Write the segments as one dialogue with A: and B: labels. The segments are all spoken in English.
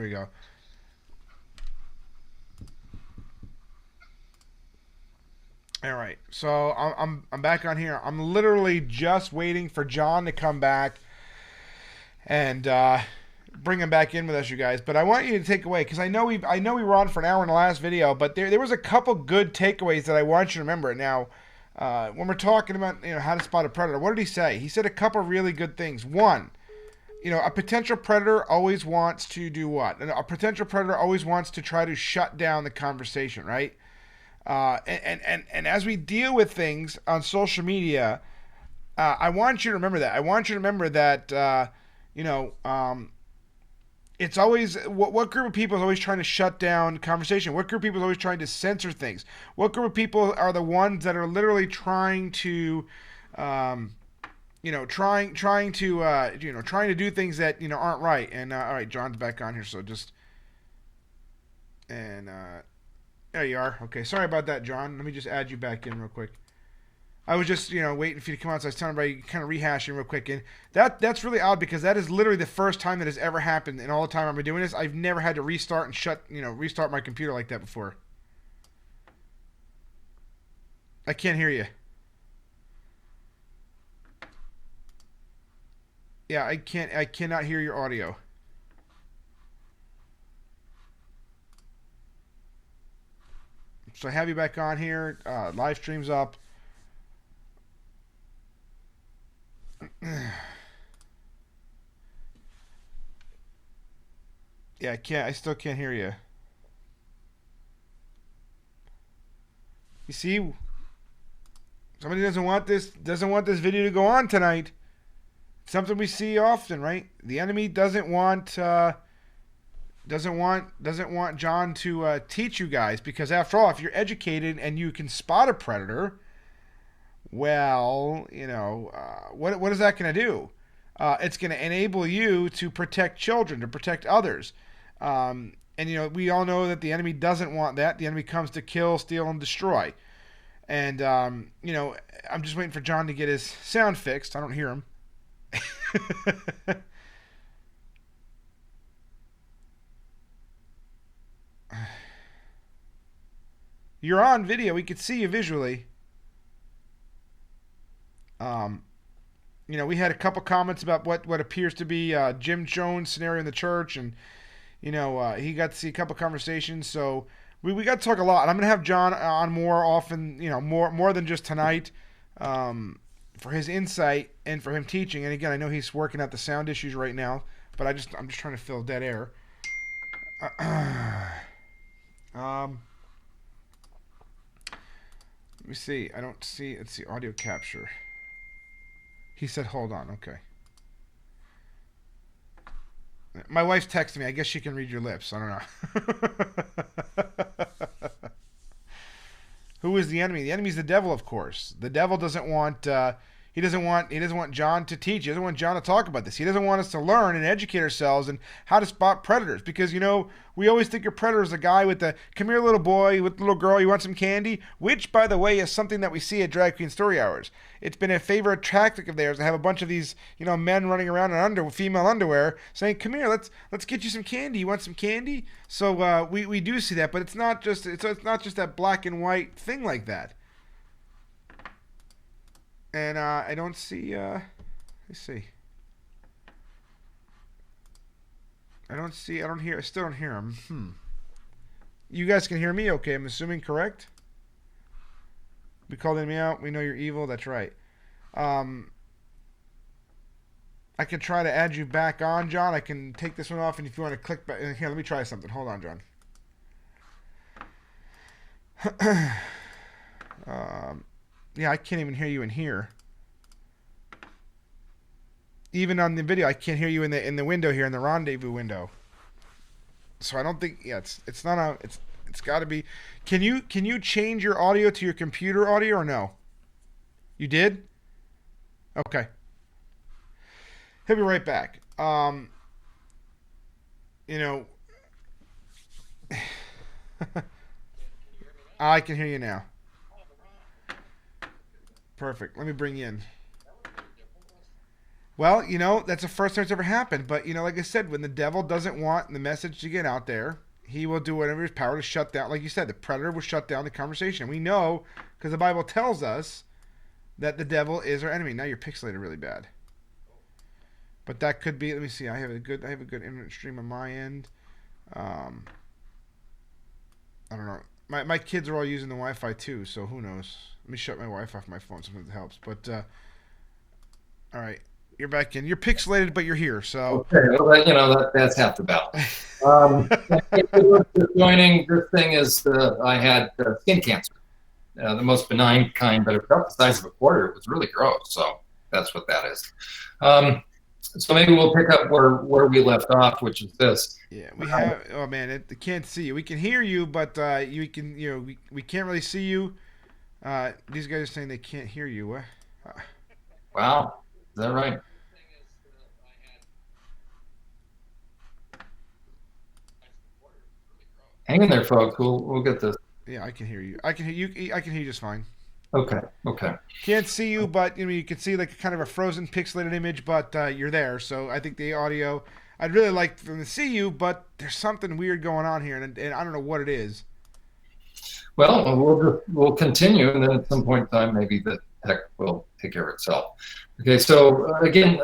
A: Here we go. All right, so I'm back on here. I'm literally just waiting for John to come back and bring him back in with us, you guys. But I want you to take away, because I know we were on for an hour in the last video, but there was a couple good takeaways that I want you to remember. Now, when we're talking about how to spot a predator, what did he say? He said a couple really good things. One, a potential predator always wants to do what? A potential predator always wants to try to shut down the conversation, right? And as we deal with things on social media, I want you to remember that. I want you to remember that, it's always, what group of people is always trying to shut down conversation? What group of people is always trying to censor things? What group of people are the ones that are literally trying to, trying to do things that, aren't right? And, all right, John's back on here, so just, and, there you are. Okay, sorry about that, John. Let me just add you back in real quick. I was just, waiting for you to come out, so I was telling everybody, kind of rehashing real quick. And that's really odd, because that is literally the first time that has ever happened in all the time I've been doing this. I've never had to restart and restart my computer like that before. I can't hear you. Yeah, I cannot hear your audio. So I have you back on here. Live stream's up. Yeah, I still can't hear you. You see, somebody doesn't want this video to go on tonight. It's something we see often, right? The enemy doesn't want John to teach you guys, because after all, if you're educated and you can spot a predator, well, what is that going to do? It's going to enable you to protect children, to protect others. And we all know that the enemy doesn't want that. The enemy comes to kill, steal, and destroy. And I'm just waiting for John to get his sound fixed. I don't hear him. You're on video. We could see you visually. We had a couple comments about what appears to be Jim Jones' scenario in the church, and he got to see a couple conversations. So we got to talk a lot. And I'm gonna have John on more often, more than just tonight, for his insight and for him teaching. And again, I know he's working out the sound issues right now, but I'm just trying to fill dead air. Let me see. I don't see. It's the audio capture. He said, hold on. Okay. My wife's texting me. I guess she can read your lips. I don't know. Who is the enemy? The enemy is the devil, of course. The devil doesn't want... He doesn't want John to teach. He doesn't want John to talk about this. He doesn't want us to learn and educate ourselves and how to spot predators. Because, we always think a predator is a guy with the, come here, little boy, with the little girl, you want some candy? Which, by the way, is something that we see at Drag Queen Story Hours. It's been a favorite tactic of theirs to have a bunch of these, men running around in female underwear saying, come here, let's get you some candy. You want some candy? So we do see that, but it's not just that black and white thing like that. And I don't see, let's see. I still don't hear him. You guys can hear me okay, I'm assuming, correct? We called me out, we know you're evil, that's right. I can try to add you back on, John. I can take this one off, and if you want to click back, here, let me try something. Hold on, John. Yeah, I can't even hear you in here. Even on the video, I can't hear you in the window here, in the rendezvous window. So I don't think, it's not it's got to be. Can you change your audio to your computer audio or no? You did? Okay. He'll be right back. I can hear you now. Perfect. Let me bring you in. Well, that's the first time it's ever happened. But, like I said, when the devil doesn't want the message to get out there, he will do whatever his power to shut down. Like you said, the predator will shut down the conversation. We know because the Bible tells us that the devil is our enemy. Now you're pixelated really bad. But that could be. Let me see. I have a good internet stream on my end. Um, I don't know. My kids are all using the Wi-Fi too, so who knows? Let me shut my Wi-Fi off my phone. Sometimes it helps. But all right, you're back in. You're pixelated, but you're here. So
B: Okay, well, that's half the battle. If you're just joining, this thing is I had skin cancer, the most benign kind, but about the size of a quarter. It was really gross. So that's what that is. So maybe we'll pick up where we left off, which is this.
A: yeah, we have. Oh man, it can't see you. We can hear you, but you can. We can't really see you. These guys are saying they can't hear you. What?
B: Wow, is that right? Hang in there, folks. We'll get this.
A: Yeah, I can hear you. I can hear you. I can hear you just fine.
B: Okay, okay.
A: Can't see you, but you can see like kind of a frozen pixelated image, but you're there. So I think the audio. I'd really like them to see you, but there's something weird going on here, and I don't know what it is.
B: Well, we'll continue, and then at some point in time, maybe the tech will take care of itself. Okay, so again,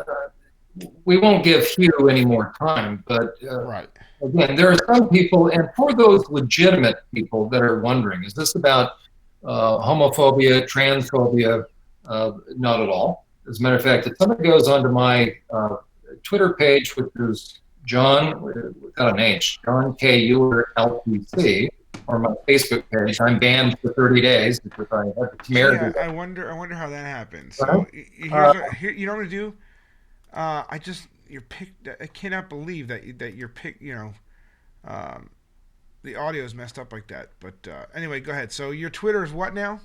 B: we won't give Hugh any more time, but
A: Right.
B: again, there are some people, and for those legitimate people that are wondering, is this about homophobia, transphobia? Not at all. As a matter of fact, if somebody goes onto my Twitter page, which is John, without an H, John K. Euler LPC, or my Facebook page, I'm banned for 30 days because I had the temerity.
A: Yeah, I wonder how that happenens.
B: Right?
A: So you know what to do. I just you're picked. I cannot believe that you're picked. Um, the audio is messed up like that. But anyway, go ahead. So your Twitter is what now?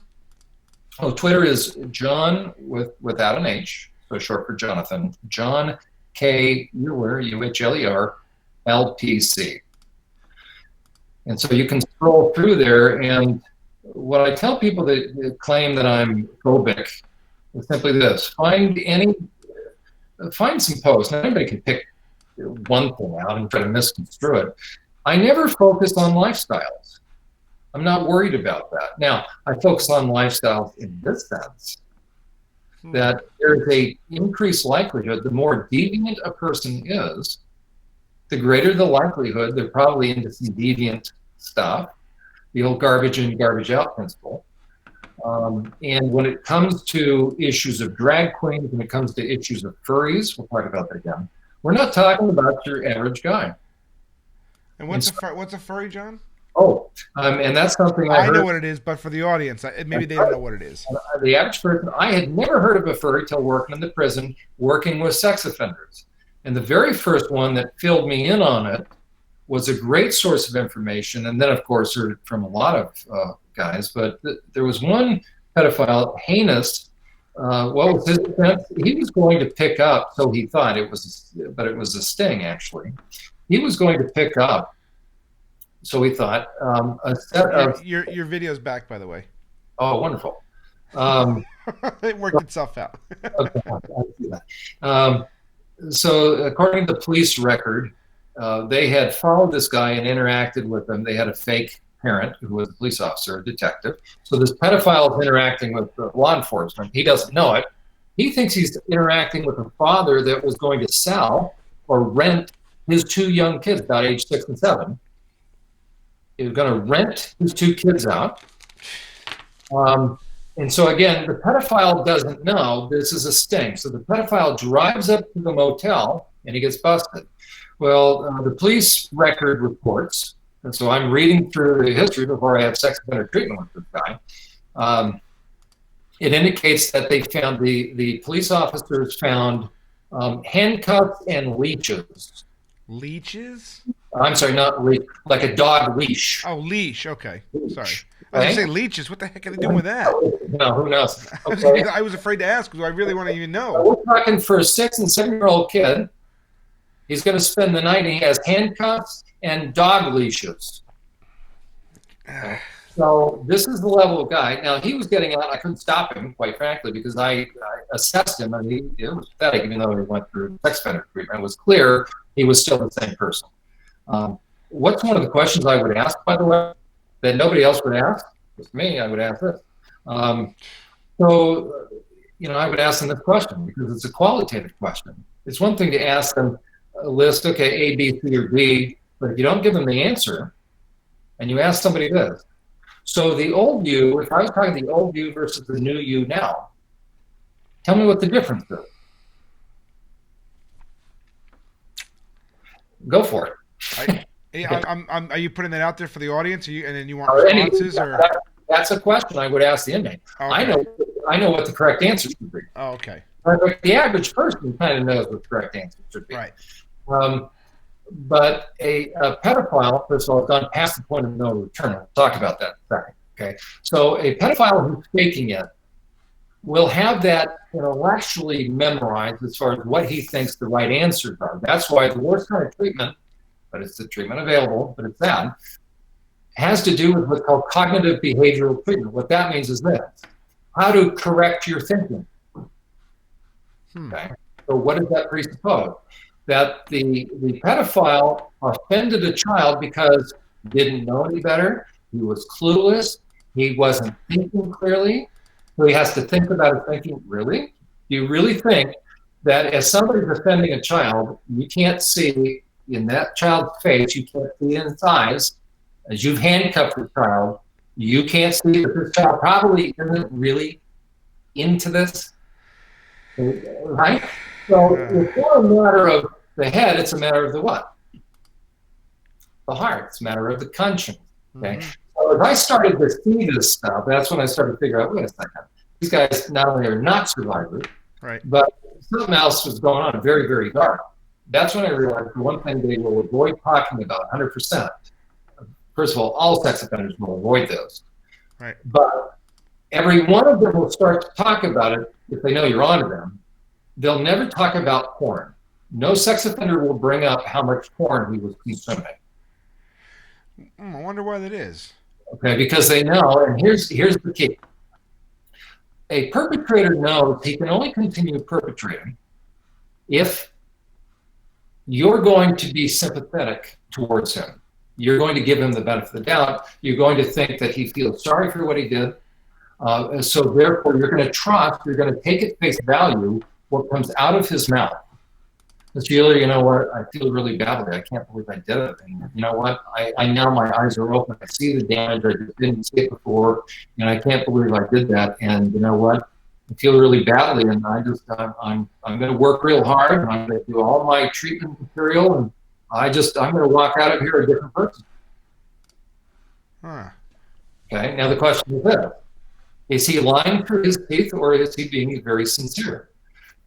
B: Oh, Twitter is John without an H, so short for Jonathan. John K. Euler, UHLER, LPC. And so you can scroll through there, and what I tell people that claim that I'm phobic is simply this: find some posts. Now, anybody can pick one thing out and try to misconstrue it. I never focus on lifestyles. I'm not worried about that. Now, I focus on lifestyles in this sense that there's a increased likelihood, the more deviant a person is, the greater the likelihood they're probably into some deviant stuff, the old garbage in, garbage out principle. And when it comes to issues of drag queens, when it comes to issues of furries, we'll talk about that again. We're not talking about your average guy.
A: And what's a furry, John?
B: And that's something
A: I
B: heard.
A: know what it is, but for the audience, maybe they don't know what it is.
B: The average person, I had never heard of a furry till working in the prison, working with sex offenders. And the very first one that filled me in on it was a great source of information. And then, of course, heard it from a lot of guys. But there was one pedophile, heinous. What was his defense? He was going to pick up, so he thought it was, but it was a sting, actually. He was going to pick up, so we thought, a set of...
A: Your video's back, by the way.
B: Oh, wonderful.
A: It worked itself out.
B: Okay, I see that. So according to the police record, they had followed this guy and interacted with him. They had a fake parent who was a police officer, a detective. So this pedophile is interacting with law enforcement. He doesn't know it. He thinks he's interacting with a father that was going to sell or rent his two young kids, about age 6 and 7. He was going to rent his two kids out. And so again, the pedophile doesn't know this is a sting. So the pedophile drives up to the motel and he gets busted. Well, the police record reports, and so I'm reading through the history before I have sex offender treatment with this guy. It indicates that they found, the police officers found handcuffs and leashes.
A: Leeches?
B: I'm sorry, not leash, like a dog leash.
A: Oh, leash. Okay.
B: Leash.
A: Sorry. I was going to say leeches. What the heck are they doing with that?
B: No, who knows? Okay.
A: I was afraid to ask because I really want to even know.
B: We're talking for a 6 and 7-year-old kid. He's going to spend the night and he has handcuffs and dog leashes. So this is the level of guy. Now he was getting out. I couldn't stop him, quite frankly, because I assessed him, and it was pathetic. Even though he went through sex offender treatment, it was clear he was still the same person. What's one of the questions I would ask, by the way, that nobody else would ask? Just me. I would ask this. So, I would ask them this question because it's a qualitative question. It's one thing to ask them a list, okay, A, B, C, or D, but if you don't give them the answer, and you ask somebody this. So the old you, if I was talking the old you versus the new you now, tell me what the difference is. Go for it.
A: Are you putting that out there for the audience? And then you want responses, or
B: that's a question I would ask the inmate. Okay. I know what the correct answer should be.
A: Oh, okay.
B: But the average person kind of knows what the correct answer should be.
A: Right.
B: But a pedophile, first of all, has gone past the point of no return. We'll talk about that in a second. Okay. So a pedophile who's faking it will have that intellectually memorized as far as what he thinks the right answers are. That's why the worst kind of treatment, but it's the treatment available, but it's that, has to do with what's called cognitive behavioral treatment. What that means is this: how to correct your thinking. Okay. So what does that presuppose? That the pedophile offended a child because he didn't know any better, he was clueless, he wasn't thinking clearly, so he has to think about his thinking. Really? Do you really think that as somebody's offending a child, you can't see in that child's face, you can't see in its eyes, as you've handcuffed the child, you can't see that this child probably isn't really into this? Right? So it's not a matter of the head, it's a matter of the what? The heart. It's a matter of the conscience. Okay. So as I started to see this stuff, that's when I started to figure out, wait a second, these guys not only are not survivors,
A: right,
B: but something else was going on, very, very dark. That's when I realized the one thing they will avoid talking about 100%. First of all sex offenders will avoid those.
A: Right.
B: But every one of them will start to talk about it if they know you're onto them. They'll never talk about porn. No sex offender will bring up how much porn he was consuming.
A: I wonder why that is.
B: Okay, because they know, and here's the key. A perpetrator knows he can only continue perpetrating if you're going to be sympathetic towards him. You're going to give him the benefit of the doubt. You're going to think that he feels sorry for what he did. So therefore, you're going to trust, you're going to take at face value what comes out of his mouth. Mr. Euler, you know what? I feel really badly. I can't believe I did it. And you know what? I now my eyes are open. I see the damage. I just didn't see it before, and I can't believe I did that. And you know what? I feel really badly, and I'm going to work real hard, and I'm going to do all my treatment material, and I'm going to walk out of here a different person. Okay. Now the question is this: is he lying through his teeth, or is he being very sincere?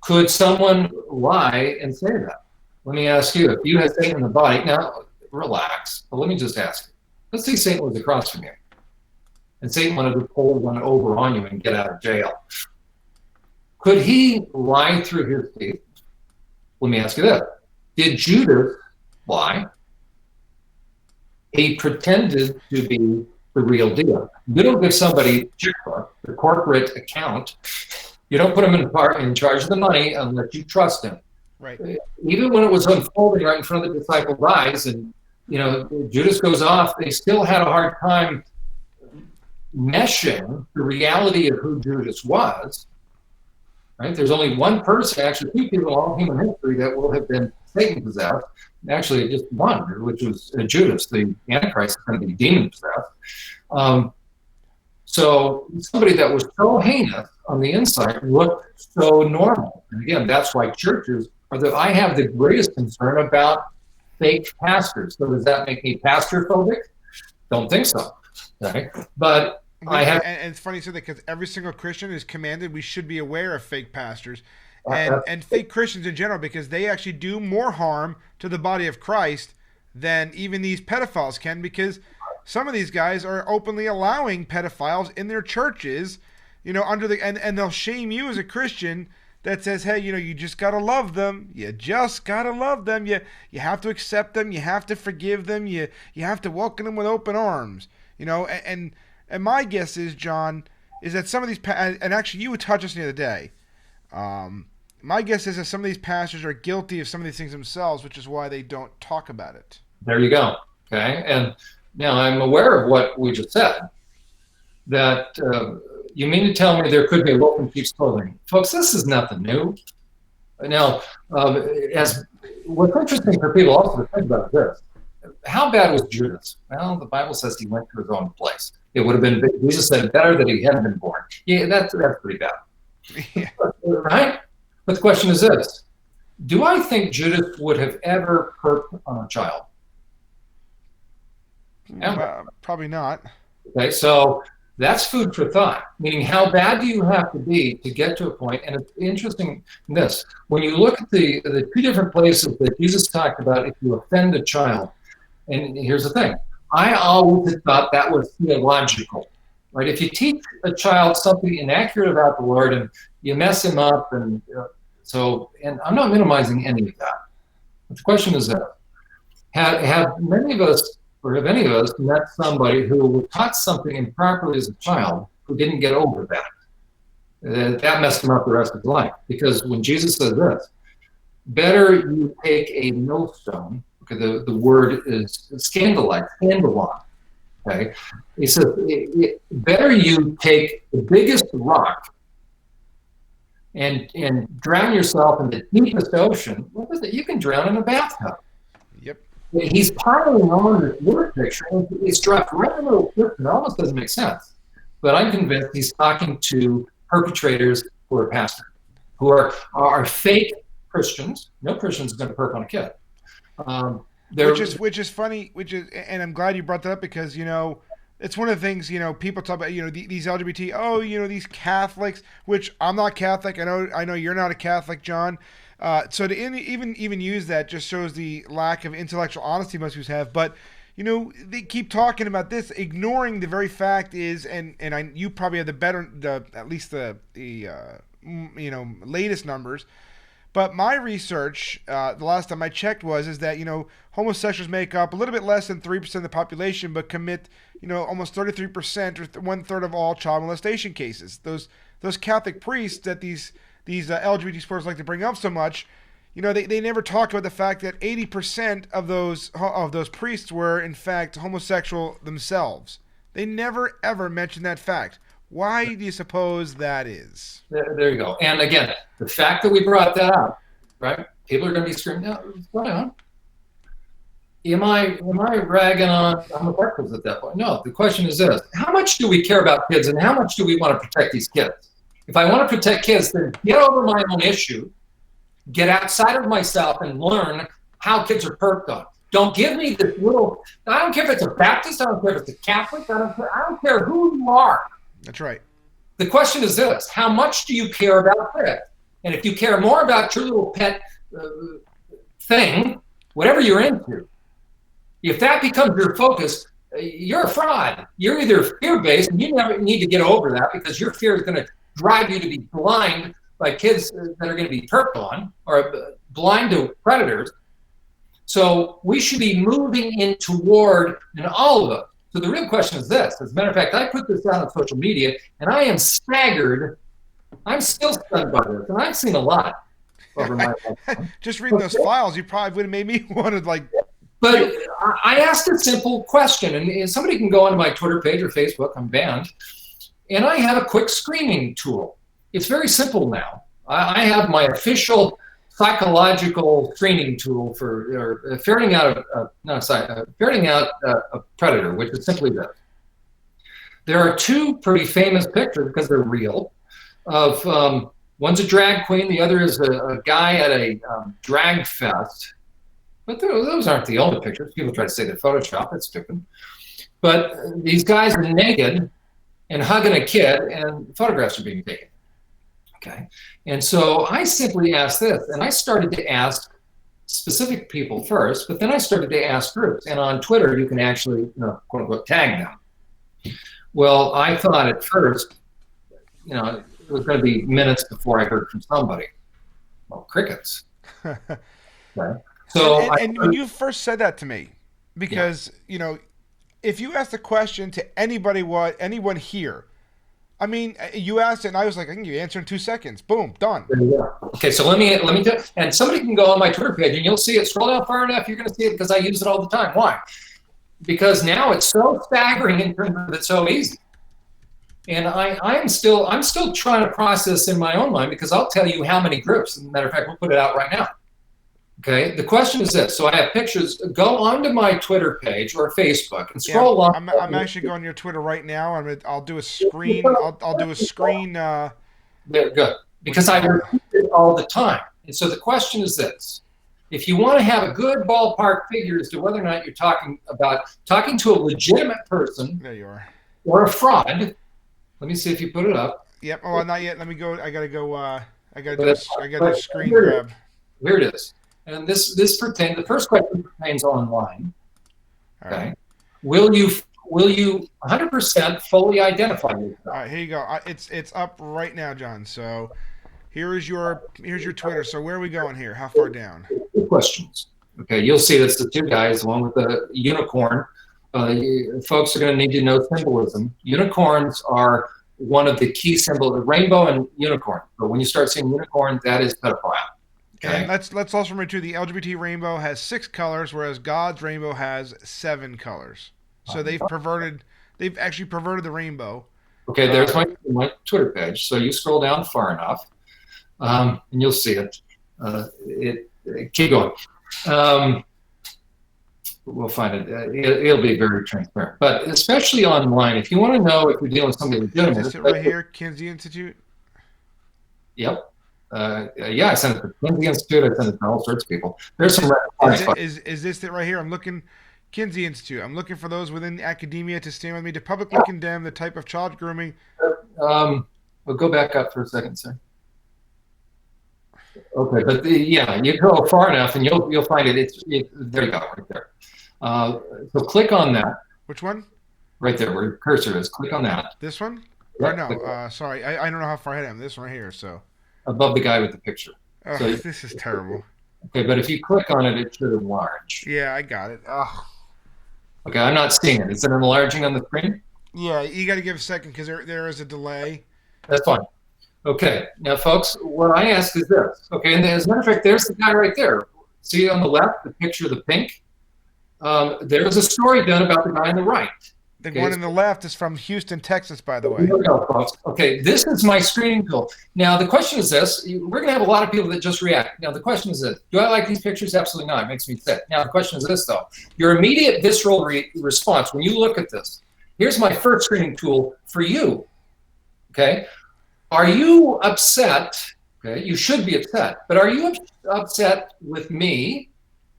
B: Could someone lie and say that? Let me ask you, if you had Satan in the body, now relax, but let me just ask you. Let's say Satan was across from you, and Satan wanted to pull one over on you and get out of jail. Could he lie through his teeth? Let me ask you this. Did Judas lie? He pretended to be the real deal. You don't give somebody a checkbook, the corporate account. You don't put him in charge of the money unless you trust him.
A: Right.
B: Even when it was unfolding right in front of the disciples' eyes, and Judas goes off, they still had a hard time meshing the reality of who Judas was. Right? There's only one person, actually two people in all human history that will have been Satan possessed. Actually, just one, which was Judas, the Antichrist, is going to be demon possessed. So somebody that was so heinous on the inside looked so normal. And again, that's why churches are that I have the greatest concern about fake pastors. So does that make me pastor phobic? Don't think so. Okay. But and
A: it's funny you say that because every single Christian is commanded we should be aware of fake pastors and fake Christians in general, because they actually do more harm to the body of Christ than even these pedophiles can, because some of these guys are openly allowing pedophiles in their churches, under the and they'll shame you as a Christian that says, hey, you just gotta love them. You just gotta love them. You have to accept them. You have to forgive them. You have to welcome them with open arms. And And my guess is, John, is that some of these, and actually you would touch us the other day. My guess is that some of these pastors are guilty of some of these things themselves, which is why they don't talk about it.
B: There you go. Okay. And now I'm aware of what we just said, that you mean to tell me there could be a wolf in sheep's clothing. Folks, this is nothing new. Now, as what's interesting for people also to think about this, how bad was Judas? Well, the Bible says he went to his own place. It would have been, Jesus said, better that he hadn't been born. Yeah, that's pretty bad. Yeah. Right? But the question is this: do I think Judas would have ever perped on a child?
A: Probably not.
B: Okay, so that's food for thought, meaning how bad do you have to be to get to a point? And it's interesting this, when you look at the two different places that Jesus talked about if you offend a child, and here's the thing, I always thought that was theological, right? If you teach a child something inaccurate about the Lord and you mess him up, and and I'm not minimizing any of that. But the question is this: have many of us, or have any of us, met somebody who was taught something improperly as a child who didn't get over that? That messed him up the rest of his life. Because when Jesus says this, better you take a millstone, because the word is scandalize, scandalon. Okay, he says, better you take the biggest rock and drown yourself in the deepest ocean. What is it? You can drown in a bathtub.
A: Yep.
B: He's piling on this word picture, and it's dropped right in a little clip, and it almost doesn't make sense. But I'm convinced he's talking to perpetrators who are pastors, who are fake Christians. No Christian's going to perp on a kid.
A: Which is funny. And I'm glad you brought that up because it's one of the things people talk about. These LGBT. Oh, these Catholics. Which I'm not Catholic. I know you're not a Catholic, John. So to even use that just shows the lack of intellectual honesty most people have. But they keep talking about this, ignoring the very fact is, you probably have at least the latest numbers. But my research, the last time I checked, is that homosexuals make up a little bit less than 3% of the population, but commit almost 33% or 1/3 of all child molestation cases. Those Catholic priests that these LGBT supporters like to bring up so much, they never talk about the fact that 80% of those priests were in fact homosexual themselves. They never ever mention that fact. Why do you suppose that is?
B: There you go. And again, the fact that we brought that up, right? People are going to be screaming, "No, what's going on?" Am I ragging on homosexuals at that point? No. The question is this: how much do we care about kids, and how much do we want to protect these kids? If I want to protect kids, then get over my own issue, get outside of myself, and learn how kids are perked on. Don't give me this little. I don't care if it's a Baptist. I don't care if it's a Catholic. I don't care who you are.
A: That's right.
B: The question is this: how much do you care about this? And if you care more about your little pet thing, whatever you're into, if that becomes your focus, you're a fraud. You're either fear-based, and you never need to get over that because your fear is going to drive you to be blind by kids that are going to be perped on, or blind to predators. So we should be moving in toward, and all of us. So the real question is this. As a matter of fact, I put this out on social media, and I am staggered. I'm still stunned by this, and I've seen a lot over my lifetime.
A: Just reading those files, you probably would have made me want to
B: But I asked a simple question, and somebody can go onto my Twitter page or Facebook. I'm banned. And I have a quick screening tool. It's very simple now. I have my official psychological screening tool for ferreting out a predator, which is simply this. There are two pretty famous pictures, because they're real, of one's a drag queen, the other is a guy at a drag fest. But those aren't the only pictures. People try to say they're Photoshop. It's stupid. But these guys are naked and hugging a kid, and photographs are being taken. Okay. And so I simply asked this, and I started to ask specific people first, but then I started to ask groups. And on Twitter, you can actually, quote unquote, tag them. Well, I thought at first, it was going to be minutes before I heard from somebody. Well, crickets. Okay. So
A: and when you first said that to me, because if you ask the question to anybody, anyone here, I mean, you asked it, and I was like, I can give you an answer in 2 seconds. Boom, done.
B: There you go. Okay, so let me do, and somebody can go on my Twitter page and you'll see it. Scroll down far enough, you're going to see it because I use it all the time. Why? Because now it's so staggering in terms of it's so easy. And I'm still trying to process in my own mind, because I'll tell you how many groups. As a matter of fact, we'll put it out right now. Okay, the question is this. So I have pictures. Go onto my Twitter page or Facebook and scroll
A: on. I'm actually going to your Twitter right now. I'll do a screen. I'll do a screen.
B: There, good. Because I repeat it all the time. And so the question is this. If you want to have a good ballpark figure as to whether or not you're talking to a legitimate person,
A: there you are,
B: or a fraud. Let me see if you put it up.
A: Yep. Oh, not yet. Let me go. I gotta go. I gotta do a screen grab.
B: Here it is. And this pertains. The first question pertains online. Okay. Right. Will you 100% fully identify yourself?
A: All right. Here you go. It's up right now, John. So here's your Twitter. So where are we going here? How far down?
B: Two questions. Okay. You'll see that's the two guys along with the unicorn. Folks are going to need to know symbolism. Unicorns are one of the key symbols, the rainbow and unicorn. But when you start seeing unicorn, that is pedophile. Okay.
A: And let's also remember too, the LGBT rainbow has 6 colors, whereas God's rainbow has 7 colors. So they've actually perverted the rainbow.
B: Okay, there's my Twitter page. So you scroll down far enough, and you'll see it. Keep going. We'll find it. It'll be very transparent. But especially online, if you want to know if you're dealing with somebody legitimate.
A: Is this it right here, Kinsey Institute?
B: Yep. Yeah, I sent it to Kinsey Institute. I sent it to all sorts of people. There's some.
A: Is this it right here? I'm looking, Kinsey Institute. I'm looking for those within academia to stand with me to publicly condemn the type of child grooming.
B: We'll go back up for a second, sir. Okay, but you go far enough and you'll find it. There you go, right there. So click on that.
A: Which one?
B: Right there, where your cursor is. Click on that.
A: This one?
B: Yeah,
A: or no? Sorry, I don't know how far ahead I am. This one right here. So.
B: Above the guy with the picture.
A: Oh, so this is terrible.
B: Okay, but if you click on it, it should enlarge.
A: Yeah, I got it. Oh.
B: Okay, I'm not seeing it. Is it enlarging on the screen?
A: Yeah, you got to give a second because there is a delay.
B: That's fine. Okay, now, folks, what I ask is this. Okay, and as a matter of fact, there's the guy right there. See on the left, the picture of the pink? There's a story done about the guy on the right.
A: The one on the left is from Houston, Texas, by the way.
B: Here we go, folks. Okay, this is my screening tool. Now, the question is this. We're going to have a lot of people that just react. Now, the question is this. Do I like these pictures? Absolutely not. It makes me sick. Now, the question is this, though. Your immediate visceral response when you look at this. Here's my first screening tool for you. Okay? Are you upset? Okay, you should be upset. But are you upset with me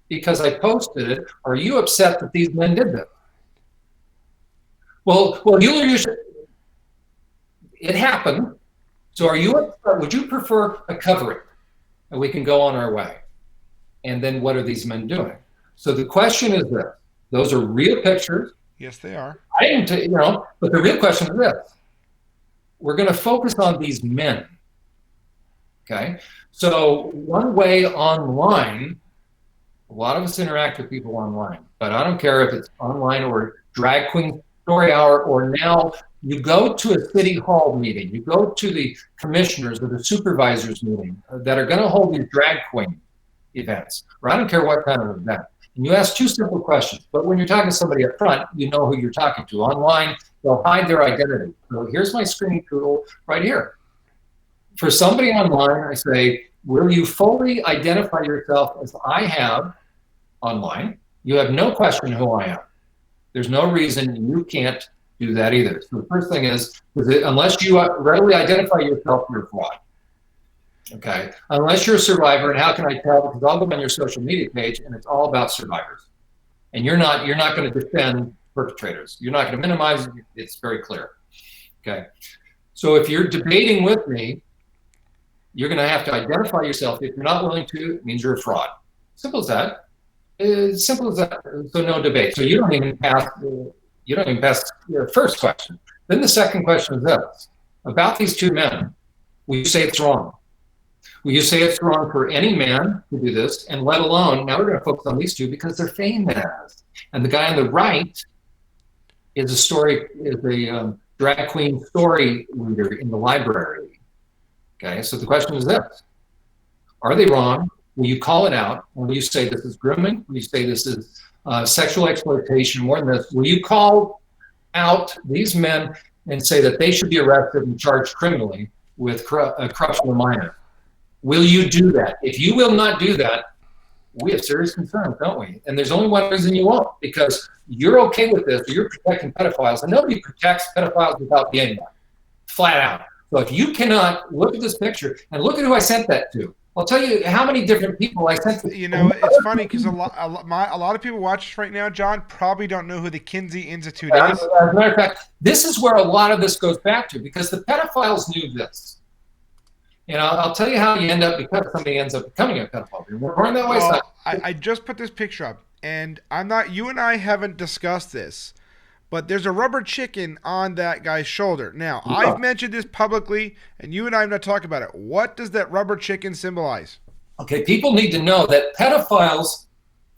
B: because I posted it? Are you upset that these men did this? Well, it happened. So are you upset? Would you prefer a covering? And we can go on our way. And then what are these men doing? So the question is this. Those are real pictures.
A: Yes, they are.
B: I didn't, but the real question is this. We're going to focus on these men. Okay? So one way online, a lot of us interact with people online, but I don't care if it's online or drag queen story hour, or now you go to a city hall meeting, you go to the commissioners or the supervisors meeting that are going to hold these drag queen events, or I don't care what kind of event. And you ask 2 simple questions, but when you're talking to somebody up front, you know who you're talking to. Online, they'll hide their identity. So here's my screening tool right here. For somebody online, I say, will you fully identify yourself as I have online? You have no question who I am. There's no reason you can't do that either. So the first thing is unless you readily identify yourself, you're a fraud. Okay? Unless you're a survivor, and how can I tell? Because I'll go on your social media page, and it's all about survivors. And you're not going to defend perpetrators. You're not going to minimize it. It's very clear. Okay? So if you're debating with me, you're going to have to identify yourself. If you're not willing to, it means you're a fraud. Simple as that. As simple as that. So no debate. So you don't even pass your first question. Then the second question is this. About these 2 men, will you say it's wrong? Will you say it's wrong for any man to do this, and let alone, now we're going to focus on these 2 because they're famous. And the guy on the right is a drag queen story reader in the library. Okay, so the question is this: are they wrong? Will you call it out? Will you say this is grooming? Will you say this is sexual exploitation? More than this, will you call out these men and say that they should be arrested and charged criminally with corruption of minor? Will you do that? If you will not do that, we have serious concerns, don't we? And there's only one reason you won't, because you're okay with this. You're protecting pedophiles, and nobody protects pedophiles without being one, flat out. So if you cannot look at this picture and look at who I sent that to, I'll tell you how many different people I sent to.
A: You know, it's funny because a lot of people watch this right now, John, probably don't know who the Kinsey Institute is.
B: As a matter of fact, this is where a lot of this goes back to, because the pedophiles knew this. And I'll tell you how you end up, because somebody ends up becoming a pedophile. We're in that way.
A: Well, I just put this picture up, and you and I haven't discussed this, but there's a rubber chicken on that guy's shoulder. Now, I've mentioned this publicly, and you and I have not talked about it. What does that rubber chicken symbolize?
B: Okay, people need to know that pedophiles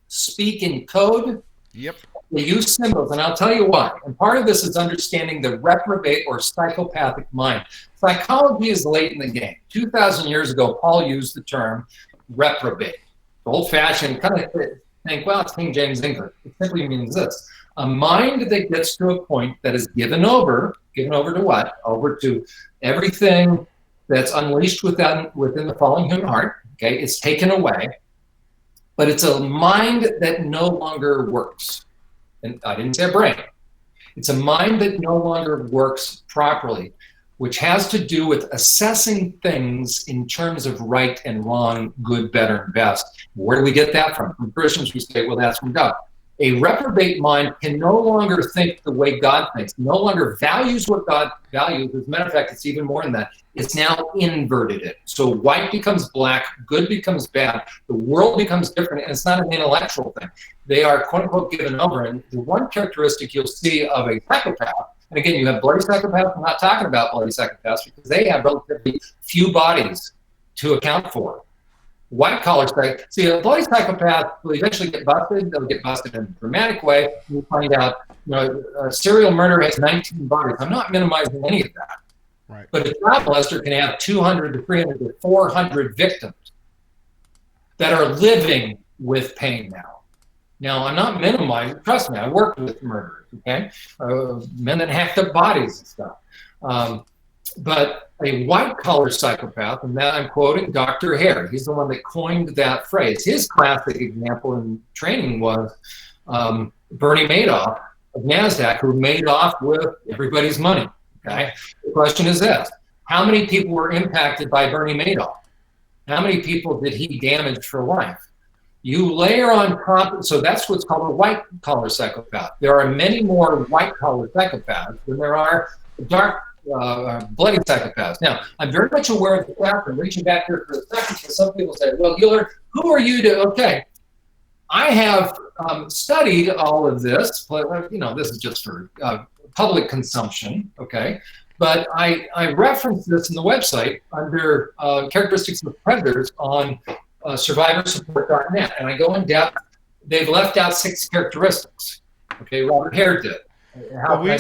B: speak in code.
A: Yep.
B: They use symbols, and I'll tell you why. And part of this is understanding the reprobate or psychopathic mind. Psychology is late in the game. 2,000 years ago, Paul used the term reprobate. Old-fashioned, kind of think, well, it's King James English. It simply means this: a mind that gets to a point that is given over to what? Over to everything that's unleashed within the fallen human heart. Okay, it's taken away, but it's a mind that no longer works. And I didn't say a brain. It's a mind that no longer works properly, which has to do with assessing things in terms of right and wrong, good, better, and best. Where do we get that from? From Christians, we say, well, that's from God. A reprobate mind can no longer think the way God thinks, no longer values what God values. As a matter of fact, it's even more than that. It's now inverted it. So white becomes black, good becomes bad, the world becomes different, and it's not an intellectual thing. They are, quote unquote, given over. And the one characteristic you'll see of a psychopath, and again, you have bloody psychopaths. I'm not talking about bloody psychopaths because they have relatively few bodies to account for. White collar psychopath. See, a bloody psychopath will eventually get busted. They'll get busted in a dramatic way. You'll find out, a serial murder has 19 bodies. I'm not minimizing any of that.
A: Right.
B: But a child molester can have 200 to 300 to 400 victims that are living with pain now. Now, I'm not minimizing. Trust me, I worked with murderers, okay? Men that hacked up bodies and stuff. But a white-collar psychopath, and that I'm quoting Dr. Hare, he's the one that coined that phrase. His classic example in training was Bernie Madoff of NASDAQ, who made off with everybody's money, okay? The question is this: how many people were impacted by Bernie Madoff? How many people did he damage for life? You layer on top, so that's what's called a white-collar psychopath. There are many more white-collar psychopaths than there are dark, bloody psychopaths. Now, I'm very much aware of the fact, I'm reaching back here for a second, because some people say, well, Giller, who are you to, okay, I have studied all of this, but, this is just for public consumption, okay? But I reference this in the website under characteristics of predators on survivorsupport.net, and I go in depth. They've left out 6 characteristics. Okay, Robert Hare did.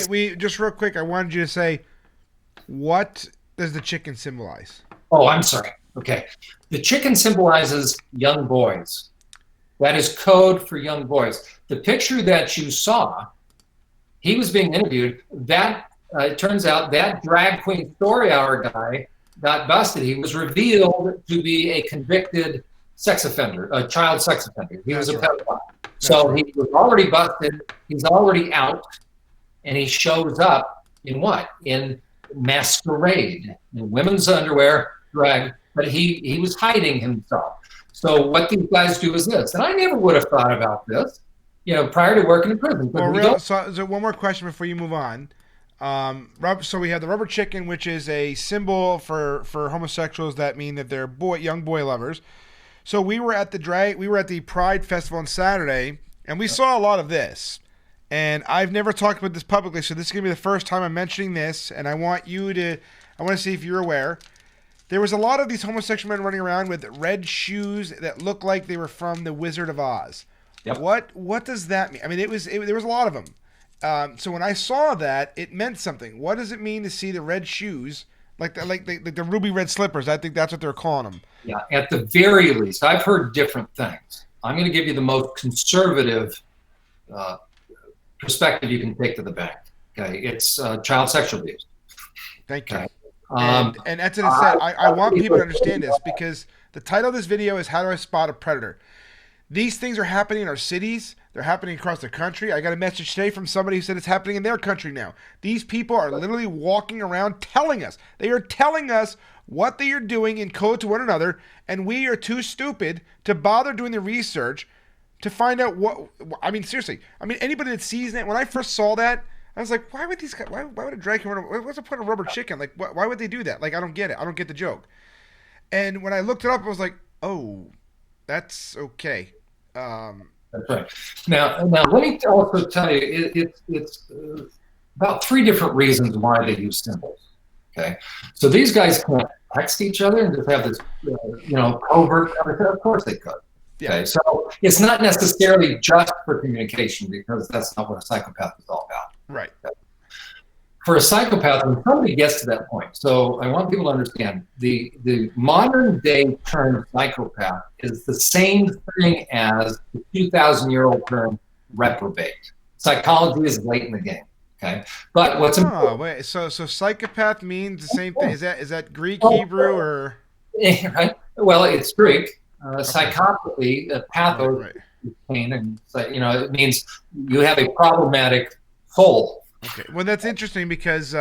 A: We just real quick, I wanted you to say, what does the chicken symbolize?
B: Oh, I'm sorry. Okay, the chicken symbolizes young boys. That is code for young boys. The picture that you saw, he was being interviewed. That it turns out that drag queen story hour guy got busted. He was revealed to be a convicted sex offender, a child sex offender. He was a pedophile. So he was already busted. He's already out, and he shows up in what? In masquerade, in women's underwear, drag. But he was hiding himself. So what these guys do is this, and I never would have thought about this, prior to working in prison.
A: So one more question before you move on. So we have the rubber chicken, which is a symbol for homosexuals that mean that they're young boy lovers. So we were at the Pride Festival on Saturday, and we saw a lot of this. And I've never talked about this publicly, so this is gonna be the first time I'm mentioning this. And I want to see if you're aware. There was a lot of these homosexual men running around with red shoes that looked like they were from the Wizard of Oz. Yep. What does that mean? I mean, there was a lot of them. So when I saw that, it meant something. What does it mean to see the red shoes, like the ruby red slippers? I think that's what they're calling them.
B: Yeah, at the very least, I've heard different things. I'm going to give you the most conservative uh, perspective you can take to the bank. Okay, it's child sexual abuse.
A: Thank you.
B: Okay,
A: And that's what it said. I want people to understand this because the title of this video is "How Do I Spot a Predator?" These things are happening in our cities. They're happening across the country. I got a message today from somebody who said it's happening in their country now. These people are literally walking around telling us. They are telling us what they are doing in code to one another, and we are too stupid to bother doing the research to find out what. I mean, seriously. I mean, anybody that sees that, when I first saw that, I was like, why would these guys, why would a drag queen, what's the point of rubber chicken? Like, why would they do that? Like, I don't get it. I don't get the joke. And when I looked it up, I was like, oh, that's okay.
B: that's right. Now let me also tell you, it's about three different reasons why they use symbols. Okay, so these guys can't text each other and just have this, covert. Of course they could.
A: Yeah.
B: Okay, so it's not necessarily just for communication because that's not what a psychopath is all about.
A: Right.
B: Okay. For a psychopath, when somebody gets to that point, so I want people to understand the modern day term psychopath is the same thing as the 2,000-year-old term reprobate. Psychology is late in the game. Okay, but what's important?
A: Oh, wait. So psychopath means the same thing. Is that Greek, Hebrew, or?
B: Right? Well, it's Greek. Psychopathy, pathos,
A: Right.
B: pain, and it means you have a problematic soul.
A: Okay. Well, that's interesting because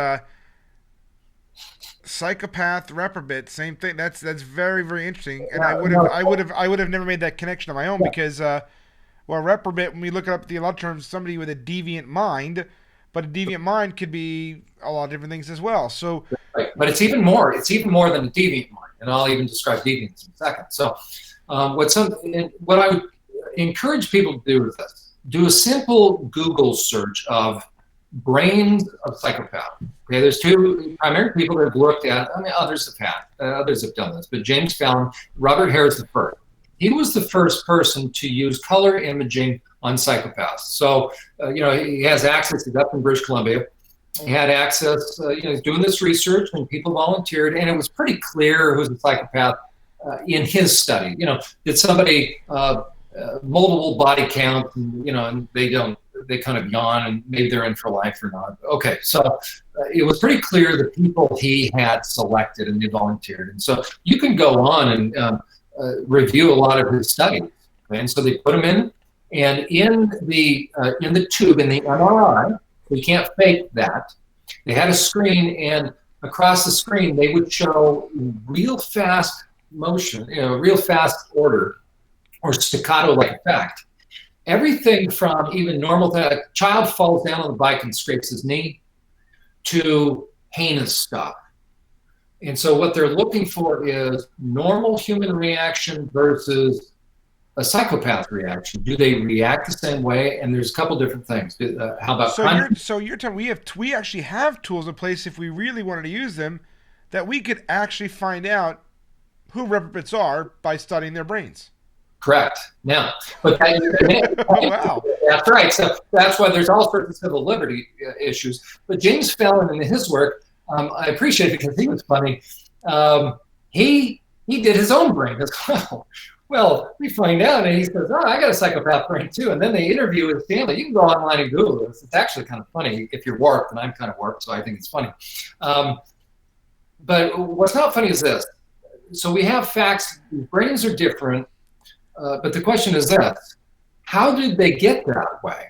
A: psychopath, reprobate, same thing. That's very very interesting. And I would have never made that connection on my own because reprobate, when we look it up the lot of terms, somebody with a deviant mind, but a deviant mind could be a lot of different things as well. So,
B: right. But it's even more. It's even more than a deviant mind, and I'll even describe deviance in a second. So, what I would encourage people to do is this: do a simple Google search of brains of psychopaths. Okay, there's two primary people that have looked at. I mean, others have done this, but James Fallon, Robert Harris the first. He was the first person to use color imaging on psychopaths. So, he has access. He's up in British Columbia. He had access. He's doing this research, and people volunteered, and it was pretty clear who's a psychopath in his study. Did somebody multiple body count, and they kind of yawn, and maybe they're in for life or not. Okay, so it was pretty clear the people he had selected, and they volunteered. And so you can go on and review a lot of his studies. Okay? And so they put him in, and in the tube, in the MRI, we can't fake that. They had a screen, and across the screen, they would show real fast motion, real fast order, or staccato-like effect. Everything from even normal, a child falls down on the bike and scrapes his knee, to heinous stuff. And so what they're looking for is normal human reaction versus a psychopath reaction. Do they react the same way? And there's a couple different things. How about
A: you're telling we actually have tools in place if we really wanted to use them, that we could actually find out who reprobates are by studying their brains.
B: Correct. Now, but
A: wow,
B: that's right. So that's why there's all sorts of civil liberty issues. But James Fallon, in his work, I appreciate it because he was funny. He did his own brain as well. Well, we find out, and he says, "Oh, I got a psychopath brain too." And then they interview his family. You can go online and Google this. It's actually kind of funny if you're warped, and I'm kind of warped, so I think it's funny. But what's not funny is this. So we have facts. Brains are different. But the question is this: how did they get that way?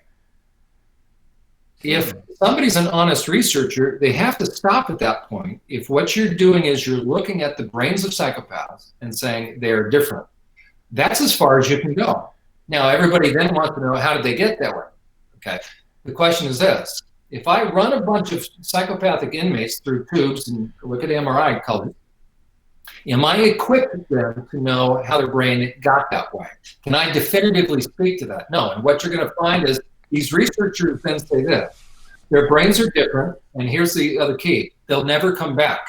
B: If somebody's an honest researcher, they have to stop at that point. If what you're doing is you're looking at the brains of psychopaths and saying they're different, that's as far as you can go. Now, everybody then wants to know, how did they get that way? Okay. The question is this: if I run a bunch of psychopathic inmates through tubes and look at MRI colors, am I equipped then to know how their brain got that way? Can I definitively speak to that? No. And what you're going to find is these researchers then say this: their brains are different, and here's the other key: they'll never come back.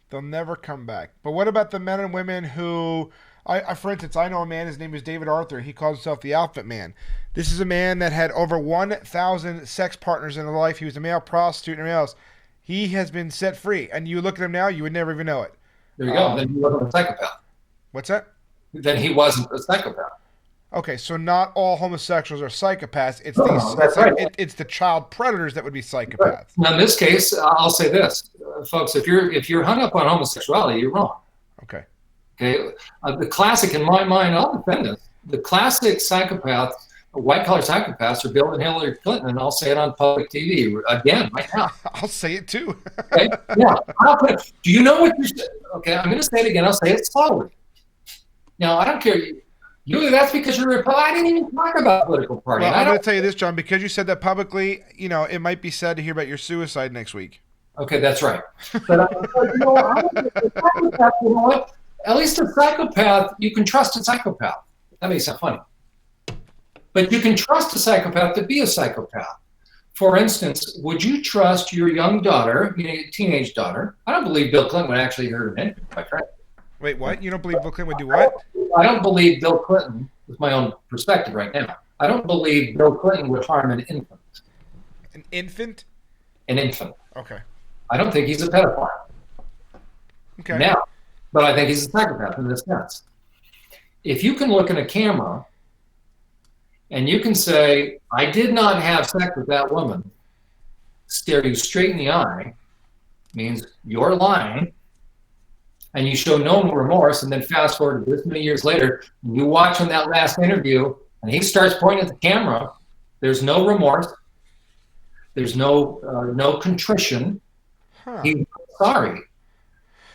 A: They'll never come back. But what about the men and women who For instance, I know a man. His name is David Arthur. He calls himself the Outfit Man. This is a man that had over 1,000 sex partners in his life. He was a male prostitute and everything else. He has been set free, and you look at him now, you would never even know it.
B: There you go. Then he wasn't a psychopath.
A: What's that?
B: Then he wasn't a psychopath.
A: Okay, so not all homosexuals are psychopaths. It's it's the child predators that would be psychopaths.
B: Right. Now, in this case, I'll say this, folks: if you're hung up on homosexuality, you're wrong.
A: Okay.
B: Okay. The classic, in my mind, I'll defend this. The classic psychopaths, white-collar psychopaths, are Bill and Hillary Clinton, and I'll say it on public TV again right now.
A: I'll say it too.
B: Okay. Yeah. Do you know what you're saying? Okay, I'm going to say it again. I'll say it slowly. Now, I don't care. That's because you're a Republican. I didn't even talk about political party.
A: Well, I'm going to tell you this, John, because you said that publicly, it might be sad to hear about your suicide next week.
B: Okay, that's right. But you know what? At least a psychopath, you can trust a psychopath. That may sound funny. But you can trust a psychopath to be a psychopath. For instance, would you trust your young daughter, teenage daughter? I don't believe Bill Clinton would actually hurt an infant, quite frankly.
A: Wait, what? You don't believe Bill Clinton would do what?
B: I don't believe Bill Clinton, with my own perspective right now, I don't believe Bill Clinton would harm an infant.
A: An infant?
B: An infant.
A: Okay.
B: I don't think he's a pedophile.
A: Okay.
B: Now, but I think he's a psychopath in this sense. If you can look in a camera and you can say, I did not have sex with that woman, stare you straight in the eye, means you're lying, and you show no remorse, and then fast forward to this many years later, and you watch on that last interview, and he starts pointing at the camera, there's no remorse, there's no contrition, he's sorry.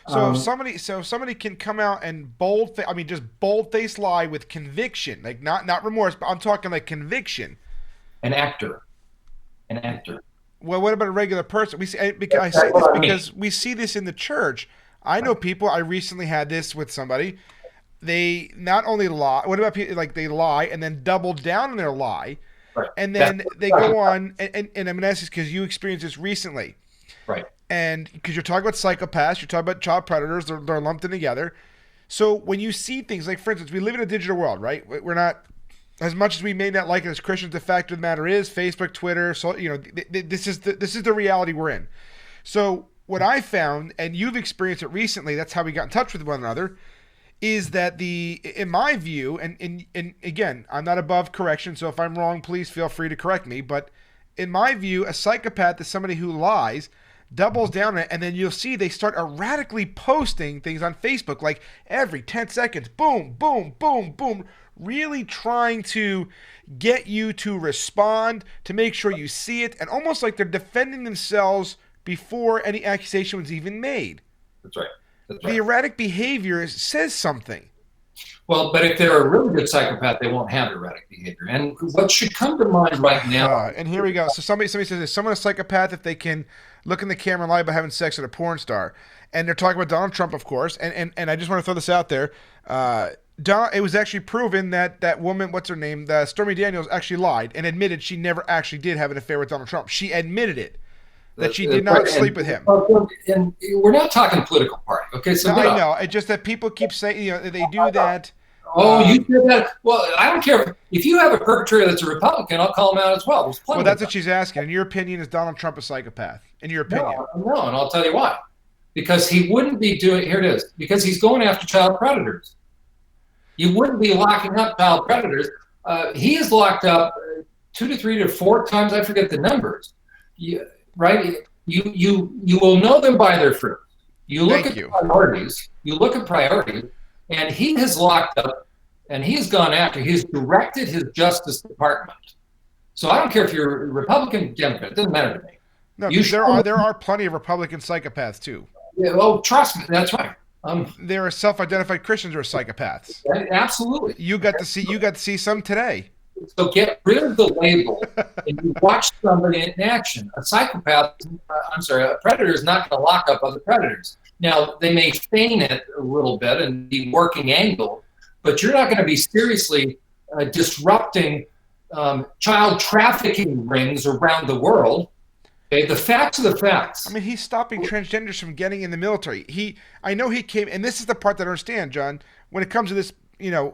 A: So if somebody can come out and just bold-faced lie with conviction, like not remorse, but I'm talking like conviction.
B: An actor.
A: Well, what about a regular person? I say this because we see this in the church. I know people. I recently had this with somebody. They not only lie. What about people like they lie and then double down on their lie,
B: right.
A: And then they go on and I'm going to ask this because you experienced this recently,
B: right?
A: And because you're talking about psychopaths, you're talking about child predators. They're lumped in together. So when you see things like, for instance, we live in a digital world, right? We're not, as much as we may not like it as Christians. The fact of the matter is, Facebook, Twitter, so this is the reality we're in. So what I found, and you've experienced it recently, that's how we got in touch with one another, is that in my view, and again, I'm not above correction, so if I'm wrong, please feel free to correct me, but in my view, a psychopath is somebody who lies, doubles down on it, and then you'll see they start erratically posting things on Facebook, like every 10 seconds, boom, boom, boom, boom, really trying to get you to respond, to make sure you see it, and almost like they're defending themselves before any accusation was even made.
B: That's right.
A: The erratic behavior says something.
B: Well, but if they're a really good psychopath, they won't have erratic behavior. And what should come to mind right now...
A: and here we go. So somebody says this. Someone a psychopath if they can look in the camera and lie about having sex with a porn star. And they're talking about Donald Trump, of course. And I just want to throw this out there. It was actually proven that woman, what's her name, Stormy Daniels, actually lied and admitted she never actually did have an affair with Donald Trump. She admitted it. That she did not sleep with him.
B: And we're not talking political party, okay? So
A: I know. It's just that people keep saying, they do that.
B: You did that? Well, I don't care. If you have a perpetrator that's a Republican, I'll call him out as well.
A: Well, that's what she's asking. In your opinion, is Donald Trump a psychopath? In your opinion?
B: No, and I'll tell you why. Because he wouldn't be doing, here it is, because he's going after child predators. You wouldn't be locking up child predators. He is locked up 2 to 3 to 4 times, I forget the numbers. Right? You will know them by their fruit. You look at priorities. You look at priorities, and he has locked up, and he has gone after. He's directed his Justice Department. So I don't care if you're a Republican, Democrat. It doesn't matter to me.
A: No, there are plenty of Republican psychopaths too.
B: Yeah, well, trust me, that's right.
A: There are self-identified Christians who are psychopaths.
B: Absolutely.
A: You got to see some today.
B: So get rid of the label and you watch somebody in action. A psychopath, a predator is not going to lock up other predators. Now, they may feign it a little bit and be working angle, but you're not going to be seriously disrupting child trafficking rings around the world. Okay, the facts are the facts.
A: I mean, he's stopping transgenders from getting in the military. I know he came, and this is the part that I understand, John, when it comes to this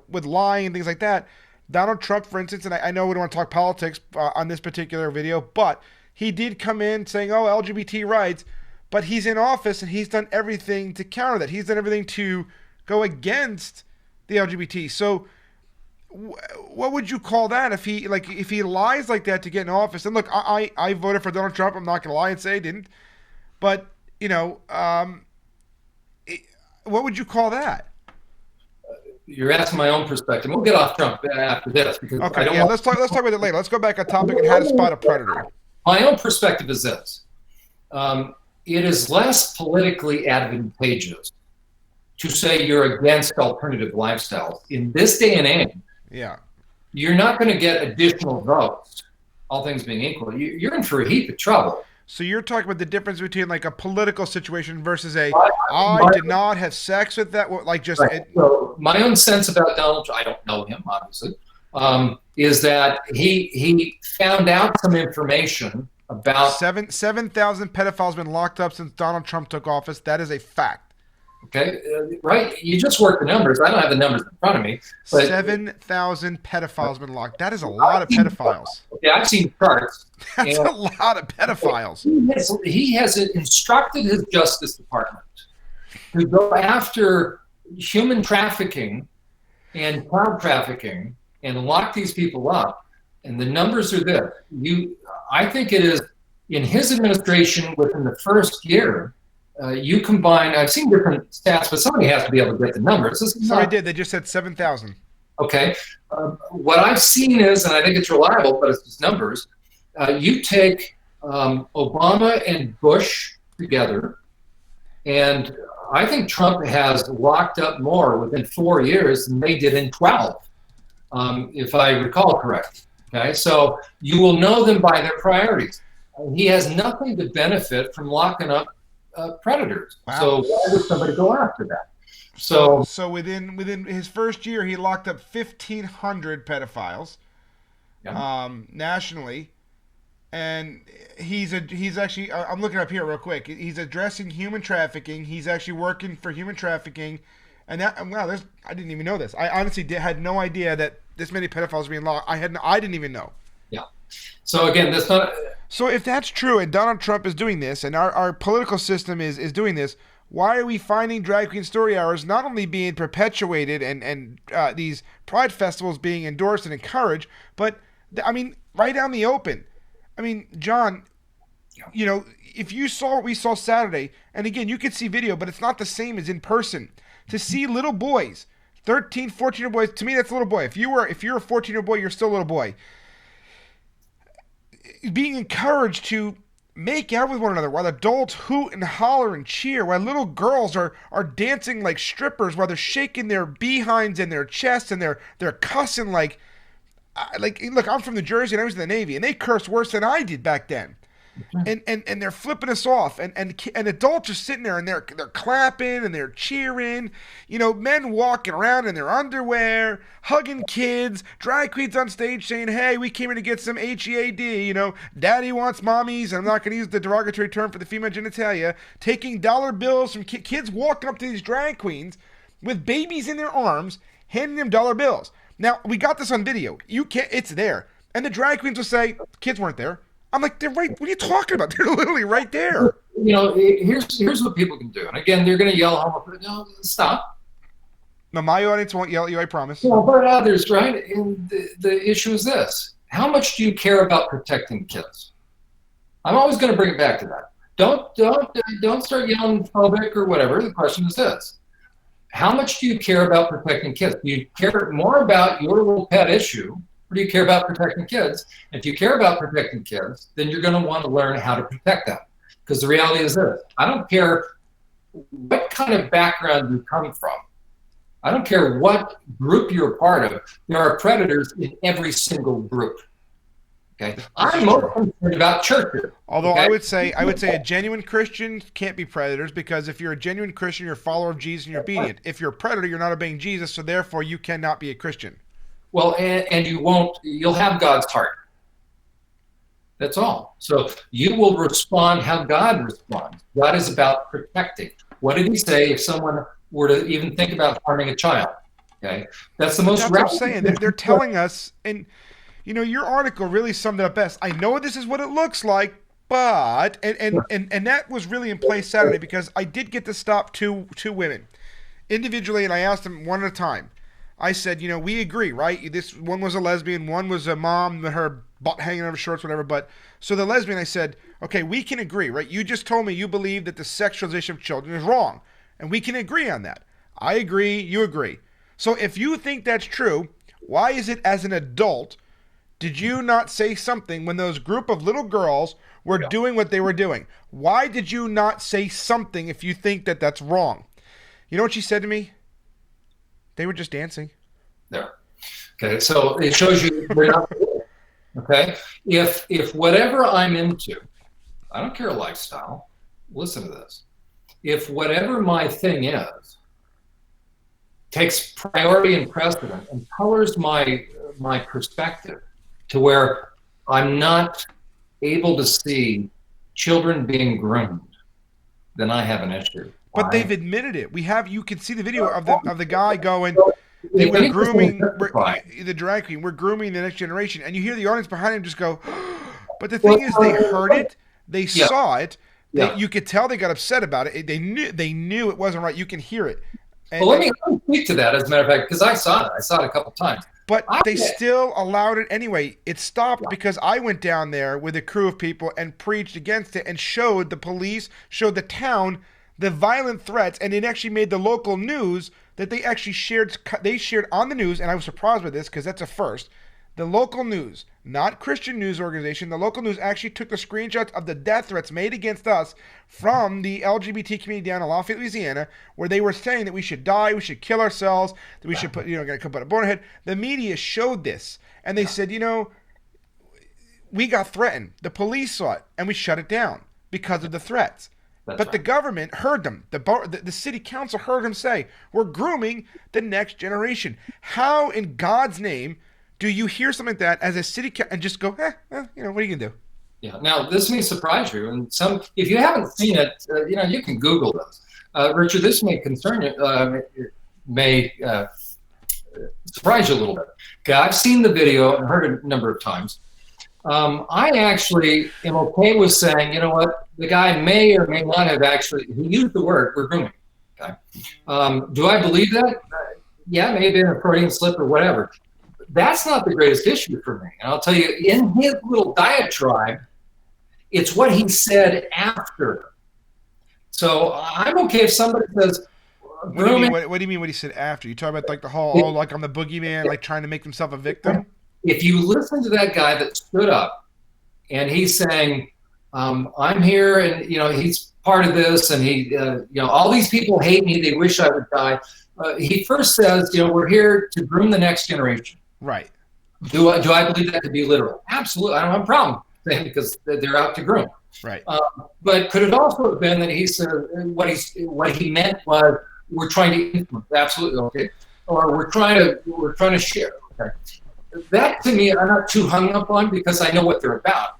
A: with lying and things like that. Donald Trump, for instance, and I know we don't want to talk politics on this particular video, but he did come in saying, oh, LGBT rights, but he's in office and he's done everything to counter that. He's done everything to go against the LGBT. So what would you call that if he lies like that to get in office? And look, I voted for Donald Trump. I'm not going to lie and say I didn't. But, what would you call that?
B: You're asking my own perspective. We'll get off Trump after this. Because
A: okay, let's talk about it later. Let's go back on topic and how to spot a predator.
B: My own perspective is this. It is less politically advantageous to say you're against alternative lifestyles. In this day and age, you're not going to get additional votes, all things being equal. You're in for a heap of trouble.
A: So you're talking about the difference between like a political situation versus I did not have sex with that, like just.
B: Right. So my own sense about Donald Trump, I don't know him obviously, is that he found out some information about
A: 7,000 pedophiles been locked up since Donald Trump took office. That is a fact.
B: Okay, right. You just work the numbers. I don't have the numbers in front of me. But
A: 7,000 pedophiles been locked. That is a lot of pedophiles.
B: Yeah, I've seen charts.
A: That's a lot of pedophiles.
B: He has instructed his Justice Department to go after human trafficking and child trafficking and lock these people up. And the numbers are there. I think it is in his administration within the first year. You combine, I've seen different stats, but somebody has to be able to get the numbers.
A: Somebody did. They just said 7,000.
B: Okay. What I've seen is, and I think it's reliable, but it's just numbers. You take Obama and Bush together, and I think Trump has locked up more within 4 years than they did in 12, if I recall correct. Okay. So you will know them by their priorities. He has nothing to benefit from locking up predators. Wow. So why would somebody go after that? So
A: within his first year, he locked up 1,500 pedophiles nationally, and he's actually I'm looking up here real quick. He's addressing human trafficking. He's actually working for human trafficking, and that I didn't even know this. I honestly had no idea that this many pedophiles were being locked. I didn't even know.
B: Yeah. So again, that's not.
A: So if that's true, and Donald Trump is doing this, and our political system is doing this, why are we finding drag queen story hours not only being perpetuated and these pride festivals being endorsed and encouraged, but right down the open? I mean, John, if you saw what we saw Saturday, and again, you could see video, but it's not the same as in person. To see little boys, 13, 14-year-old boys, to me that's a little boy. If you're a 14-year-old boy, you're still a little boy. Being encouraged to make out with one another while adults hoot and holler and cheer, while little girls are dancing like strippers, while they're shaking their behinds and their chests and they're cussing like look, I'm from New Jersey and I was in the Navy and they cursed worse than I did back then. And they're flipping us off, and adults are sitting there and they're clapping and they're cheering. Men walking around in their underwear, hugging kids, drag queens on stage saying, "Hey, we came here to get some HEAD." Daddy wants mommies. I'm not going to use the derogatory term for the female genitalia. Taking dollar bills from kids walking up to these drag queens with babies in their arms, handing them dollar bills. Now we got this on video. It's there, and the drag queens will say, "Kids weren't there." I'm like, they're right. What are you talking about? They're literally right there.
B: Here's what people can do. And again, they're going to yell, homophobic. No, stop.
A: No, my audience won't yell at you, I promise.
B: Well, but others, right? And the issue is this. How much do you care about protecting kids? I'm always going to bring it back to that. Don't start yelling phobic or whatever. The question is this. How much do you care about protecting kids? Do you care more about your little pet issue? Or do you care about protecting kids? If you care about protecting kids, then you're going to want to learn how to protect them. Because the reality is this. I don't care what kind of background you come from. I don't care what group you're a part of. There are predators in every single group. Okay, I'm more concerned about churches.
A: Although okay? I would say a genuine Christian can't be predators, because if you're a genuine Christian, you're a follower of Jesus and you're obedient. If you're a predator, you're not obeying Jesus, so therefore you cannot be a Christian.
B: Well, and you'll have God's heart. That's all. So you will respond how God responds. God is about protecting. What did he say if someone were to even think about harming a child? Okay, that's the most.
A: That's what I'm saying. They're telling us, and your article really summed it up best. I know this is what it looks like, but and that was really in play Saturday because I did get to stop two women individually, and I asked them one at a time. I said, we agree, right? This one was a lesbian, one was a mom with her butt hanging out of her shorts, whatever. But so the lesbian, I said, okay, we can agree, right? You just told me you believe that the sexualization of children is wrong, and we can agree on that. I agree, you agree. So if you think that's true, why is it as an adult did you not say something when those group of little girls were doing what they were doing? Why did you not say something if you think that that's wrong? You know what she said to me? They were just dancing.
B: There. Okay, so it shows you we're not. Okay, if whatever I'm into, I don't care lifestyle. Listen to this. If whatever my thing is takes priority and precedent and colors my perspective to where I'm not able to see children being groomed, then I have an issue.
A: But they've admitted it. You can see the video of the guy going, they were grooming the drag queen. We're grooming the next generation, and you hear the audience behind him just go. But the thing is, they heard it, they saw it. You could tell they got upset about it. They knew it wasn't right. You can hear it. And,
B: well, let me speak to that as a matter of fact, because I saw it. I saw it a couple times.
A: But they still allowed it anyway. It stopped because I went down there with a crew of people and preached against it and showed the police, showed the town the violent threats, and it actually made the local news that they actually shared on the news, and I was surprised by this because that's a first. The local news, not Christian news organization, the local news actually took the screenshots of the death threats made against us from the LGBT community down in Lafayette, Louisiana, where they were saying that we should die, we should kill ourselves, that we should put a bullet head. The media showed this, and they said, we got threatened. The police saw it, and we shut it down because of the threats. But the government heard them. The city council heard them say, we're grooming the next generation. How in God's name do you hear something like that as a city and just go, what are you going to do?
B: Yeah. Now, this may surprise you. And if you haven't seen it, you can Google this. Richard, this may concern you, may surprise you a little bit. Okay, I've seen the video and heard it a number of times. I actually am okay with saying, you know what, the guy may or may not have actually, he used the word, we're grooming. Okay. Do I believe that? Yeah, maybe an Freudian slip or whatever. That's not the greatest issue for me. And I'll tell you, in his little diatribe, it's what he said after. So I'm okay if somebody says, grooming.
A: What do you mean what he said after? You talking about like the whole, like I'm the boogeyman, like trying to make himself a victim?
B: If you listen to that guy that stood up and he's saying, I'm here and, he's part of this and he, all these people hate me. They wish I would die. He first says, we're here to groom the next generation.
A: Right.
B: Do I believe that to be literal? Absolutely. I don't have a problem saying because they're out to groom.
A: Right.
B: But could it also have been that he said what he meant was we're trying to influence? Absolutely. Okay. Or we're trying to share. Okay. That to me, I'm not too hung up on because I know what they're about,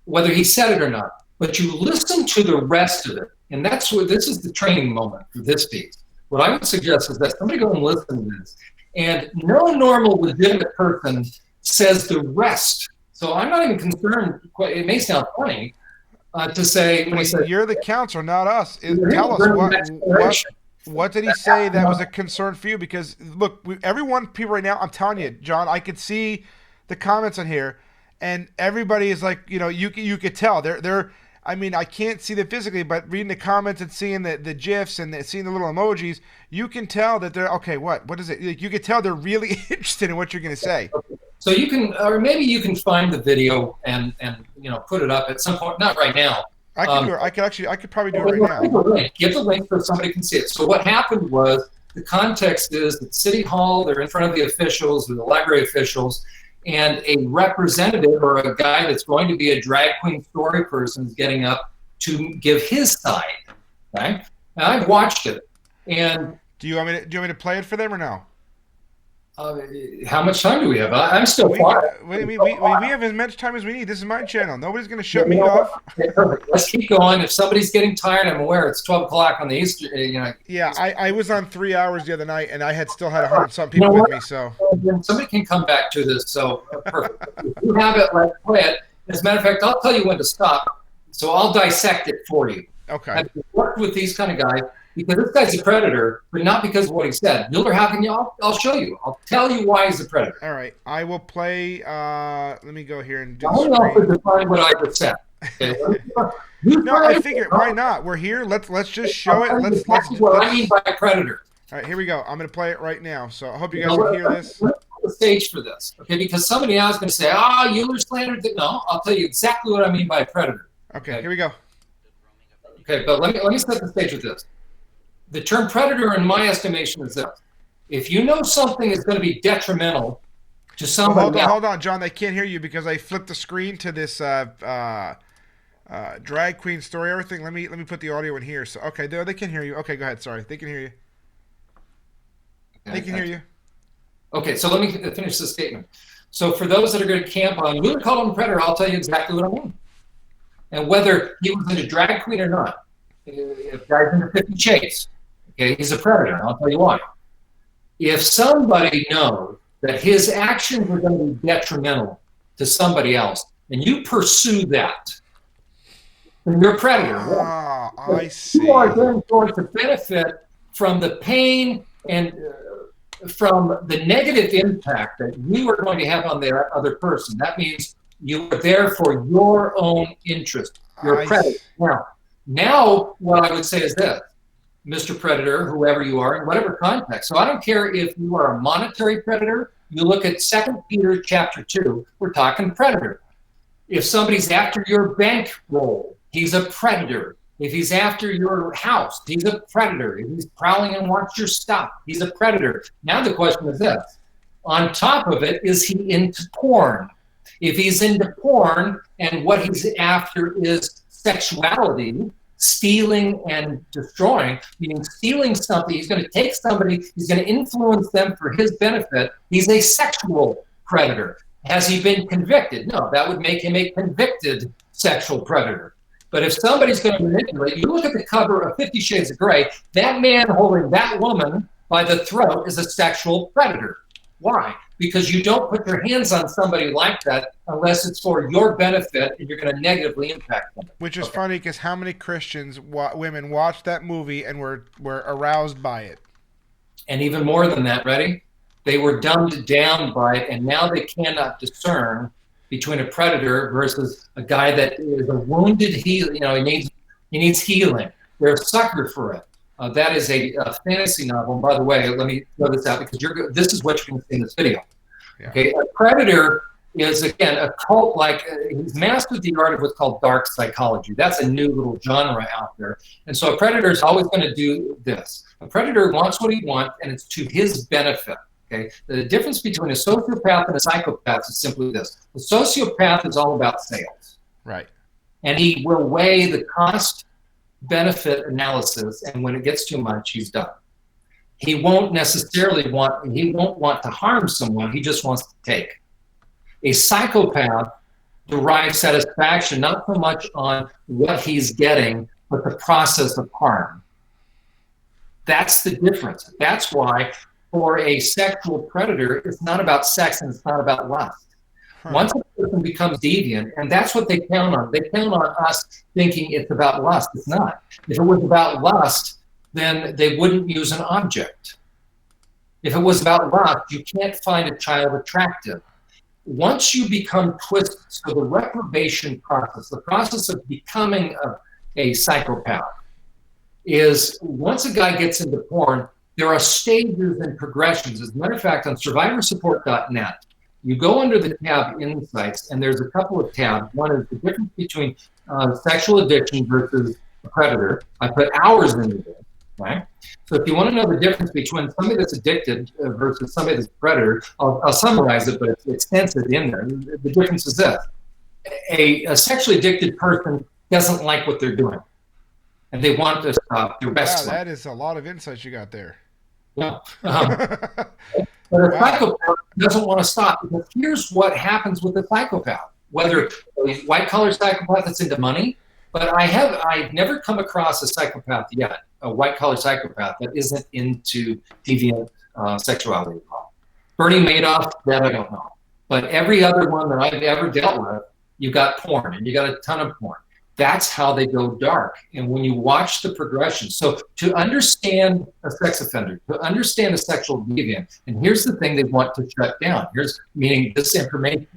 B: whether he said it or not. But you listen to the rest of it, and that's where this is the training moment for this piece. What I would suggest is that somebody go and listen to this, and no normal, legitimate person says the rest. So I'm not even concerned. It may sound funny to say when he said,
A: "You're the counselor, not us." Tell us what did he say that was a concern for you? Because look, people right now, I'm telling you, John, I could see the comments on here, and everybody is like, you could tell they're. I mean, I can't see them physically, but reading the comments and seeing the GIFs and seeing the little emojis, you can tell that they're okay. What is it? Like, you can tell they're really interested in what you're going to say.
B: So you can, or maybe you can find the video and put it up at some point. Not right now.
A: I could do it. I could probably do it right now.
B: Give the link so somebody can see it. So what happened was, the context is that City Hall, they're in front of the officials, or the library officials, and a representative or a guy that's going to be a drag queen story person is getting up to give his side. Right? And I've watched it. And
A: do you want me to play it for them or no?
B: How much time do we have? I'm still
A: We,
B: fine.
A: we have as much time as we need. This is my channel. Nobody's going to shut
B: You
A: me
B: know what?
A: off.
B: Okay, perfect. Let's keep going. If somebody's getting tired, I'm aware it's 12 o'clock on the East.
A: Yeah, I was on 3 hours the other night, and I had still had 100 some
B: You know
A: people with
B: what?
A: me. So
B: Then somebody can come back to this. So perfect. If you have it, let's play it. As a matter of fact, I'll tell you when to stop. So I'll dissect it for you.
A: okay.
B: I've worked with these kind of guys because this guy's a predator, but not because of what he said. Mueller, how can you? I'll show you. I'll tell you why he's a predator.
A: All right, I will play. Let me go here and do
B: I
A: the
B: don't know if
A: screen.
B: to define what I just said. Okay.
A: No, I figured why not? We're here. Let's just show it. Let's
B: what I mean by predator.
A: All right, here we go. I'm going to play it right now. So I hope you guys can hear this.
B: Let's put the stage for this, okay? Because somebody else is going to say, Euler slandered. No, I'll tell you exactly what I mean by predator.
A: Okay, here we go.
B: Okay, but let me set the stage with this. The term predator, in my estimation, is this: if you know something is going to be detrimental to somebody else.
A: Hold on, John. They can't hear you because I flipped the screen to this drag queen story. Everything. Let me put the audio in here. So okay, they can hear you. Okay, go ahead. Sorry, they can hear you. They can hear you.
B: Okay, so let me finish this statement. So for those that are going to camp on, you would call him a predator. I'll tell you exactly what I mean. And whether he was into drag queen or not, if guy's into 50 Shades, okay, he's a predator. I'll tell you why. If somebody knows that his actions are going to be detrimental to somebody else, and you pursue that, then you're a predator.
A: Ah, I see.
B: You are then going to benefit from the pain and from the negative impact that you are going to have on the other person. That means you are there for your own interest. You're a predator. Now, what I would say is this, Mr. Predator, whoever you are, in whatever context. So I don't care if you are a monetary predator. You look at 2 Peter chapter 2, we're talking predator. If somebody's after your bankroll, he's a predator. If he's after your house, he's a predator. If he's prowling and wants your stuff, he's a predator. Now the question is this. On top of it, is he into porn? If he's into porn and what he's after is sexuality, stealing and destroying, meaning stealing something, he's going to take somebody, he's going to influence them for his benefit, he's a sexual predator. Has he been convicted? No, that would make him a convicted sexual predator. But if somebody's going to manipulate, you look at the cover of 50 Shades of Grey, that man holding that woman by the throat is a sexual predator. Why? Because you don't put your hands on somebody like that unless it's for your benefit and you're going to negatively impact them.
A: Which is funny because how many Christians, women watched that movie and were aroused by it?
B: And even more than that, ready? They were dumbed down by it, and now they cannot discern between a predator versus a guy that is a wounded heel. You know, he needs healing. They're a sucker for it. That is a fantasy novel. And by the way, let me throw this out because this is what you're going to see in this video. Yeah. Okay, a predator is, again, a cult, he's mastered the art of what's called dark psychology. That's a new little genre out there. And so a predator is always going to do this. A predator wants what he wants, and it's to his benefit. Okay, the difference between a sociopath and a psychopath is simply this. A sociopath is all about sales.
A: Right.
B: And he will weigh the cost-benefit analysis, and when it gets too much, he's done. He won't want to harm someone, he just wants to take. A psychopath derives satisfaction not so much on what he's getting, but the process of harm. That's the difference. That's why for a sexual predator, it's not about sex and it's not about lust. Once a person becomes deviant, and that's what they count on. They count on us thinking it's about lust. It's not. If it was about lust, then they wouldn't use an object. If it was about lust, you can't find a child attractive. Once you become twisted, so the reprobation process, the process of becoming a psychopath, is once a guy gets into porn, there are stages and progressions. As a matter of fact, on survivorsupport.net, you go under the tab Insights, and there's a couple of tabs. One is the difference between sexual addiction versus a predator. I put hours into this, right? So if you want to know the difference between somebody that's addicted versus somebody that's a predator, I'll summarize it, but it's extensive in there. The difference is this. A sexually addicted person doesn't like what they're doing, and they want to stop.
A: Wow, that is a lot of insights you got there.
B: Yeah. But a
A: Wow.
B: psychopath doesn't want to stop, because here's what happens with a psychopath. Whether a white-collar psychopath that's into money, but I've never come across a psychopath yet, a white-collar psychopath that isn't into deviant sexuality at all. Bernie Madoff, that I don't know. But every other one that I've ever dealt with, you got porn, and you got a ton of porn. That's how they go dark. And when you watch the progression, so to understand a sex offender, to understand a sexual deviant, and here's the thing they want to shut down. Here's meaning this information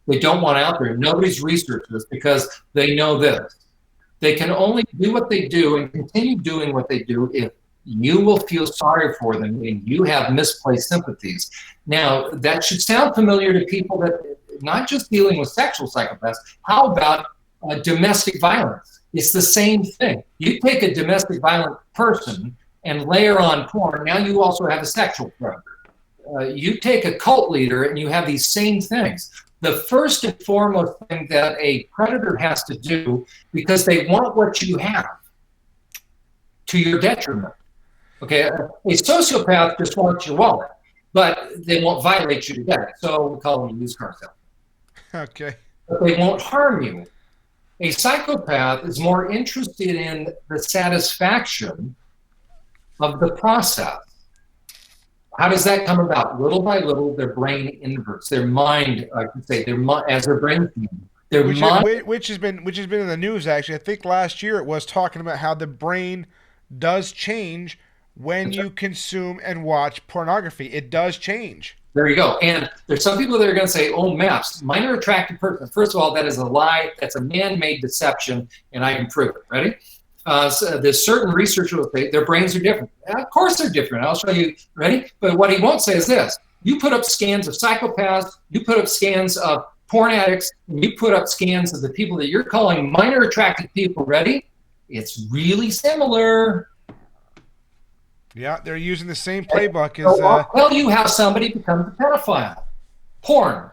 B: they don't want out there. Nobody's researched this because they know this. They can only do what they do and continue doing what they do if you will feel sorry for them and you have misplaced sympathies. Now, that should sound familiar to people that not just dealing with sexual psychopaths. How about domestic violence? It's the same thing. You take a domestic violent person and layer on porn, now you also have a sexual predator. You take a cult leader and you have these same things. The first and foremost thing that a predator has to do, because they want what you have to your detriment. Okay, a sociopath just wants your wallet, but they won't violate you to death. So we call them a used car salesman.
A: Okay.
B: But they won't harm you. A psychopath is more interested in the satisfaction of the process. How does that come about? Little by little, their brain inverts, their mind, I could say, as their brain,
A: which has been in the news actually. I think last year it was talking about how the brain does change when you consume and watch pornography. It does change.
B: There you go. And there's some people that are going to say, oh, MAPS, minor attracted person. First of all, that is a lie. That's a man-made deception, and I can prove it. Ready? So there's certain researchers will say their brains are different. Of course they're different. I'll show you. Ready? But what he won't say is this. You put up scans of psychopaths, you put up scans of porn addicts, and you put up scans of the people that you're calling minor attracted people. Ready? It's really similar.
A: Yeah, they're using the same playbook as...
B: I'll tell you how somebody becomes a pedophile. Porn.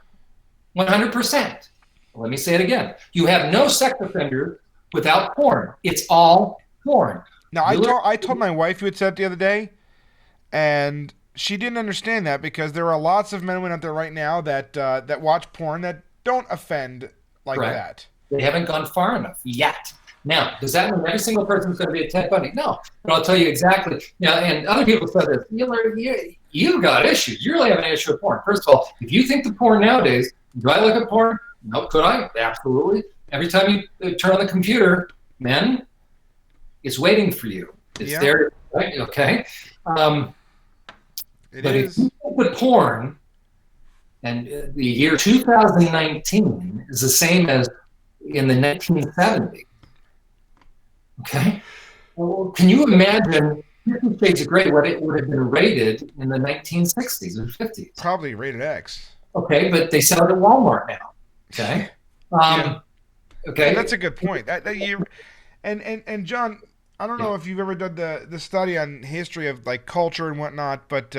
B: 100%. Let me say it again. You have no sex offender without porn. It's all porn.
A: Now, I told my wife you had said it the other day, and she didn't understand that because there are lots of men and women out there right now that watch porn that don't offend like that.
B: They haven't gone far enough yet. Now, does that mean every single person is going to be a Ted Bundy? No, but I'll tell you exactly. Now, and other people said this. You've got issues. You really have an issue with porn. First of all, if you think the porn nowadays, do I look at porn? No, could I? Absolutely. Every time you turn on the computer, men, it's waiting for you. It's there, right? Okay. But if you look at porn, and the year 2019 is the same as in the 1970s. Okay. Well, can you imagine 50 Shades of Grey, what it would have been rated in the 1960s or 50s?
A: Probably rated X.
B: Okay, but they sell it at Walmart now. Okay. Okay.
A: And that's a good point. And John, I don't know if you've ever done the study on history of like culture and whatnot, but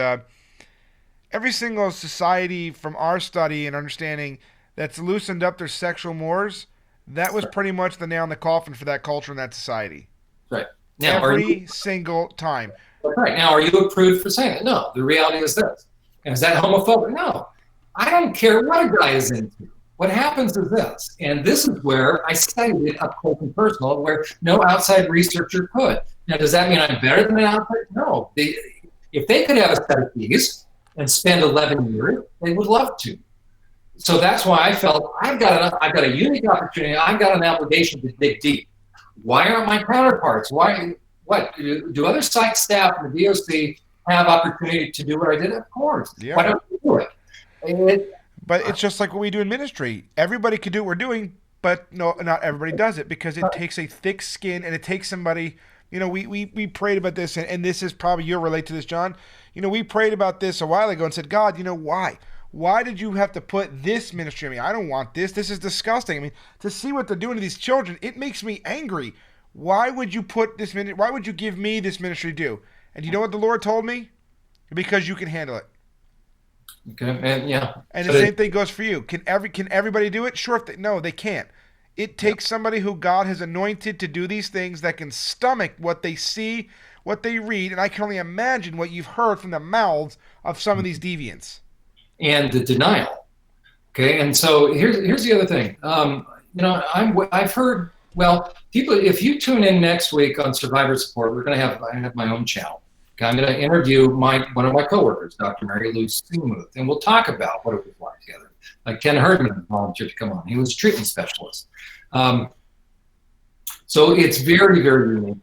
A: every single society from our study and understanding that's loosened up their sexual mores, that was pretty much the nail in the coffin for that culture and that society.
B: Right. Now,
A: every single time.
B: Right. Now, are you a prude for saying it? No. The reality is this. And is that homophobic? No. I don't care what a guy is into. What happens is this, and this is where I studied it up close and personal, where no outside researcher could. Now, does that mean I'm better than an outside? No. If they could have a set of keys and spend 11 years, they would love to. So that's why I felt I've got a unique opportunity. I've got an obligation to dig deep. Why aren't my counterparts? What do other psych staff in the DOC have opportunity to do what I did? Of course. Yeah. Why don't we do it?
A: But it's just like what we do in ministry. Everybody could do what we're doing, but no, not everybody does it because it takes a thick skin and it takes somebody. You know, we prayed about this, and this is probably you'll relate to this, John. You know, we prayed about this a while ago and said, God, you know, why? Why did you have to put this ministry on me? I don't want this. This is disgusting. I mean, to see what they're doing to these children, it makes me angry. Why would you put this ministry? Why would you give me this ministry to do? And you know what the Lord told me? Because you can handle it.
B: Okay, and yeah.
A: And the same thing goes for you. Can everybody do it? Sure. No, they can't. It takes somebody who God has anointed to do these things that can stomach what they see, what they read, and I can only imagine what you've heard from the mouths of some of these deviants.
B: And the denial. Okay, and so here's the other thing. I've heard, well, people, if you tune in next week on Survivor Support, I have my own channel. Okay, I'm going to interview one of my coworkers, Dr. Mary Lou Singmuth, and we'll talk about what it was like together. Like Ken Herdman volunteered to come on. He was a treatment specialist. So it's very, very unique.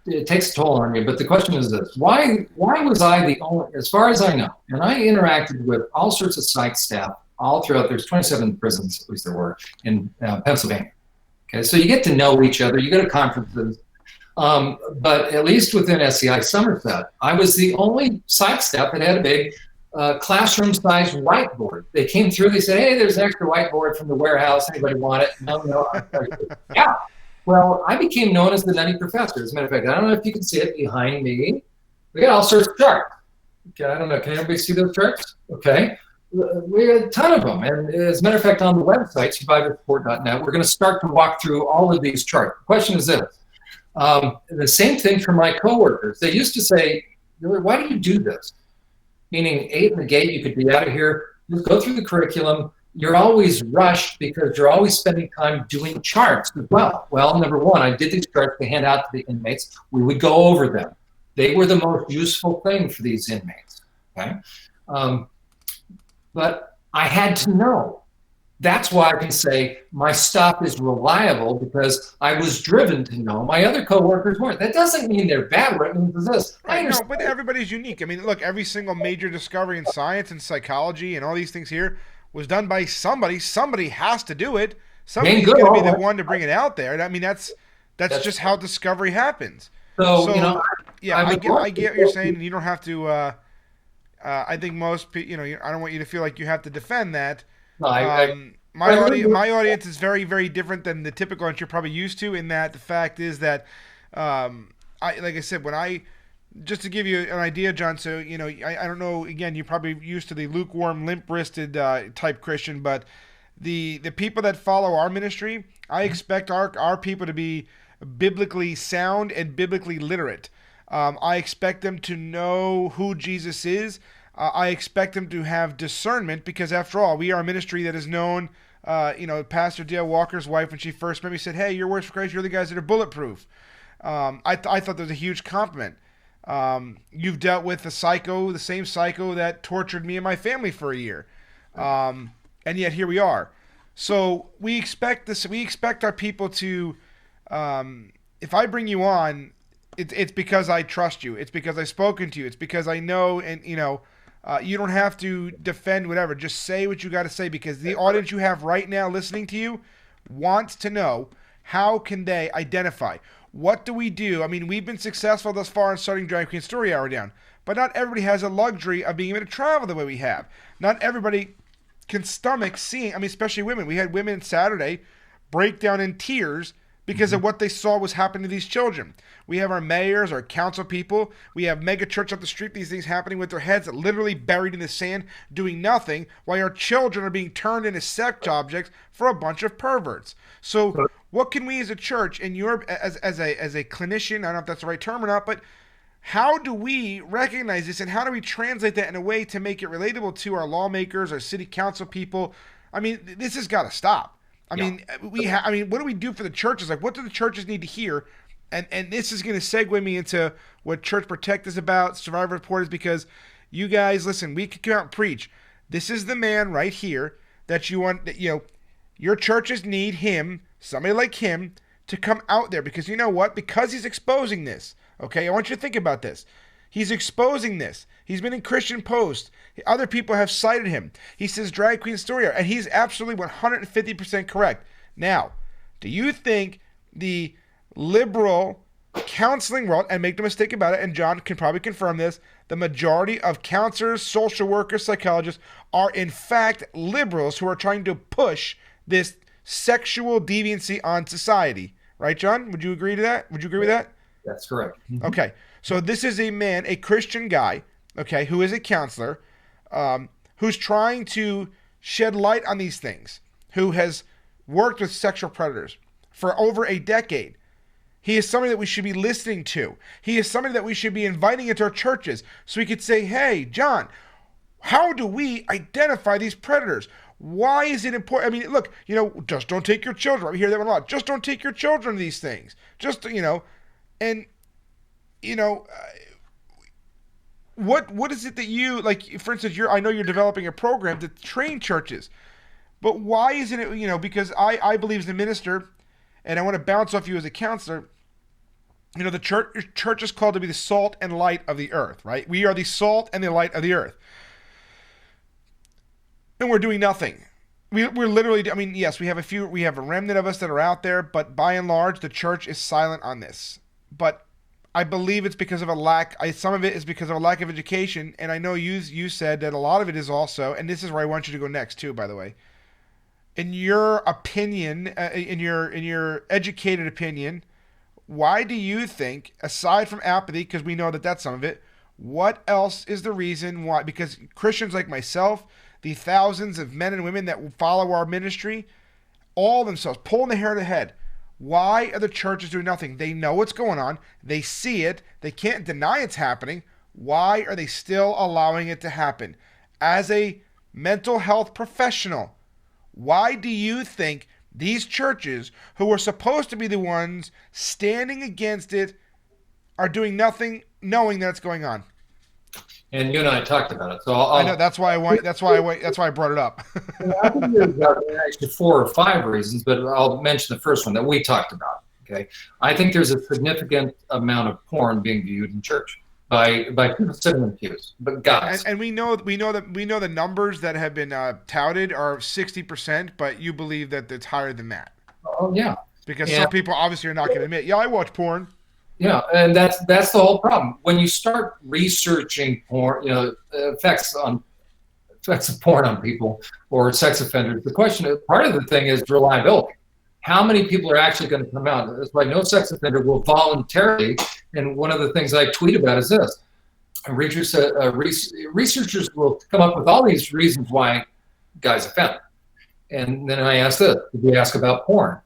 B: It takes a toll on you. But the question is this: why was I the only, as far as I know, and I interacted with all sorts of psych staff all throughout. There's 27 prisons, at least there were, in Pennsylvania. Okay, so you get to know each other. You go to conferences. But at least within SCI Somerset, I was the only psych staff that had a big classroom-sized whiteboard. They came through. They said, "Hey, there's an extra whiteboard from the warehouse. Anybody want it?" No. Yeah. Well, I became known as the nutty professor. As a matter of fact, I don't know if you can see it behind me. We got all sorts of charts. Okay, I don't know. Can everybody see those charts? Okay. We had a ton of them. And as a matter of fact, on the website, survivorreport.net, we're going to start to walk through all of these charts. The question is this. The same thing for my coworkers. They used to say, "Why do you do this?" Meaning 8 in the gate, you could be out of here, just go through the curriculum. You're always rushed because you're always spending time doing charts as well. Well, number one, I did these charts to hand out to the inmates. We would go over them. They were the most useful thing for these inmates. Okay, but I had to know. That's why I can say my stuff is reliable, because I was driven to know. My other coworkers weren't. That doesn't mean they're bad. What it means is this.
A: Right, no, but everybody's unique. I mean, look, every single major discovery in science and psychology and all these things here was done by somebody. Somebody has to do it. Somebody's going to be the one to bring it out there. I mean, that's just how discovery happens.
B: So
A: I get what you're saying, and you don't have to. I think most people, I don't want you to feel like you have to defend that.
B: No,
A: my audience is very, very different than the typical audience you're probably used to. In that, the fact is that, like I said, just to give you an idea, John. So I don't know. Again, you're probably used to the lukewarm, limp-wristed type Christian, but the people that follow our ministry, I expect our people to be biblically sound and biblically literate. I expect them to know who Jesus is. I expect them to have discernment, because after all, we are a ministry that is known. Pastor Dale Walker's wife, when she first met me, said, "Hey, your words for Christ, you're the guys that are bulletproof." I thought that was a huge compliment. You've dealt with the same psycho that tortured me and my family for a year. And yet here we are. So we expect this. We expect our people to, if I bring you on, it's because I trust you. It's because I've spoken to you. It's because I know, and you don't have to defend whatever. Just say what you got to say, because the audience you have right now listening to you wants to know, how can they identify? What do we do? I mean, we've been successful thus far in starting Drag Queen Story Hour down, but not everybody has a luxury of being able to travel the way we have. Not everybody can stomach seeing, especially women. We had women Saturday break down in tears because of what they saw was happening to these children. We have our mayors, our council people. We have mega church up the street, these things happening with their heads literally buried in the sand, doing nothing, while our children are being turned into sex objects for a bunch of perverts. So what can we as a church, and you're as a clinician, I don't know if that's the right term or not, but how do we recognize this, and how do we translate that in a way to make it relatable to our lawmakers, our city council people? I mean, this has got to stop. I mean, what do we do for the churches? Like, what do the churches need to hear? And this is going to segue me into what Church Protect is about, Survivor Report is, because you guys, listen, we could come out and preach. This is the man right here that you want, your churches need him, somebody like him, to come out there, because you know what? Because he's exposing this. Okay, I want you to think about this. He's exposing this. He's been in Christian Post. Other people have cited him. He says Drag Queen Story Hour, and he's absolutely 150% correct. Now, do you think the liberal counseling world, and make no mistake about it, and John can probably confirm this, the majority of counselors, social workers, psychologists are in fact liberals who are trying to push this sexual deviancy on society? Right, John? Would you agree to that? Would you agree with that?
B: That's correct.
A: Okay. So this is a man, a Christian guy, okay, who is a counselor, who's trying to shed light on these things, who has worked with sexual predators for over a decade. He is somebody that we should be listening to. He is somebody that we should be inviting into our churches so we could say, hey, John, how do we identify these predators? Why is it important? I mean, look, just don't take your children. We hear that a lot. Just don't take your children to these things. And, what is it that you, like, for instance, I know you're developing a program to train churches. But why isn't it, because I believe as a minister, and I want to bounce off you as a counselor, the church is called to be the salt and light of the earth, right? We are the salt and the light of the earth. And we're doing nothing. We're literally, I mean, yes, we have a remnant of us that are out there, but by and large, the church is silent on this. But I believe it's because of some of it is because of a lack of education, and I know you said that a lot of it is also, and this is where I want you to go next too, by the way. In your opinion, in your educated opinion, why do you think, aside from apathy, because we know that that's some of it, what else is the reason why? Because Christians like myself, the thousands of men and women that follow our ministry, all themselves pulling the hair of the head. Why are the churches doing nothing? They know what's going on. They see it. They can't deny it's happening. Why are they still allowing it to happen? As a mental health professional, why do you think these churches, who are supposed to be the ones standing against it, are doing nothing, knowing that it's going on?
B: And you and I talked about it, so
A: I know that's why I brought it up.
B: I think there's actually 4 or 5 reasons, but I'll mention the first one that we talked about. Okay, I think there's a significant amount of porn being viewed in church by people sitting in pews, but guys.
A: And we know the numbers that have been touted are 60%, but you believe that it's higher than that.
B: Oh yeah,
A: because some people obviously are not going to admit, yeah, I watch porn.
B: Yeah, and that's the whole problem. When you start researching porn, effects of porn on people or sex offenders, the question is, part of the thing is reliability. How many people are actually going to come out? It's like no sex offender will voluntarily. And one of the things I tweet about is this: researchers will come up with all these reasons why guys offend, and then I ask this: did we ask about porn?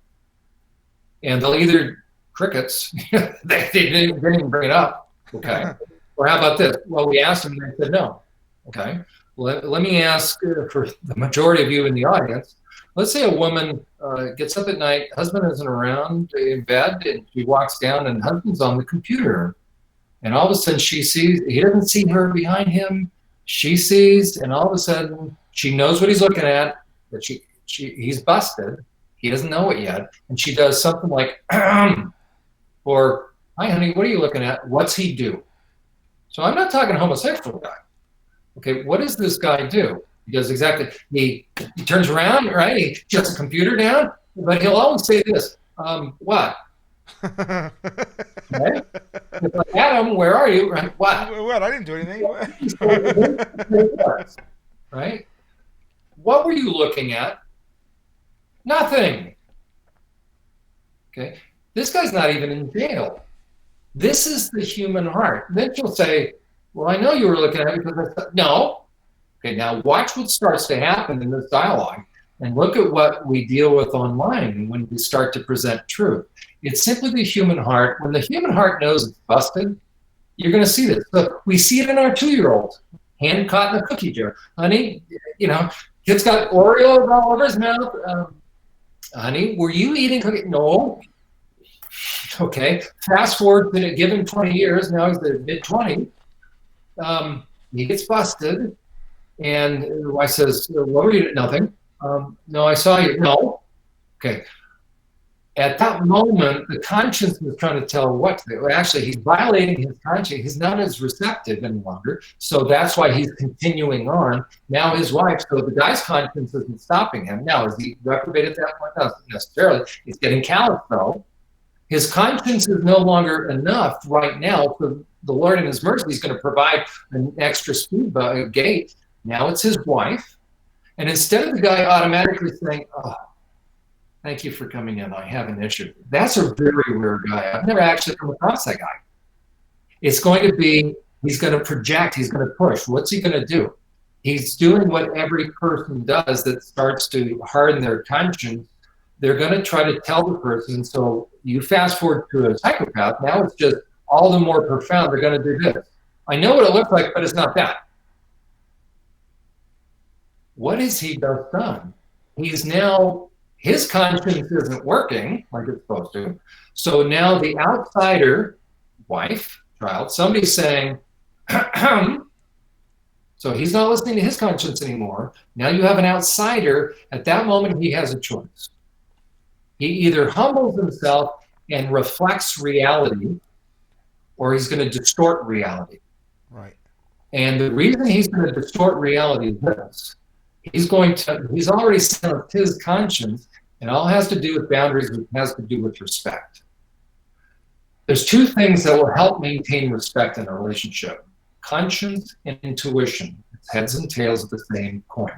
B: And they'll either crickets, they didn't even bring it up. Okay. Or how about this? Well, we asked them and they said no. Okay. Well, let me ask for the majority of you in the audience. Let's say a woman gets up at night, husband isn't around in bed, and she walks down and husband's on the computer. And all of a sudden she sees, he doesn't see her behind him. She sees, and all of a sudden she knows what he's looking at, that he's busted. He doesn't know it yet. And she does something like, or, hi, honey, what are you looking at? What's he do? So I'm not talking homosexual guy. Okay, what does this guy do? He does exactly, he turns around, right? He shuts the computer down, but he'll always say this, what? Okay? It's like, Adam, where are you? Right?
A: What? I didn't do anything.
B: Right? What were you looking at? Nothing. Okay? This guy's not even in jail. This is the human heart. Then she'll say, well, I know you were looking at it because I thought, no. Okay, now watch what starts to happen in this dialogue and look at what we deal with online when we start to present truth. It's simply the human heart. When the human heart knows it's busted, you're going to see this. So we see it in our 2-year-old, hand caught in a cookie jar. Honey, kid's got Oreos all over his mouth. Honey, were you eating cookies? No. Okay, fast forward to give him 20 years, now he's in mid-20s. He gets busted, and the wife says, what were you doing? Nothing. No, I saw you. No. Okay. At that moment, the conscience was trying to tell what to do. Actually, he's violating his conscience. He's not as receptive any longer, so that's why he's continuing on. Now his wife, so the guy's conscience isn't stopping him. Now, is he reprobate at that point? Not necessarily. He's getting callous, though. His conscience is no longer enough right now. So the Lord in his mercy is going to provide an extra speed gate. Now it's his wife. And instead of the guy automatically saying, oh, thank you for coming in, I have an issue. That's a very rare guy. I've never actually come across that guy. It's going to be, he's going to project, he's going to push. What's he going to do? He's doing what every person does that starts to harden their conscience They're going to try to tell the person. So you fast forward to a psychopath. Now it's just all the more profound. They're going to do this. I know what it looks like, but it's not that. What has he just done? He's now, his conscience isn't working like it's supposed to. So now the outsider, wife, child, somebody's saying, so he's not listening to his conscience anymore. Now you have an outsider. At that moment, he has a choice. He either humbles himself and reflects reality, or he's going to distort reality.
A: Right.
B: And the reason he's going to distort reality is this. He's already set his conscience, and all has to do with boundaries, it has to do with respect. There's two things that will help maintain respect in a relationship: conscience and intuition. It's heads and tails of the same coin.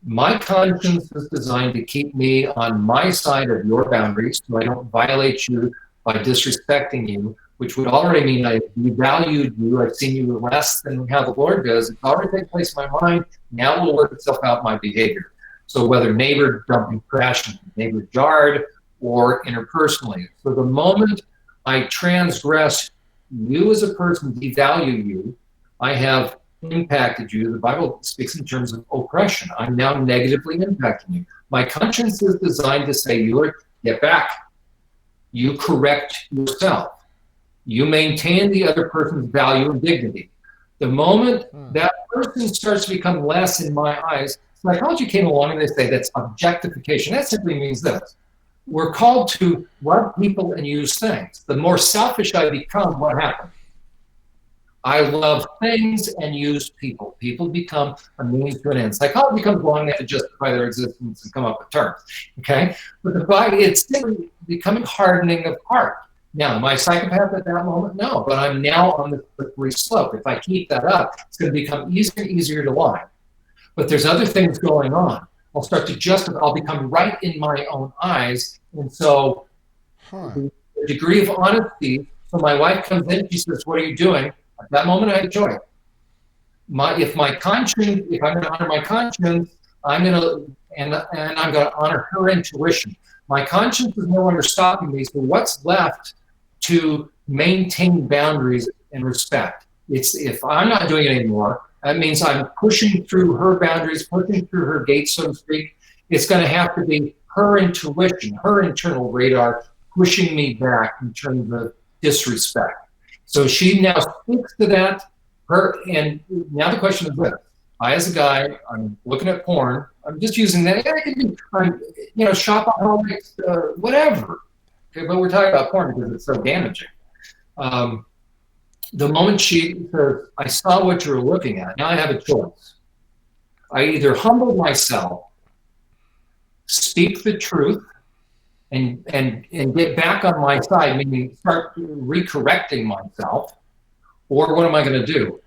B: My conscience is designed to keep me on my side of your boundaries so I don't violate you by disrespecting you, which would already mean I devalued you. I've seen you less than how the Lord does. It's already taken place in my mind. Now it will work itself out in my behavior. So whether neighbor dumping trash in neighbor's yard or interpersonally. So the moment I transgress you as a person, devalue you, I have impacted you. The Bible speaks in terms of oppression. I'm now negatively impacting you. My conscience is designed to say, you get back. You correct yourself. You maintain the other person's value and dignity. The moment that person starts to become less in my eyes, psychology came along and they say that's objectification. That simply means this. We're called to love people and use things. The more selfish I become, what happens? I love things and use people. People become a means to an end. Psychology comes along, they have to justify their existence and come up with terms. Okay? But the body, it's simply becoming hardening of heart. Now, am I a psychopath at that moment? No, but I'm now on the slippery slope. If I keep that up, it's going to become easier and easier to lie. But there's other things going on. I'll start to justify, I'll become right in my own eyes. And so the degree of honesty, so my wife comes in, she says, what are you doing? At that moment, I have a choice. If I'm going to honor my conscience, I'm going to honor her intuition. My conscience is no longer stopping me. So what's left to maintain boundaries and respect? If I'm not doing it anymore, that means I'm pushing through her boundaries, pushing through her gates, so to speak. It's going to have to be her intuition, her internal radar, pushing me back in terms of disrespect. So she now speaks to that. And now the question is this. I, as a guy, I'm looking at porn. I'm just using that. I can do, shopaholics, whatever. Okay, but we're talking about porn because it's so damaging. The moment she says, I saw what you were looking at, now I have a choice. I either humble myself, speak the truth, and get back on my side, meaning start recorrecting myself, or what am I going to do?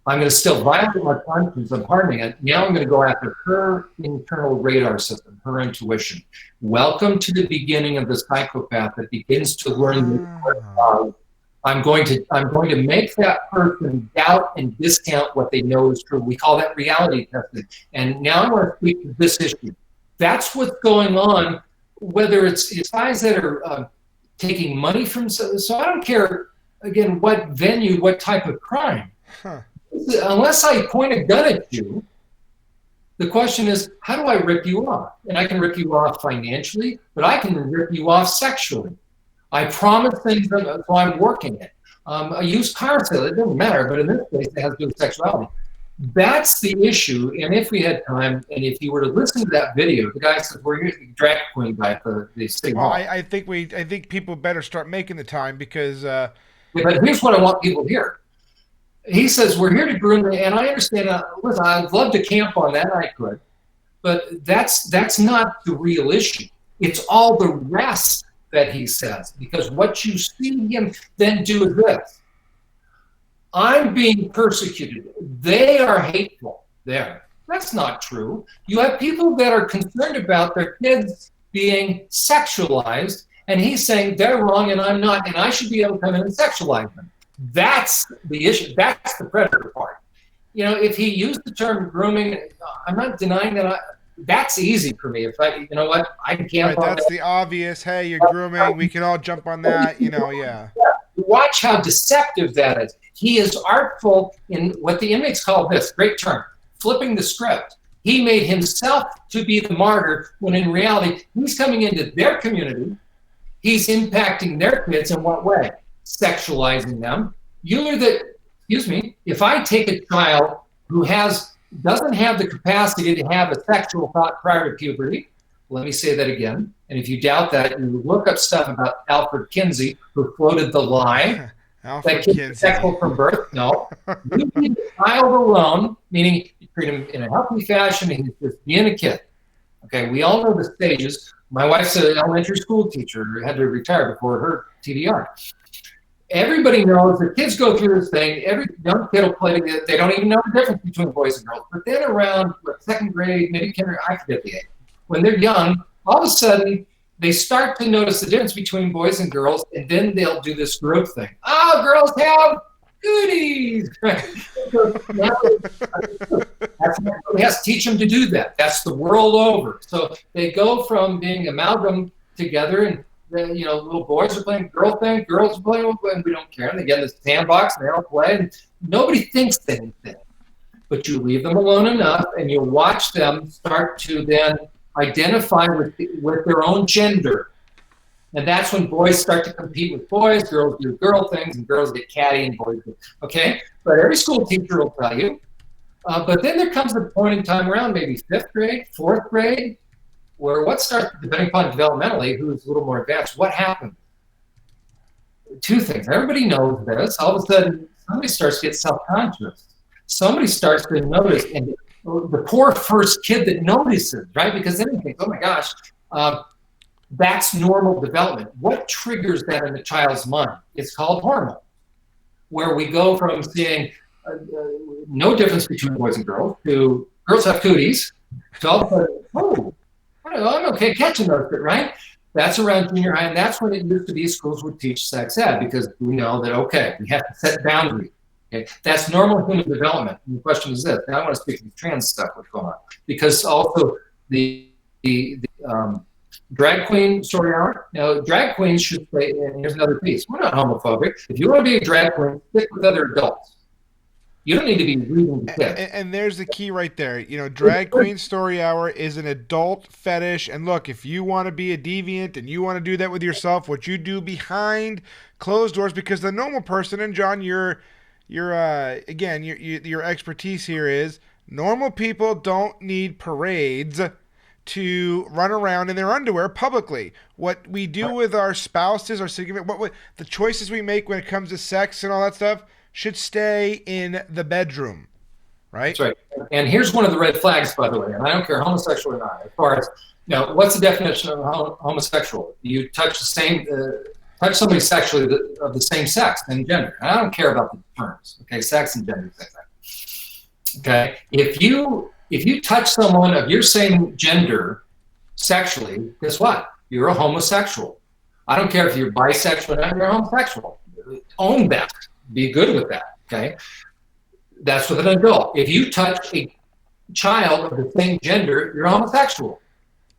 B: I'm going to still violate my conscience of harming it. Now I'm going to go after her internal radar system, her intuition. Welcome to the beginning of the psychopath that begins to learn. I'm going to make that person doubt and discount what they know is true. We call that reality testing. And now I want to speak to this issue. That's what's going on. Whether it's guys that are taking money from, so I don't care, again, what venue, what type of crime. Unless I point a gun at you, the question is, how do I rip you off? And I can rip you off financially, but I can rip you off sexually. I promise things, so I'm working it. A used car sale, it doesn't matter, but in this case, it has to do with sexuality. That's the issue. And if we had time, and if you were to listen to that video, the guy says, we're here to drag queen guy at the city hall.
A: I think people better start making the time because.
B: But here's what I want people to hear. He says, we're here to groom, and I understand, listen, I'd love to camp on that, I could, but that's not the real issue. It's all the rest that he says, because what you see him then do is this. I'm being persecuted. They are hateful there. That's not true. You have people that are concerned about their kids being sexualized, and he's saying they're wrong and I'm not, and I should be able to come in and sexualize them. That's the issue. That's the predator part. You know, if he used the term grooming, I'm not denying that that's easy for me. If I, you know what, I can camp
A: Right,
B: on
A: that's
B: that.
A: the obvious. Hey, you're grooming. We can all jump on that. Yeah.
B: Watch how deceptive that is. He is artful in what the inmates call this great term, flipping the script. He made himself to be the martyr when in reality, he's coming into their community. He's impacting their kids in what way? Sexualizing them. Excuse me, if I take a child who doesn't have the capacity to have a sexual thought prior to puberty, let me say that again. And if you doubt that, you look up stuff about Alfred Kinsey, who floated the lie
A: Alfred
B: that kids
A: Kinsey.
B: are sexual from birth. No. You leave the child alone, meaning you treat him in a healthy fashion and he's just being a kid. Okay, we all know the stages. My wife's an elementary school teacher who had to retire before her TDR. Everybody knows that kids go through this thing. Every young kid will play it. They don't even know the difference between boys and girls. But then around second grade, maybe kindergarten, I forget the age, when they're young, all of a sudden they start to notice the difference between boys and girls, and then they'll do this group thing. Oh, girls have goodies. So now we have to teach them to do that. That's the world over. So they go from being amalgam together, and little boys are playing girl thing, girls are playing, and we don't care. And they get in the sandbox, and they all play, and nobody thinks anything. But you leave them alone enough, and you watch them start to then identify with their own gender. And that's when boys start to compete with boys, girls do girl things, and girls get catty, and boys do, okay? But every school teacher will tell you. But then there comes the point in time around maybe 5th grade, 4th grade, where what starts, depending upon developmentally, who's a little more advanced, what happens? 2 things. Everybody knows this. All of a sudden, somebody starts to get self-conscious. Somebody starts to notice, and the poor first kid that notices, right? Because then he thinks, oh my gosh, that's normal development. What triggers that in the child's mind? It's called hormone, where we go from seeing no difference between boys and girls to girls have cooties to all of a sudden, oh, I'm okay catching those, right? That's around junior high, and that's when it used to be schools would teach sex ed, because we know that, okay, we have to set boundaries. Okay? That's normal human development. And the question is this, now I want to speak to the trans stuff what's going on, because also the drag queen story hour, drag queens should say, and here's another piece, we're not homophobic. If you want to be a drag queen, stick with other adults. You don't need to be reading the kids.
A: And there's the key right there. Drag Queen Story Hour is an adult fetish. And look, if you want to be a deviant and you want to do that with yourself, what you do behind closed doors, because the normal person, and John, your expertise here is normal people don't need parades to run around in their underwear publicly. What we do with our spouses, our significant, what the choices we make when it comes to sex and all that stuff, should stay in the bedroom, right?
B: That's right. And here's one of the red flags, by the way, and I don't care homosexual or not, as far as, what's the definition of homosexual? You touch somebody sexually of the same sex and gender. And I don't care about the terms, okay? Sex and gender, same thing. Okay? If you touch someone of your same gender sexually, guess what? You're a homosexual. I don't care if you're bisexual or not, you're a homosexual. Own that. Be good with that, okay? That's with an adult. If you touch a child of the same gender, you're homosexual.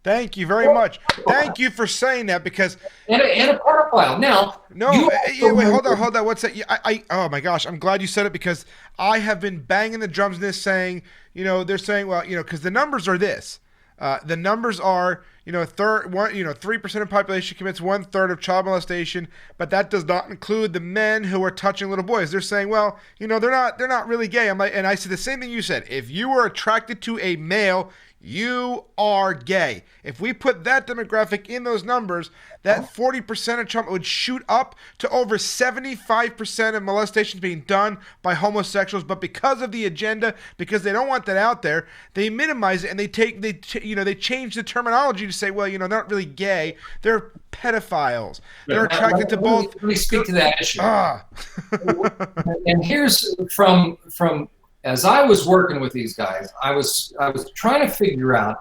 A: Thank you very much. Thank you for saying that, because
B: and a pedophile. Now,
A: wait, hold on. What's that? Oh my gosh, I'm glad you said it, because I have been banging the drums in this, saying, they're saying, well, because the numbers are this. The numbers are, 3% of population commits 1/3 of child molestation, but that does not include the men who are touching little boys. They're saying, well, they're not really gay. I'm like, and I said the same thing you said. If you are attracted to a male, you are gay. If we put that demographic in those numbers, that 40% of child would shoot up to over 75% of molestations being done by homosexuals. But because of the agenda, because they don't want that out there, they minimize it, and they change the terminology to say, well, they're not really gay, they're pedophiles. They're attracted to both.
B: Let me speak to that issue. And here's from as I was working with these guys, I was trying to figure out,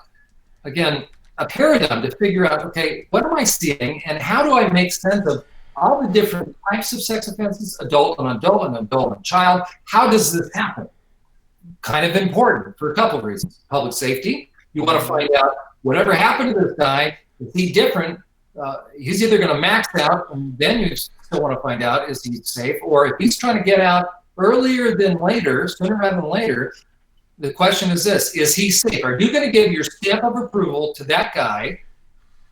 B: again, a paradigm to figure out, okay, what am I seeing, and how do I make sense of all the different types of sex offenses, adult and child? How does this happen? Kind of important for a couple of reasons. Public safety. You want to find out whatever happened to this guy. Is he different? He's either going to max out, and then you still want to find out, is he safe? Or if he's trying to get out earlier than later, sooner rather than later, the question is this: is he safe? Are you going to give your stamp of approval to that guy?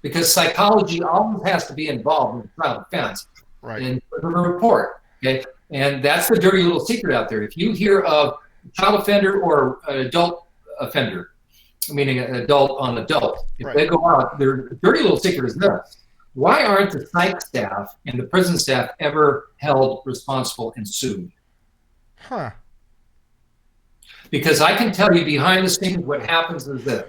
B: Because psychology always has to be involved in the trial defense,
A: Right.
B: in the report. Okay, and that's the dirty little secret out there. If you hear of a child offender or an adult offender, meaning an adult on adult, if
A: Right.
B: they go out, their dirty little secret is this: why aren't the psych staff and the prison staff ever held responsible and sued?
A: Huh.
B: Because I can tell you behind the scenes what happens is this.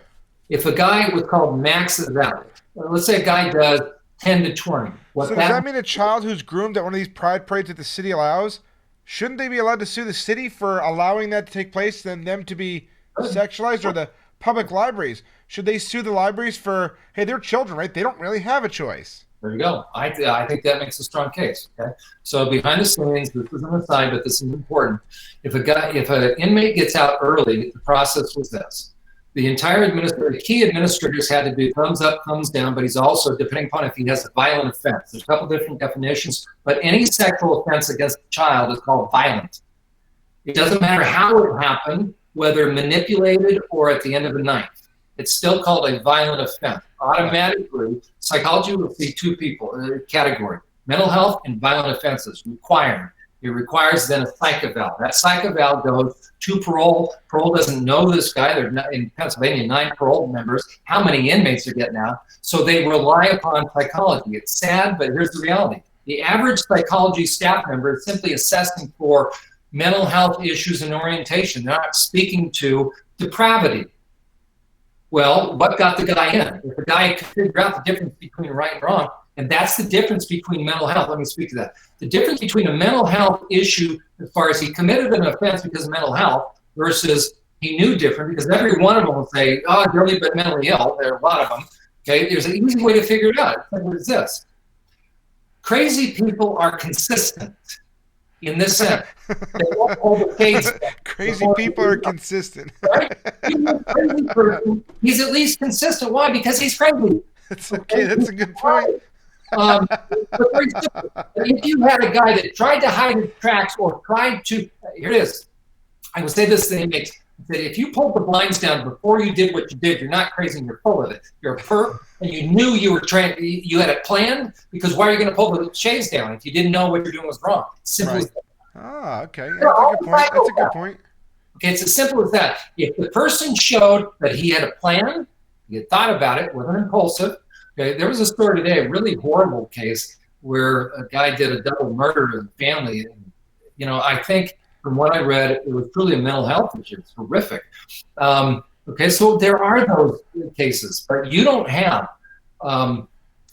B: If a guy was called maxes out, let's say a guy does 10 to 20.
A: So does that mean a child who's groomed at one of these pride parades that the city allows, shouldn't they be allowed to sue the city for allowing that to take place and them to be sexualized, or the public libraries? Should they sue the libraries for, hey, they're children, right? They don't really have a choice.
B: There you go. I think that makes a strong case. Okay. So behind the scenes, this is an aside, but this is important. If an inmate gets out early, the process was this: the entire key administrators had to do thumbs up, thumbs down, but he's also, depending upon if he has a violent offense. There's a couple different definitions, but any sexual offense against a child is called violent. It doesn't matter how it happened, whether manipulated or at the end of the night. It's still called a violent offense. Automatically, psychology will see two people in a category: mental health and violent offenses required. It requires then a psych eval. That psych eval goes to parole. Parole doesn't know this guy. They're not, in Pennsylvania, 9 parole members. How many inmates are getting out? So they rely upon psychology. It's sad, but here's the reality. The average psychology staff member is simply assessing for mental health issues and orientation. They're not speaking to depravity. Well, what got the guy in? If the guy could figure out the difference between right and wrong, and that's the difference between mental health. Let me speak to that. The difference between a mental health issue as far as he committed an offense because of mental health versus he knew different, because every one of them will say, oh, guilty but mentally ill. There are a lot of them. Okay, there's an easy way to figure it out. What is this? Crazy people are consistent in this sense. They won't hold the case.
A: Crazy people are consistent.
B: Right? Crazy person, he's at least consistent. Why? Because he's crazy.
A: That's okay. That's a good point.
B: But very simple. If you had a guy that tried to hide his tracks or tried to, here it is. I would say this to the inmates, that if you pulled the blinds down before you did what you did, you're not crazy and you're full of it. You're a perp, and you knew you were trying, you had it planned, because why are you going to pull the shades down if you didn't know what you're doing was wrong? Simple as that.
A: Ah, okay. That's a good point. That's a good point.
B: Okay, it's as simple as that. If the person showed that he had a plan, he had thought about it, wasn't impulsive. Okay, there was a story today, a really horrible case where a guy did a double murder in the family. And, you know, I think from what I read, it was truly a mental health issue. It's horrific. Okay, so there are those cases, but you don't have,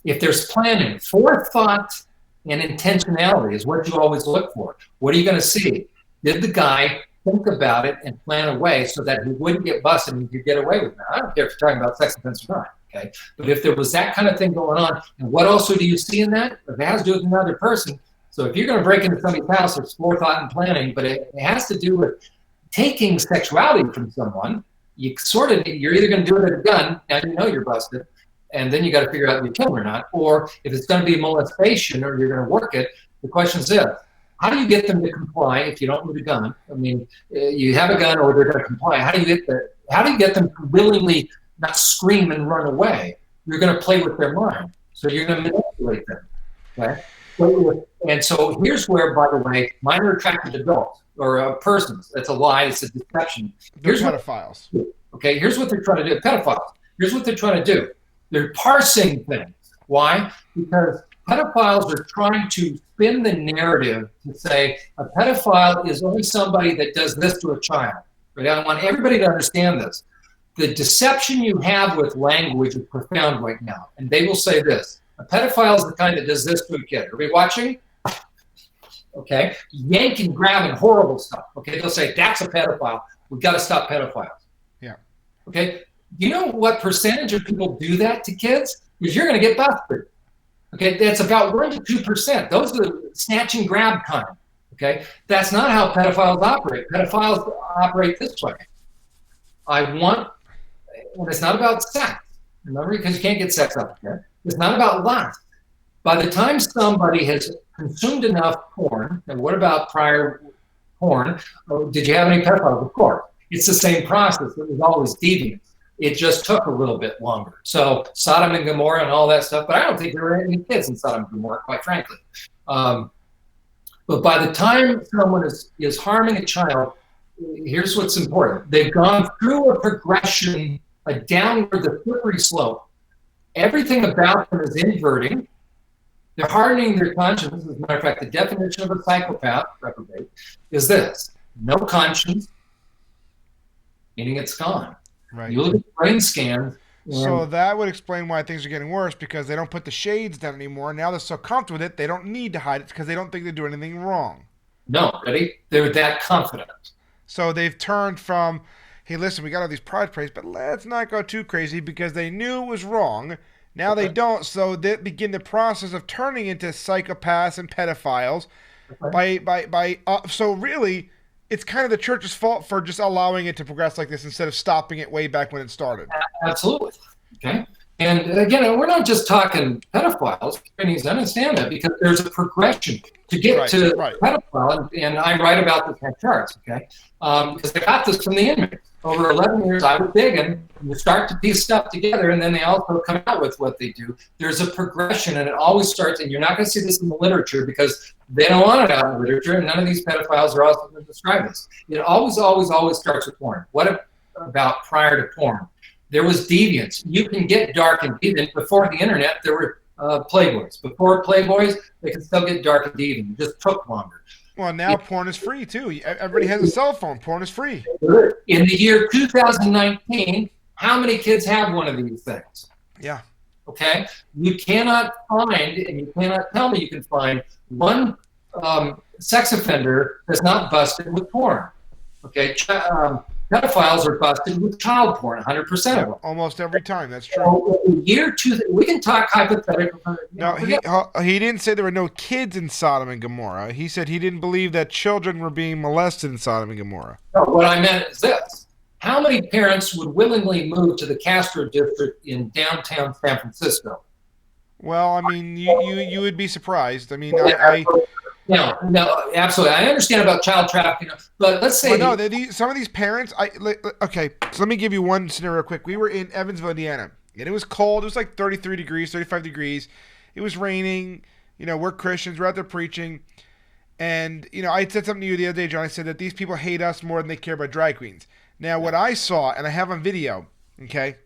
B: if there's planning, forethought and intentionality is what you always look for. What are you going to see? Did the guy think about it and plan a way so that he wouldn't get busted and he could get away with it? I don't care if you're talking about sex offense or not. Okay, but if there was that kind of thing going on, and what also do you see in that? If it has to do with another person. So if you're going to break into somebody's house, there's forethought and planning, but it has to do with taking sexuality from someone. You're either going to do it at a gun, now you know you're busted, and then you got to figure out if you kill them or not. Or if it's going to be molestation or you're going to work it, the question is this: how do you get them to comply if you don't need a gun? I mean, you have a gun or they're going to comply. How do you get them to willingly not scream and run away? You're going to play with their mind. So you're going to manipulate them. Okay? And so here's where, by the way, minor attracted adults or persons, that's a lie, it's a deception.
A: Here's pedophiles.
B: Okay, here's what they're trying to do. Pedophiles. Here's what they're trying to do. They're parsing things. Why? Because pedophiles are trying to spin the narrative to say a pedophile is only somebody that does this to a child. Right? I want everybody to understand this. The deception you have with language is profound right now. And they will say this: a pedophile is the kind that does this to a kid. Are we watching? Okay. Yanking, grabbing, horrible stuff. Okay. They'll say, that's a pedophile. We've got to stop pedophiles.
A: Yeah.
B: Okay. You know what percentage of people do that to kids? Because you're going to get busted. Okay. That's about 1% to 2%. Those are the snatch and grab kind. Okay. That's not how pedophiles operate. Pedophiles operate this way. I want And it's not about sex. Remember, because you can't get sex out there. It's not about lust. By the time somebody has consumed enough porn, and what about prior porn? Oh, did you have any pedophiles? Of course. It's the same process. It was always deviant. It just took a little bit longer. So Sodom and Gomorrah and all that stuff, but I don't think there were any kids in Sodom and Gomorrah, quite frankly. But by the time someone is harming a child, here's what's important. They've gone through a progression, a downward, the slippery slope. Everything about them is inverting. They're hardening their conscience. As a matter of fact, the definition of a psychopath, reprobate, is this: no conscience, meaning it's gone.
A: Right.
B: You look at brain scans.
A: So that would explain why things are getting worse, because they don't put the shades down anymore. Now they're so comfortable with it, they don't need to hide it because they don't think they do anything wrong.
B: No, ready? They're that confident.
A: So they've turned from, hey, listen, we got all these pride praise, but let's not go too crazy, because they knew it was wrong. Now they don't, so they begin the process of turning into psychopaths and pedophiles. So really, it's kind of the church's fault for just allowing it to progress like this instead of stopping it way back when it started.
B: Absolutely. Okay. And again, we're not just talking pedophiles. You need to understand that, because there's a progression to get to pedophile, and I write about this in charts. Okay, because I got this from the inmates. Over 11 years, I was digging, and you start to piece stuff together, and then they also come out with what they do. There's a progression, and it always starts, and you're not going to see this in the literature because they don't want it out in the literature, and none of these pedophiles are also going to describe this. It always starts with porn. What about prior to porn? There was deviance. You can get dark and deviant. Before the internet, there were Playboys. Before Playboys, they could still get dark and deviant. It just took longer.
A: Well, now porn is free, too. Everybody has a cell phone. Porn is free.
B: In the year 2019, how many kids have one of these things?
A: Yeah.
B: Okay? You cannot find, and you cannot tell me you can find, one sex offender that's not busted with porn. Okay? Pedophiles are busted with child porn, 100% of them.
A: Almost every time, that's true.
B: So year two, we can talk hypothetically.
A: No, he didn't say there were no kids in Sodom and Gomorrah. He said he didn't believe that children were being molested in Sodom and Gomorrah.
B: No, what I meant is this. How many parents would willingly move to the Castro district in downtown San Francisco?
A: Well, I mean, you would be surprised. I mean,
B: No, absolutely. I understand about child trafficking, but let's say
A: some of these parents. Okay, so let me give you one scenario quick. We were in Evansville, Indiana, and it was cold. It was like 33 degrees, 35 degrees. It was raining. You know, we're Christians. We're out there preaching, and you know, I said something to you the other day, John. I said that these people hate us more than they care about drag queens. Now, what I saw, and I have on video, okay,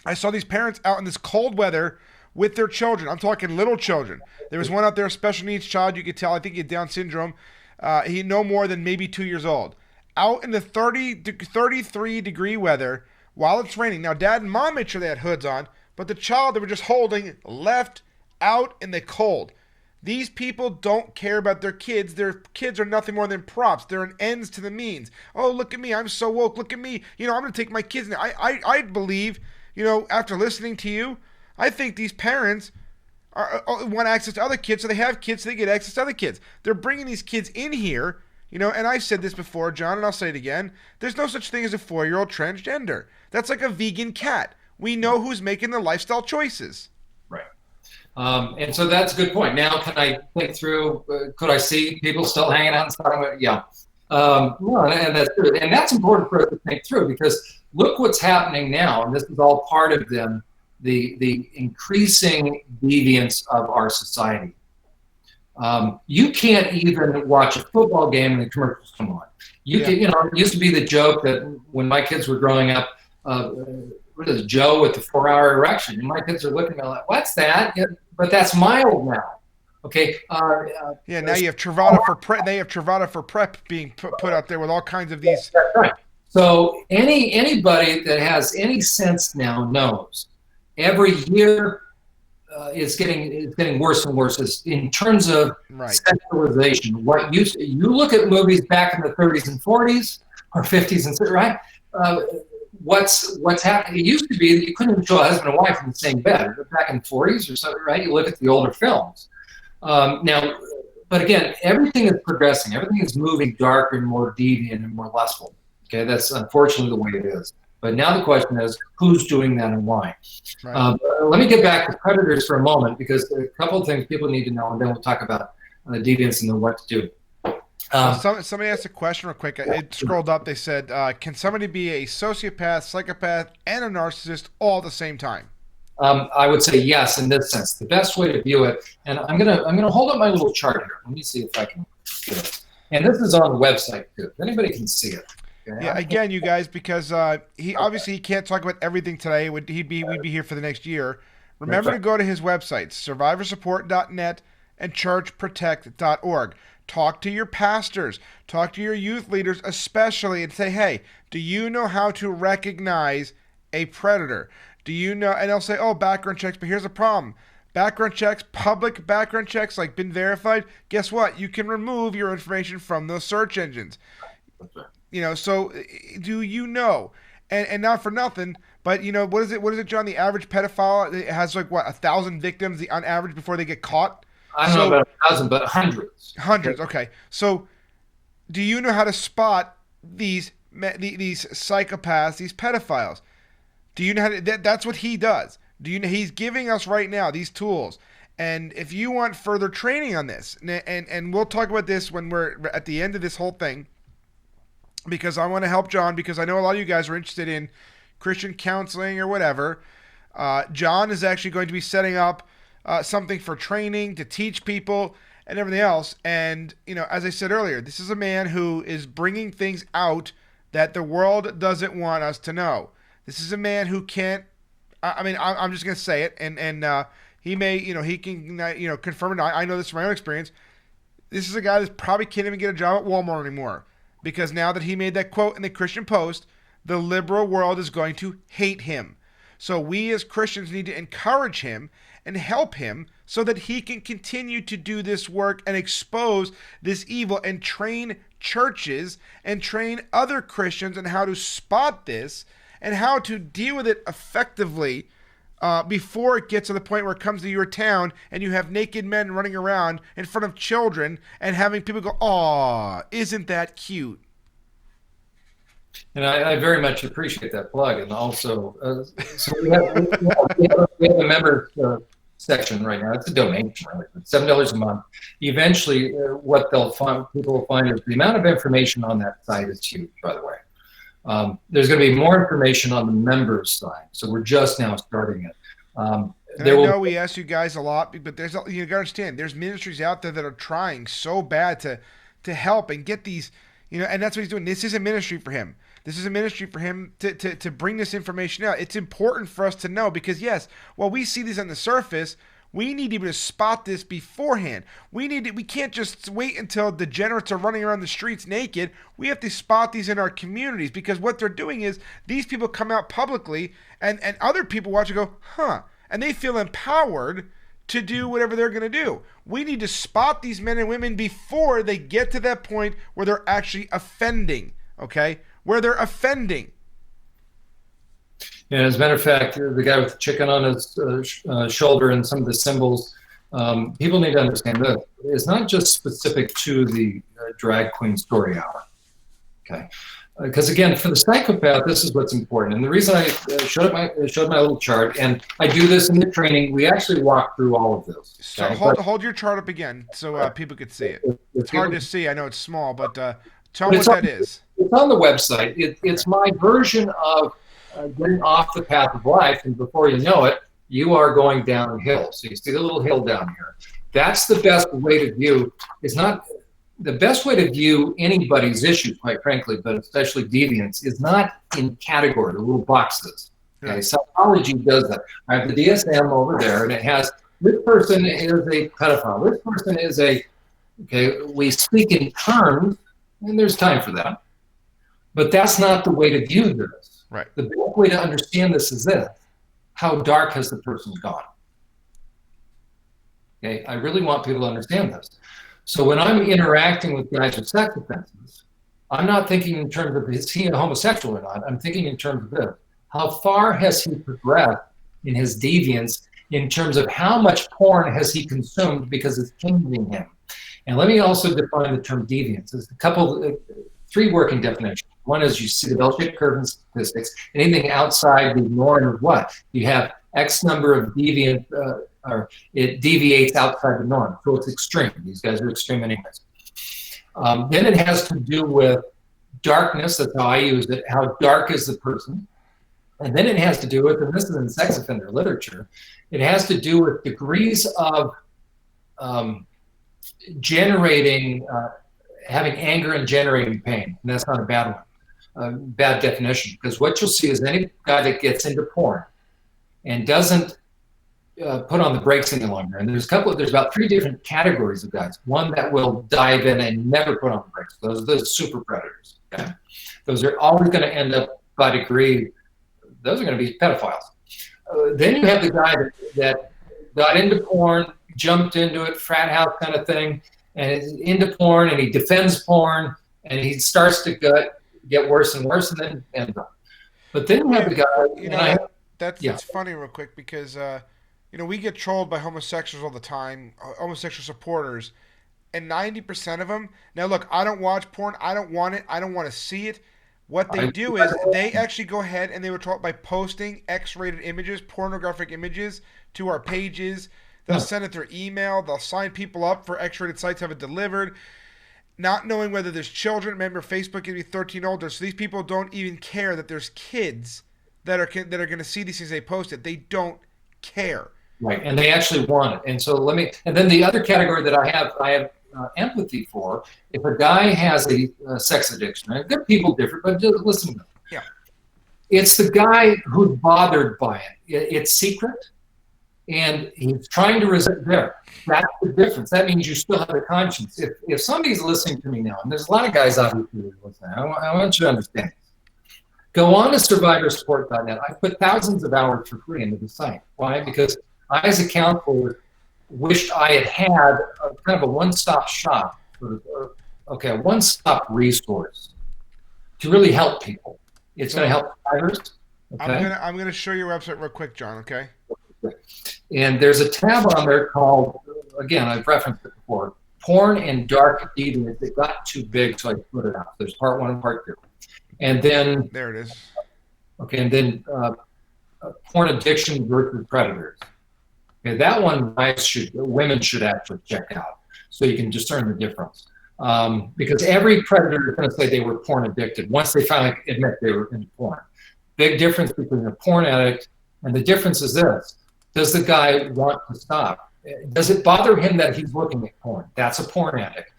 A: I saw these parents out in this cold weather with their children. I'm talking little children. There was one out there, a special needs child. You could tell, I think he had Down syndrome. He no more than maybe 2 years old. Out in the 33 degree weather while it's raining. Now, dad and mom made sure they had hoods on, but the child they were just holding left out in the cold. These people don't care about their kids. Their kids are nothing more than props. They're an ends to the means. Oh, look at me. I'm so woke. Look at me. You know, I'm going to take my kids now. I believe, you know, after listening to you, I think these parents want access to other kids, so they have kids, so they get access to other kids. They're bringing these kids in here, you know, and I've said this before, John, and I'll say it again. There's no such thing as a 4-year-old transgender. That's like a vegan cat. We know who's making the lifestyle choices.
B: Right. And so that's a good point. Now, can I think through, could I see people still hanging out inside? Yeah. And that's good. And that's important for us to think through, because look what's happening now, and this is all part of them. The increasing deviance of our society. You can't even watch a football game and the commercials come on. It used to be the joke that when my kids were growing up, what is Joe with the 4-hour erection? And my kids are looking at me like, what's that? Yeah, but that's mild now. Okay.
A: Now you have Truvada for prep. They have Truvada for prep being put out there with all kinds of these.
B: That's right. So anybody that has any sense now knows. Every year, it's getting worse and worse in terms of sexualization. What you look at movies back in the 30s and 40s or 50s and right. What's happening? It used to be that you couldn't even show a husband and wife in the same bed. Back in the 40s or something, right? You look at the older films. Now, but again, everything is progressing. Everything is moving darker and more deviant and more lustful. Okay, that's unfortunately the way it is. But now the question is, who's doing that and why?
A: Right.
B: Let me get back to predators for a moment, because a couple of things people need to know, and then we'll talk about deviance and then what to do.
A: Somebody asked a question real quick. It scrolled up. They said, "Can somebody be a sociopath, psychopath, and a narcissist all at the same time?"
B: I would say yes in this sense. The best way to view it, and I'm gonna hold up my little chart here. Let me see if I can get it. And this is on the website too. If anybody can see it. Okay?
A: Yeah, again, you guys, because he obviously he can't talk about everything today. We'd be here for the next year. Remember to go to his websites, survivorsupport.net and churchprotect.org. Talk to your pastors, talk to your youth leaders especially, and say, hey, do you know how to recognize a predator? Do you know? And they'll say, oh, background checks, but here's the problem. Background checks, public background checks, like been verified, guess what? You can remove your information from those search engines. You know, so do you know? And not for nothing, but you know, what is it, John? The average pedophile, it has like what, 1,000 victims on average before they get caught?
B: I don't know about 1,000, but hundreds.
A: Hundreds, okay. So do you know how to spot these psychopaths, these pedophiles? Do you know how to, that's what he does. Do you know, he's giving us right now these tools. And if you want further training on this, and we'll talk about this when we're at the end of this whole thing, because I want to help John, because I know a lot of you guys are interested in Christian counseling or whatever. John is actually going to be setting up something for training to teach people and everything else. And, you know, as I said earlier, this is a man who is bringing things out that the world doesn't want us to know. This is a man who can't, I mean, I'm just going to say it, and he may, you know, he can, you know, confirm it. I know this from my own experience. This is a guy that probably can't even get a job at Walmart anymore, because now that he made that quote in the Christian Post, the liberal world is going to hate him. So we as Christians need to encourage him and help him so that he can continue to do this work and expose this evil and train churches and train other Christians on how to spot this and how to deal with it effectively before it gets to the point where it comes to your town and you have naked men running around in front of children and having people go, "Aw, isn't that cute?"
B: And I very much appreciate that plug. And also, so we have a member section right now. It's a donation, right? It's $7 a month. eventually what they'll find, people will find, is the amount of information on that site is huge, by the way. There's going to be more information on the members side, so we're just now starting it.
A: And I know we ask you guys a lot, but there's, you gotta understand, there's ministries out there that are trying so bad to help and get these, you know, and that's what he's doing. This is a ministry for him. This is a ministry for him to bring this information out. It's important for us to know because, yes, while we see these on the surface, we need to be able to spot this beforehand. We can't just wait until degenerates are running around the streets naked. We have to spot these in our communities, because what they're doing is these people come out publicly and other people watch and go, huh, and they feel empowered to do whatever they're going to do. We need to spot these men and women before they get to that point where they're actually offending, okay? Where they're offending.
B: Yeah, as a matter of fact, the guy with the chicken on his shoulder and some of the symbols, people need to understand that it's not just specific to the drag queen story hour, okay? Because again, for the psychopath, this is what's important. And the reason I showed my little chart, and I do this in the training, we actually walk through all of this.
A: Okay? So hold your chart up again so people could see it. It's hard to see. I know it's small, but tell them what that is.
B: It's on the website. It's my version of getting off the path of life, and before you know it, you are going downhill. So you see the little hill down here. That's the best way to view. It's not the best way to view anybody's issue, quite frankly, but especially deviance, is not in category, the little boxes. Okay, yeah. Psychology does that. I have the DSM over there, and it has this person is a pedophile. This person is a, okay, we speak in terms, and there's time for that. But that's not the way to view this.
A: Right.
B: The best way to understand this is this: how dark has the person gone? Okay, I really want people to understand this. So when I'm interacting with guys with sex offenses, I'm not thinking in terms of is he a homosexual or not. I'm thinking in terms of this: how far has he progressed in his deviance? In terms of how much porn has he consumed because it's changing him? And let me also define the term deviance. There's three working definitions. One is you see the bell-shaped curve in statistics. Anything outside the norm is what? You have X number of deviant, or it deviates outside the norm. So it's extreme. These guys are extreme anyways. Then it has to do with darkness. That's how I use it. How dark is the person? And then it has to do with, and this is in sex offender literature, it has to do with degrees of generating, having anger and generating pain. And that's not a bad one, bad definition. Because what you'll see is any guy that gets into porn and doesn't put on the brakes any longer. And there's about 3 different categories of guys. One that will dive in and never put on the brakes. Those are the super predators. Okay? Those are always going to end up by degree. Those are going to be pedophiles. Then you have the guy that got into porn, jumped into it, frat house kind of thing, and is into porn, and he defends porn, and he starts to get worse and worse, and then ends up. But then you have the guy.
A: That's funny, real quick, because we get trolled by homosexuals all the time, homosexual supporters, and 90% of them. Now, look, I don't watch porn. I don't want it. I don't want to see it. What they do is they actually go ahead and they were taught by posting X-rated images, pornographic images to our pages. They'll send it through email. They'll sign people up for X-rated sites, have it delivered, not knowing whether there's children. Remember, Facebook can be 13 older, so these people don't even care that there's kids that are going to see these things they posted. They don't care.
B: Right, and they actually want it. And so and then the other category that I have empathy for, if a guy has a sex addiction, and there are people different, but just listen to them.
A: Yeah.
B: It's the guy who's bothered by it. It's secret, and he's trying to resist there. That's the difference. That means you still have a conscience. If somebody's listening to me now, and there's a lot of guys out here listening, I want you to understand. Go on to survivorsupport.net. I put thousands of hours for free into the site. Why? Because I, as a counselor, wished I had kind of a one-stop shop, a one-stop resource to really help people. It's going to help survivors. Okay?
A: I'm gonna show your website real quick, John. Okay.
B: And there's a tab on there called, again, I've referenced it before, porn and dark deviance. It got too big, so I put it out. There's part 1 and part 2, and then
A: there it is.
B: Okay, and then porn addiction versus predators. Okay, that one women should actually check out so you can discern the difference. Because every predator is going to say they were porn addicted once they finally admit they were in porn. Big difference between a porn addict, and the difference is this: does the guy want to stop? Does it bother him that he's looking at porn? That's a porn addict.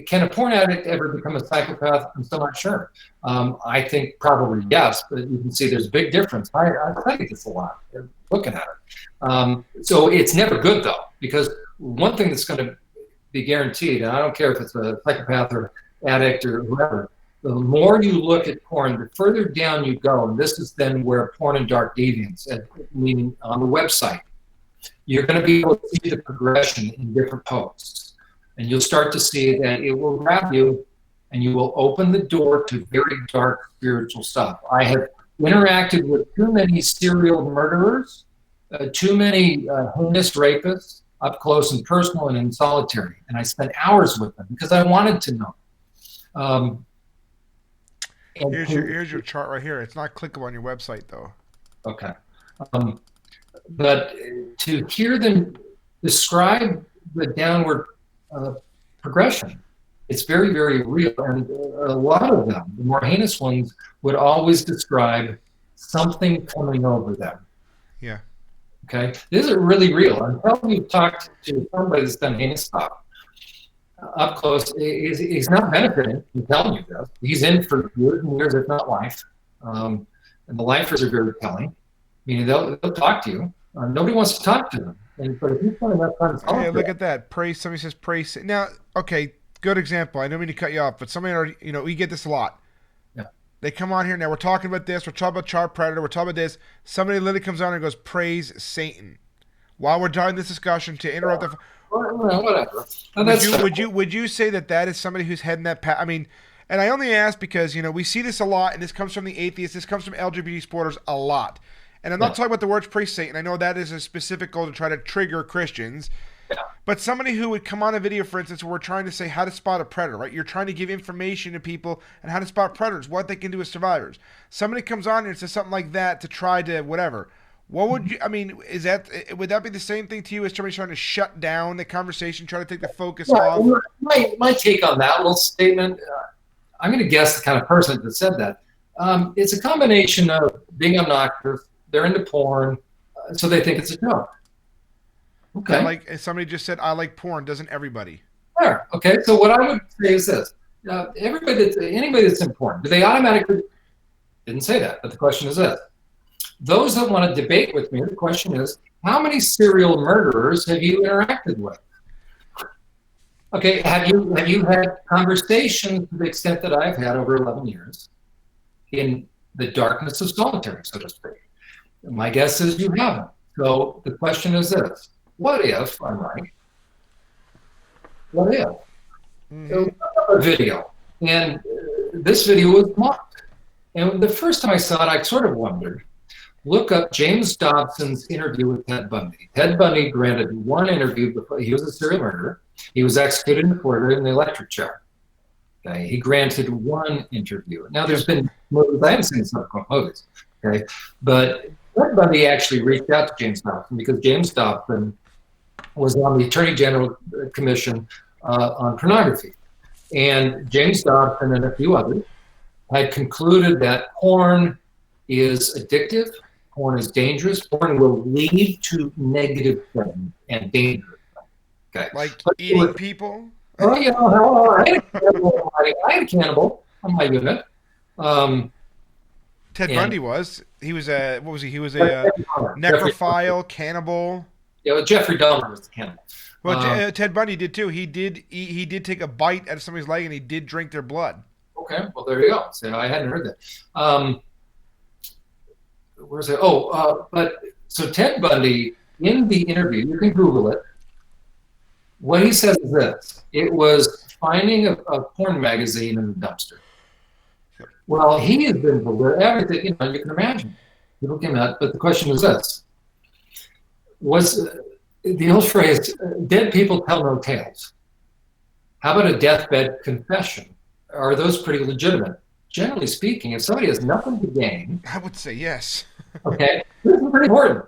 B: Can a porn addict ever become a psychopath? I'm still not sure. I think probably yes, but you can see there's a big difference. I think it's a lot looking at it. So it's never good though, because one thing that's going to be guaranteed, and I don't care if it's a psychopath or addict or whoever, the more you look at porn, the further down you go, and this is then where porn and dark deviance, meaning on the website, you're going to be able to see the progression in different posts. And you'll start to see that it will grab you and you will open the door to very dark spiritual stuff. I have interacted with too many serial murderers, too many heinous rapists, up close and personal and in solitary. And I spent hours with them because I wanted to know.
A: Here's your chart right here. It's not clickable on your website, though.
B: Okay. But to hear them describe the downward progression, it's very, very real. And a lot of them, the more heinous ones, would always describe something coming over them.
A: Yeah.
B: Okay? This is really real. Until you've talked to somebody that's done heinous stuff up close, he's not benefiting from telling you this. He's in for years and years, if not life. And the lifers are very telling. Meaning they'll talk to you. Nobody wants to talk to them. But if you spend enough time talking,
A: yeah, look at that. Praise. Somebody says praise. Now, okay, good example. I don't mean to cut you off, but somebody already, we get this a lot.
B: Yeah.
A: They come on here now. We're talking about this. We're talking about child predator. We're talking about this. Somebody literally comes on and goes, "Praise Satan," while we're doing this discussion to interrupt the.
B: Well, whatever.
A: Would you say that is somebody who's heading that path? I mean, and I only ask because we see this a lot, and this comes from the atheists. This comes from LGBT supporters a lot. And I'm not talking about the words praise Satan. I know that is a specific goal to try to trigger Christians. But somebody who would come on a video, for instance, where we're trying to say how to spot a predator, right? You're trying to give information to people and how to spot predators, what they can do as survivors. Somebody comes on and says something like that to try to whatever. What would you? I mean, would that be the same thing to you as somebody trying to shut down the conversation, try to take the focus off?
B: My take on that little statement, I'm going to guess the kind of person that said that. It's a combination of being obnoxious, they're into porn, so they think it's a joke. Okay.
A: Like somebody just said, I like porn. Doesn't everybody?
B: Sure. Okay. So what I would say is this: anybody that's in porn, do they automatically? Didn't say that, but the question is this: those that want to debate with me, the question is, how many serial murderers have you interacted with? Okay. Have you had conversations to the extent that I've had over 11 years in the darkness of solitary, so to speak? My guess is you haven't. So the question is this: what if I'm right? What if? A video, and this video was blocked. And the first time I saw it, I sort of wondered. Look up James Dobson's interview with Ted Bundy. Ted Bundy granted one interview before he was a serial murderer. He was executed in Florida in the electric chair. Okay, he granted one interview. Now there's been movies, I haven't seen subsequent movies. Okay, but Ted Bundy actually reached out to James Dobson because James Dobson was on the Attorney General Commission on pornography. And James Dobson and a few others had concluded that porn is addictive, porn is dangerous, porn will lead to negative things and dangerous things. Okay.
A: Like eating people?
B: Well, you know, I had a cannibal on my unit.
A: Ted Bundy was. He was a, what was he? He was a necrophile, cannibal.
B: Yeah, well, Jeffrey Dahmer was the cannibal.
A: Well, Ted Bundy did too. He did take a bite out of somebody's leg and he did drink their blood.
B: Okay, well there you go. So I hadn't heard that. Where's it? But so Ted Bundy in the interview, you can Google it. What he says is this: it was finding a porn magazine in the dumpster. Well, he has been everything. You know, you can imagine. People came out, but the question is this: was the old phrase, dead people tell no tales. How about a deathbed confession? Are those pretty legitimate? Generally speaking, if somebody has nothing to gain,
A: I would say yes.
B: Okay, this is pretty important.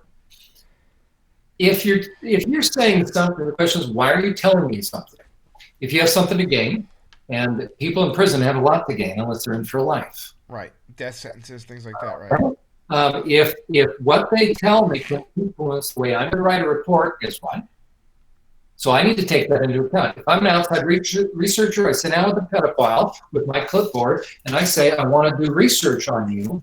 B: If you're saying something, the question is, why are you telling me something? If you have something to gain, and people in prison have a lot to gain unless they're in for life.
A: Right, death sentences, things like that, right?
B: If what they tell me can influence the way I'm going to write a report, guess what? So I need to take that into account. If I'm an outside researcher, I sit down with a pedophile with my clipboard, and I say, I want to do research on you.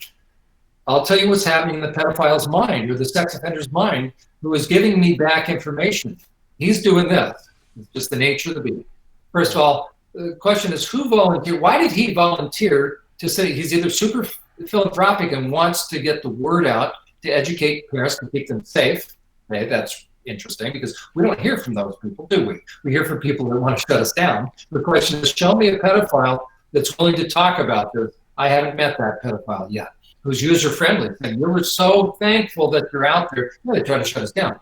B: I'll tell you what's happening in the pedophile's mind or the sex offender's mind who is giving me back information. He's doing this. It's just the nature of the beast. First of all, the question is, who volunteered? Why did he volunteer to say he's either super philanthropic and wants to get the word out to educate parents to keep them safe? Okay, that's interesting because we don't hear from those people, do we? We hear from people that want to shut us down. The question is, show me a pedophile that's willing to talk about this. I haven't met that pedophile yet, who's user-friendly. And we were so thankful that you're out there. They try to shut us down.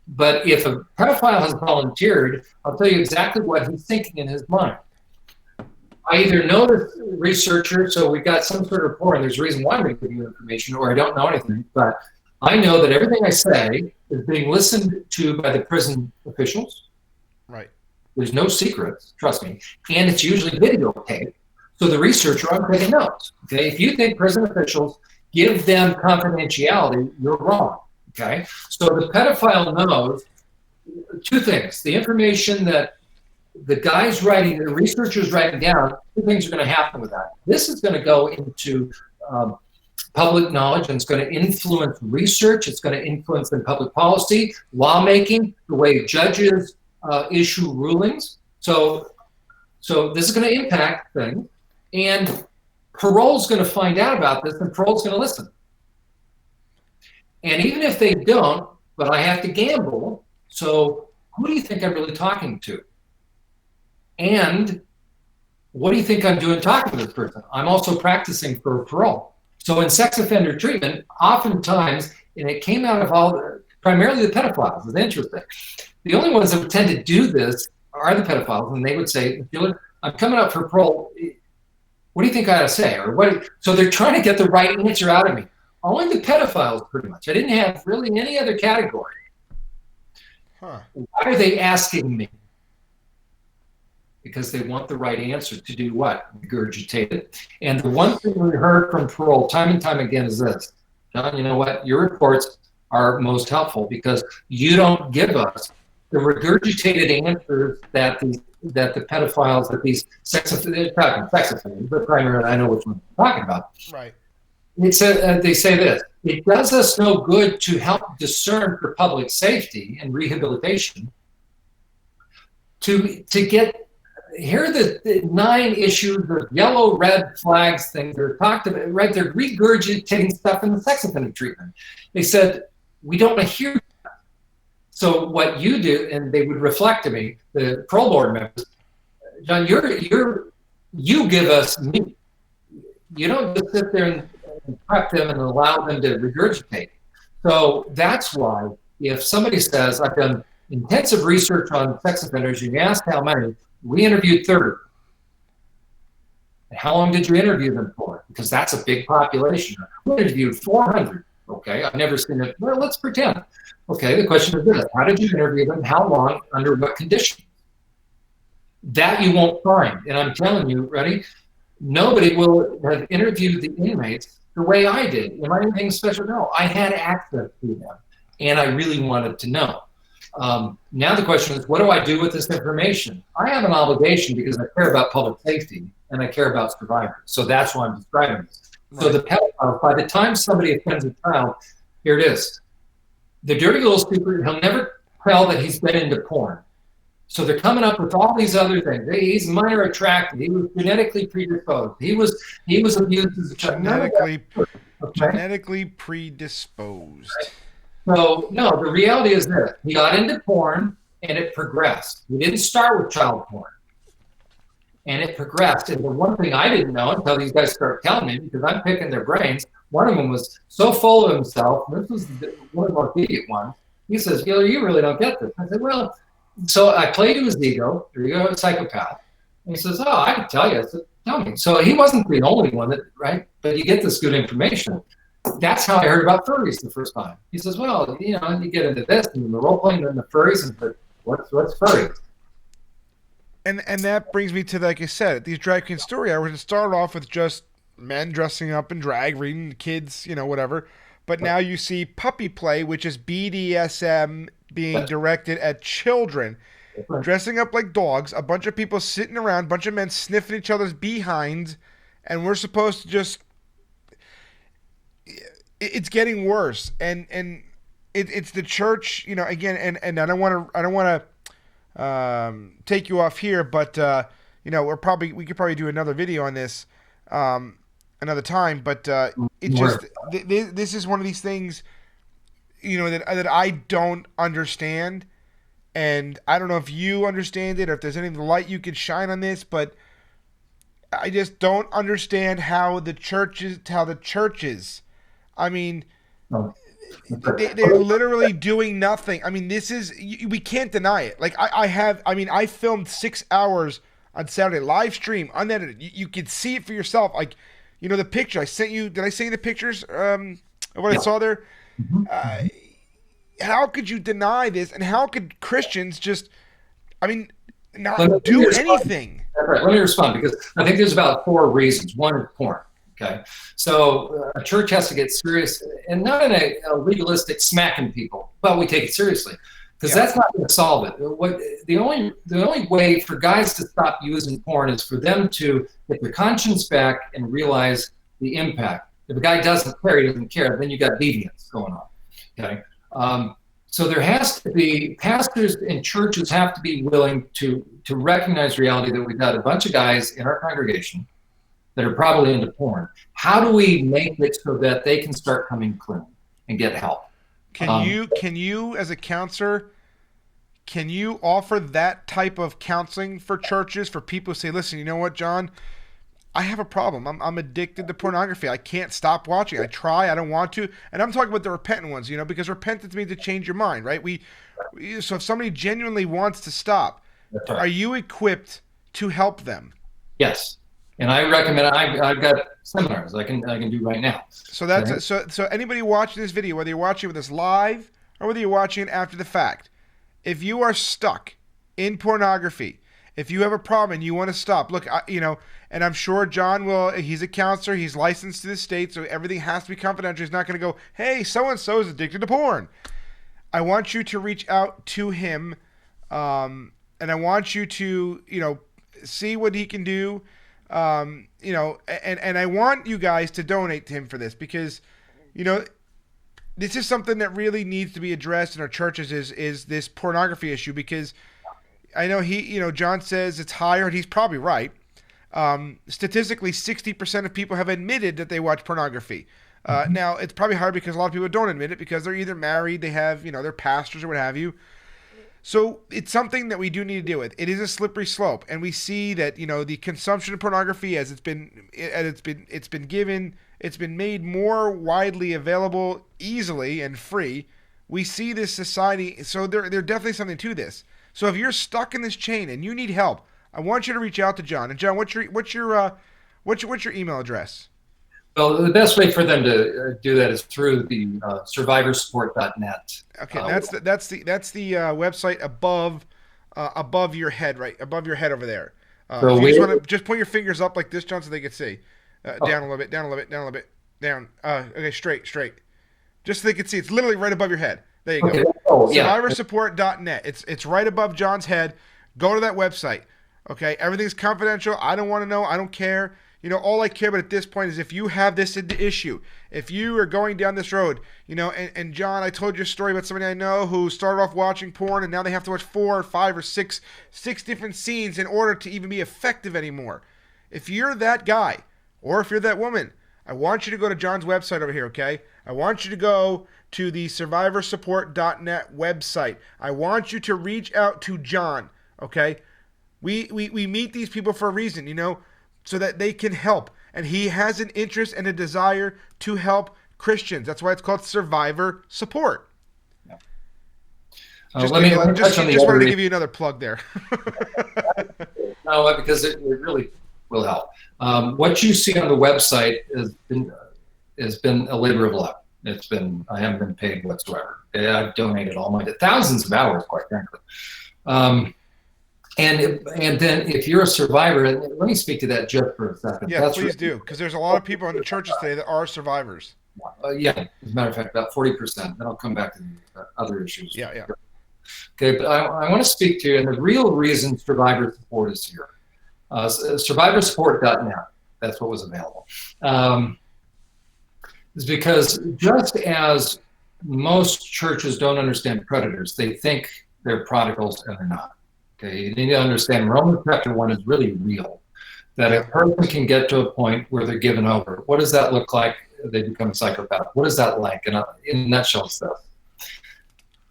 B: But if a pedophile has volunteered, I'll tell you exactly what he's thinking in his mind. I either know this researcher, so we've got some sort of rapport, and there's a reason why I'm giving you information, or I don't know anything, but I know that everything I say is being listened to by the prison officials.
A: Right.
B: There's no secrets, trust me, and it's usually videotaped. So the researcher, I'm taking notes. Okay, if you think prison officials give them confidentiality, you're wrong. Okay, so the pedophile knows two things: the information that the guy's writing, the researcher's writing down. Two things are going to happen with that. This is going to go into public knowledge, and it's going to influence research. It's going to influence in public policy, lawmaking, the way judges issue rulings. So this is going to impact things. And parole's going to find out about this, and parole's going to listen. And even if they don't, but I have to gamble, so who do you think I'm really talking to? And what do you think I'm doing talking to this person? I'm also practicing for parole. So in sex offender treatment, oftentimes, and it came out of all the primarily the pedophiles. It's interesting. The only ones that would tend to do this are the pedophiles, and they would say, I'm coming up for parole. What do you think I ought to say? Or what? So they're trying to get the right answer out of me. Only the pedophiles, pretty much. I didn't have really any other category.
A: Huh.
B: Why are they asking me? Because they want the right answer to do what? Regurgitate it. And the one thing we heard from parole time and time again is this: John, you know what? Your reports are most helpful because you don't give us the regurgitated answers that the pedophiles, that these sex offenders, but primarily I know which one I'm talking about.
A: Right.
B: They say this: it does us no good to help discern for public safety and rehabilitation to get. Here are the 9 issues, the yellow, red flags things they're talked about, right? They're regurgitating stuff in the sex offender treatment. They said, we don't want to hear that. So what you do, and they would reflect to me, the parole board members, John, you give us meat. You don't just sit there and prep them and allow them to regurgitate. So that's why if somebody says, I've done intensive research on sex offenders, you ask how many, we interviewed 30. And how long did you interview them for? Because that's a big population. We interviewed 400. Okay, I've never seen it. Well, let's pretend. Okay, the question is this: how did you interview them? How long? Under what conditions? That you won't find. And I'm telling you, ready? Nobody will have interviewed the inmates the way I did. Am I anything special? No, I had access to them, and I really wanted to know. Now the question is, what do I do with this information? I have an obligation because I care about public safety and I care about survivors. So that's why I'm describing this. Right. So the pedophile, by the time somebody offends a child, here it is. The dirty little secret, he'll never tell that he's been into porn. So they're coming up with all these other things. He's minor attracted. He was genetically predisposed. He was abused as a child.
A: Genetically predisposed.
B: Right. So, no, the reality is this. He got into porn, and it progressed. We didn't start with child porn. And it progressed. And the one thing I didn't know until these guys started telling me, because I'm picking their brains, one of them was so full of himself. This was one of the more idiot ones. He says, Gil, you really don't get this. I said, well, so I played to his ego. There you go, a psychopath. And he says, oh, I can tell you. I said, tell me. So he wasn't the only one that, right? But you get this good information. That's how I heard about furries the first time. He says, well, you know, you get into this and the role playing and the furries, and what's furries?
A: And that brings me to, like I said, these drag queen story hours, it started off with just men dressing up in drag, reading kids, you know, whatever. But now you see puppy play, which is BDSM being directed at children, dressing up like dogs, a bunch of people sitting around, a bunch of men sniffing each other's behinds, and we're supposed to just... It's getting worse, and it's the church, you know. Again, and I don't want to take you off here, but you know, we could probably do another video on this another time. But it just this is one of these things, you know, that I don't understand, and I don't know if you understand it or if there's any light you could shine on this, but I just don't understand how the churches. I mean, they're literally doing nothing. I mean, we can't deny it. Like I filmed 6 hours on Saturday, live stream, unedited. You could see it for yourself. Like, you know, the picture I sent you. Did I send you the pictures of what I saw there? Mm-hmm. How could you deny this? And how could Christians just, I mean, not do anything?
B: Right. Let me respond, because I think there's about 4 reasons. One is porn. Okay, so a church has to get serious, and not in a legalistic smacking people, but we take it seriously, because that's not going to solve it. The only way for guys to stop using porn is for them to get their conscience back and realize the impact. If a guy doesn't care, he doesn't care. Then you got deviance going on. Okay, so there has to be, pastors and churches have to be willing to recognize reality that we've got a bunch of guys in our congregation that are probably into porn. How do we make it so that they can start coming clean and get help?
A: Can you as a counselor, can you offer that type of counseling for churches, for people who say, listen, you know what, John, I have a problem. I'm addicted to pornography. I can't stop watching. I try. I don't want to. And I'm talking about the repentant ones, because repentance means to change your mind, right? So if somebody genuinely wants to stop,
B: That's right.
A: are you equipped to help them?
B: Yes. And I recommend, I've got seminars I can do right now.
A: So
B: Okay.
A: so anybody watching this video, whether you're watching with us live or whether you're watching it after the fact, if you are stuck in pornography, if you have a problem and you want to stop, look, and I'm sure John will. He's a counselor. He's licensed to the state, so everything has to be confidential. He's not going to go, "Hey, so and so is addicted to porn." I want you to reach out to him, and I want you to, see what he can do. And I want you guys to donate to him for this because, this is something that really needs to be addressed in our churches is this pornography issue because I know John says it's higher and he's probably right. Statistically, 60% of people have admitted that they watch pornography. Now, it's probably hard because a lot of people don't admit it because they're either married, they have, they're pastors or what have you. So it's something that we do need to deal with. It is a slippery slope, and we see that the consumption of pornography as it's been made more widely available, easily and free. We see this society, so there's definitely something to this. So if you're stuck in this chain and you need help, I want you to reach out to John. And John, what's your email address?
B: Well, the best way for them to do that is through the survivorsupport.net.
A: Okay, that's the website above your head, right above your head over there. So you just want to just point your fingers up like this, John, so they can see. Down a little bit, down a little bit, down a little bit, down. Okay, straight, just so they can see. It's literally right above your head. There you go.
B: Okay. Oh, yeah.
A: Survivorsupport.net. It's right above John's head. Go to that website. Okay, everything's confidential. I don't want to know. I don't care. All I care about at this point is if you have this issue, if you are going down this road, and John, I told you a story about somebody I know who started off watching porn and now they have to watch 4 or 5 or 6 different scenes in order to even be effective anymore. If you're that guy or if you're that woman, I want you to go to John's website over here, okay? I want you to go to the survivorsupport.net website. I want you to reach out to John, okay? We meet these people for a reason, so that they can help. And he has an interest and a desire to help Christians. That's why it's called survivor support.
B: Yeah.
A: Just wanted to give you another plug there.
B: No, because it really will help. What you see on the website has been a labor of love. I haven't been paid whatsoever. I've donated all my thousands of hours, quite frankly. And then if you're a survivor, and let me speak to that just for a second.
A: Yeah, please do, because there's a lot of people in the churches today that are survivors.
B: Yeah, as a matter of fact, about 40%. Then I'll come back to the other issues.
A: Yeah.
B: Okay, but I want to speak to you, and the real reason survivor support is here. Survivorsupport.net, that's what was available. Is because just as most churches don't understand predators, they think they're prodigals and they're not. Okay, you need to understand Romans chapter 1 is really real. That a person can get to a point where they're given over. What does that look like? They become a psychopath. What is that like? And in a nutshell stuff.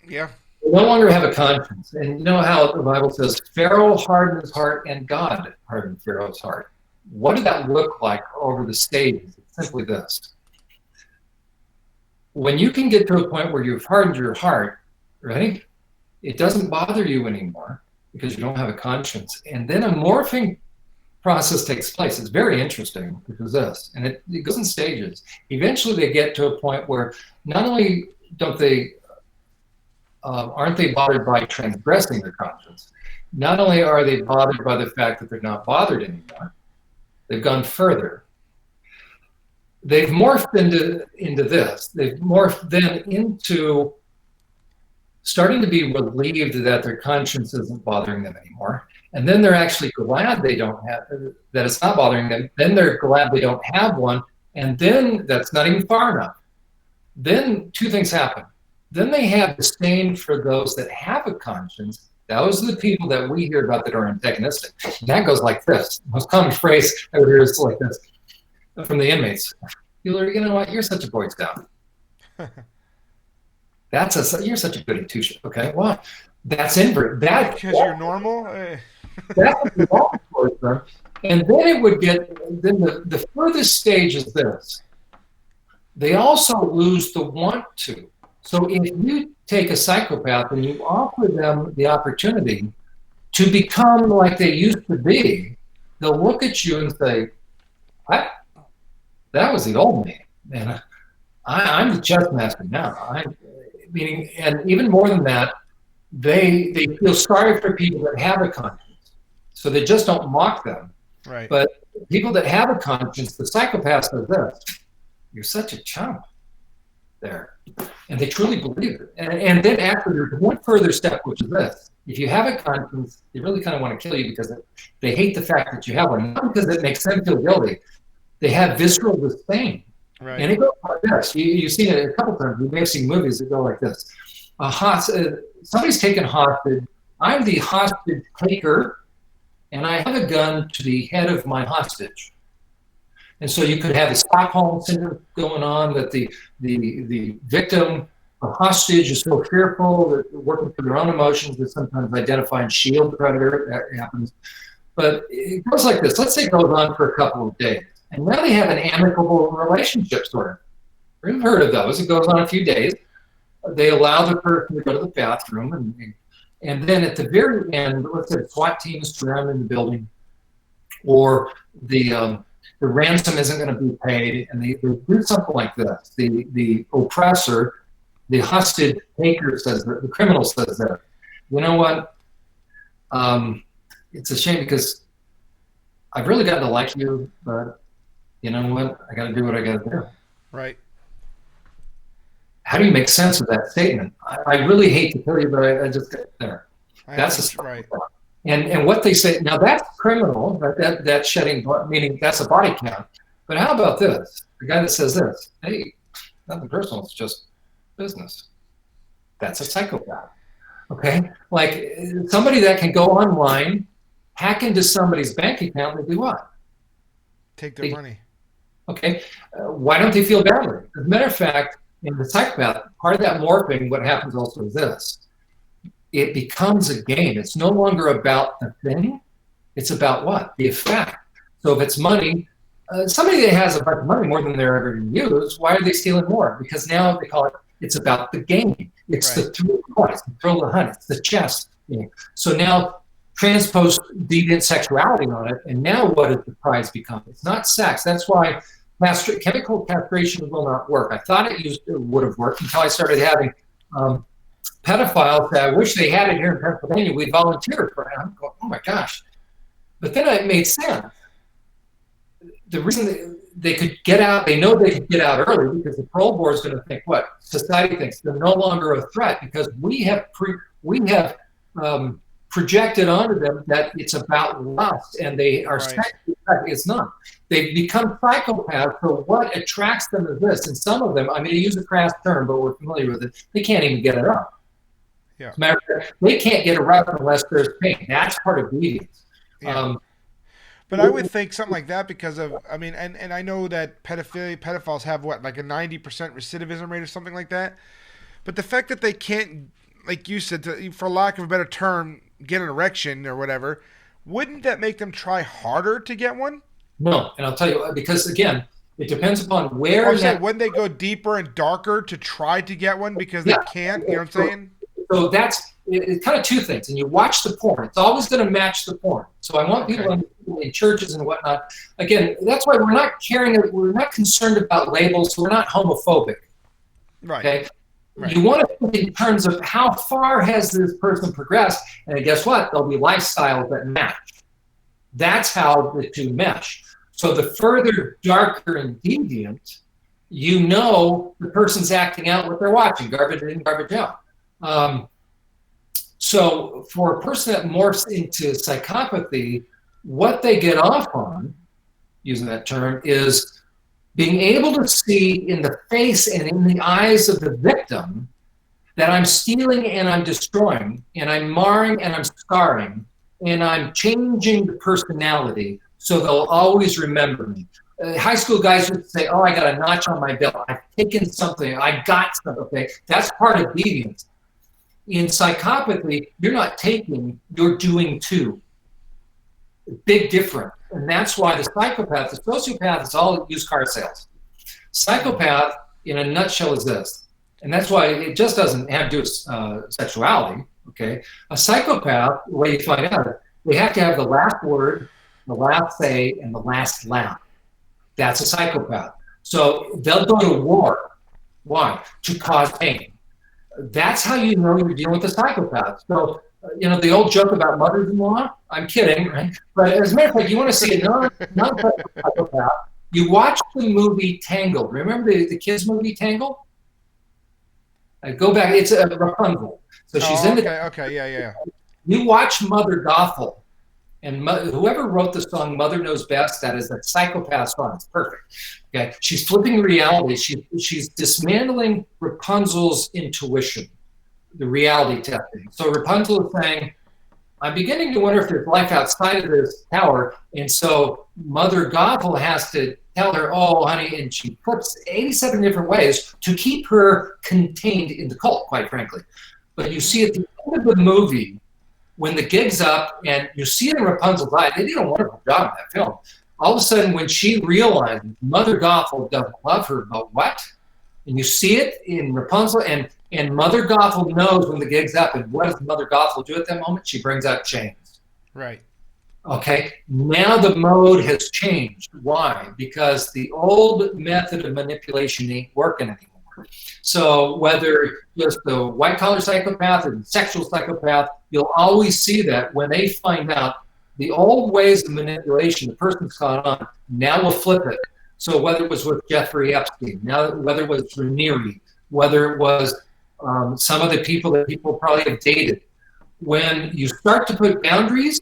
A: Yeah.
B: They no longer have a conscience. And you know how the Bible says, Pharaoh hardened his heart and God hardened Pharaoh's heart. What did that look like over the stages? It's simply this. When you can get to a point where you've hardened your heart, right? It doesn't bother you anymore, because you don't have a conscience. And then a morphing process takes place. It's very interesting, which is this, and it goes in stages. Eventually they get to a point where not only aren't they bothered by transgressing their conscience, not only are they bothered by the fact that they're not bothered anymore, they've gone further. They've morphed into this. They've morphed then into starting to be relieved that their conscience isn't bothering them anymore. And then they're actually glad that it's not bothering them. Then they're glad they don't have one. And then that's not even far enough. Then 2 things happen. Then they have disdain for those that have a conscience. Those are the people that we hear about that are antagonistic. And that goes like this. The most common phrase I would hear is like this from the inmates. You know what? You're such a Boy Scout. You're such a goody two-shoes. Okay, well, that's invert. That
A: because you're normal.
B: That's the wrong person. And then it would get, then the furthest stage is this. They also lose the want to. So if you take a psychopath and you offer them the opportunity to become like they used to be, they'll look at you and say, that was the old me. And I'm the chess master now. Meaning, and even more than that, they feel sorry for people that have a conscience. So they just don't mock them.
A: Right.
B: But people that have a conscience, the psychopath says this, you're such a chump there. And they truly believe it. And then after, there's one further step, which is this. If you have a conscience, they really kind of want to kill you because they hate the fact that you have one. Not because it makes them feel guilty. They have visceral disdain.
A: Right.
B: And it goes like this. You've seen it a couple times. You may have seen movies that go like this. Somebody's taken hostage. I'm the hostage taker, and I have a gun to the head of my hostage. And so you could have the Stockholm syndrome going on, that the victim, the hostage, is so fearful that they're working through their own emotions, that sometimes identify and shield the predator. That happens. But it goes like this. Let's say it goes on for a couple of days. And now they have an amicable relationship, sort of. You've heard of those. It goes on a few days. They allow the person to go to the bathroom. And then at the very end, let's say the SWAT team is surrounding the building, or the ransom isn't going to be paid, and they do something like this. The oppressor, the hostage taker says that, the criminal says that, you know what, it's a shame because I've really gotten to like you, but you know what, I got to do what I got to do.
A: Right.
B: How do you make sense of that statement? I really hate to tell you, but I just got there. That's
A: right.
B: And what they say, now that's criminal, right? That's shedding blood, meaning that's a body count. But how about this? The guy that says this, hey, nothing personal, it's just business. That's a psychopath. Okay? Like somebody that can go online, hack into somebody's bank account, and do what?
A: Take their money.
B: Okay. Why don't they feel badly? As a matter of fact, in the psychopath, part of that morphing, what happens also is this. It becomes a game. It's no longer about the thing. It's about what? The effect. So if it's money, somebody that has a bunch of money, more than they're ever going to use, why are they stealing more? Because now they call it, it's about the game. It's right. The thrill of the thrill of the hunt. It's the chess game. So now transpose deviant sexuality on it, and now what does the prize become? It's not sex. That's why chemical castration will not work. I thought it would have worked until I started having pedophiles that I wish they had it here in Pennsylvania. We volunteered for it. I'm going, oh my gosh. But then it made sense. The reason they could get out, they know they could get out early because the parole board is going to think what? Society thinks they're no longer a threat because we have projected onto them that it's about lust and they are
A: right.
B: sexually. It's not. They've become psychopaths, so what attracts them is this. And some of them, I mean, they use a crass term, but we're familiar with it, they can't even get it up.
A: Yeah.
B: As a matter of fact, they can't get it up unless there's pain. That's part of deviance.
A: Yeah. But I would think something like that because of, I mean, and I know that pedophiles have what, like a 90% recidivism rate or something like that. But the fact that they can't, like you said, for lack of a better term, get an erection or whatever, wouldn't that make them try harder to get one?
B: No, and I'll tell you, because again, it depends upon where.
A: When they go deeper and darker to try to get one because they can't, you know what I'm saying?
B: So it's kind of two things. And you watch the porn. It's always going to match the porn. So I want people in churches and whatnot. Again, that's why we're not concerned about labels. We're not homophobic.
A: Right.
B: Okay.
A: Right.
B: You want to think in terms of how far has this person progressed, and guess what? There'll be lifestyles that match. That's how the two mesh. So the further darker and deviant, you know the person's acting out what they're watching, garbage in, garbage out. So for a person that morphs into psychopathy, what they get off on, using that term, is being able to see in the face and in the eyes of the victim that I'm stealing and I'm destroying, and I'm marring and I'm scarring, and I'm changing the personality so they'll always remember me. High school guys would say, oh, I got a notch on my belt. I've taken something. I got something. Okay? That's part of deviance. In psychopathy, you're not taking, you're doing too. Big difference. And that's why the psychopath, the sociopath is all used car sales. Psychopath, in a nutshell, is this. And that's why it just doesn't have to do with sexuality, okay? A psychopath, the way you find out, they have to have the last word, the last say, and the last laugh. That's a psychopath. So they'll go to war. Why? To cause pain. That's how you know you're dealing with a psychopath. So, the old joke about mothers-in-law, I'm kidding, right? But as a matter of fact, you want to see a non-psychopath, you watch the movie Tangled. Remember the kids' movie Tangled? Go back, it's a Rapunzel. So she's in the...
A: Okay, yeah.
B: You watch Mother Gothel, and whoever wrote the song "Mother Knows Best," that is a psychopath song. It's perfect. Okay, she's flipping reality. She's dismantling Rapunzel's intuition, the reality testing. So Rapunzel is saying, "I'm beginning to wonder if there's life outside of this tower," and so Mother Gothel has to tell her, "Oh, honey," and she flips 87 different ways to keep her contained in the cult, quite frankly. But you see at the end of the movie, when the gig's up, and you see it in Rapunzel's eye, they did a wonderful job in that film. All of a sudden, when she realizes Mother Gothel doesn't love her, but what? And you see it in Rapunzel, and Mother Gothel knows when the gig's up, and what does Mother Gothel do at that moment? She brings out chains.
A: Right.
B: Okay, now the mode has changed. Why? Because the old method of manipulation ain't working anymore. So whether just the white-collar psychopath or the sexual psychopath, you'll always see that when they find out the old ways of manipulation the person's caught on, now we'll flip it. So whether it was with Jeffrey Epstein, now whether it was Raniere, whether it was some of the people that people probably have dated, when you start to put boundaries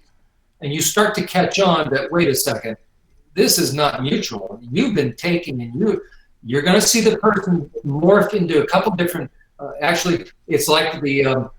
B: and you start to catch on that, wait a second, this is not mutual. You've been taking, and you're going to see the person morph into a couple different, actually, it's like the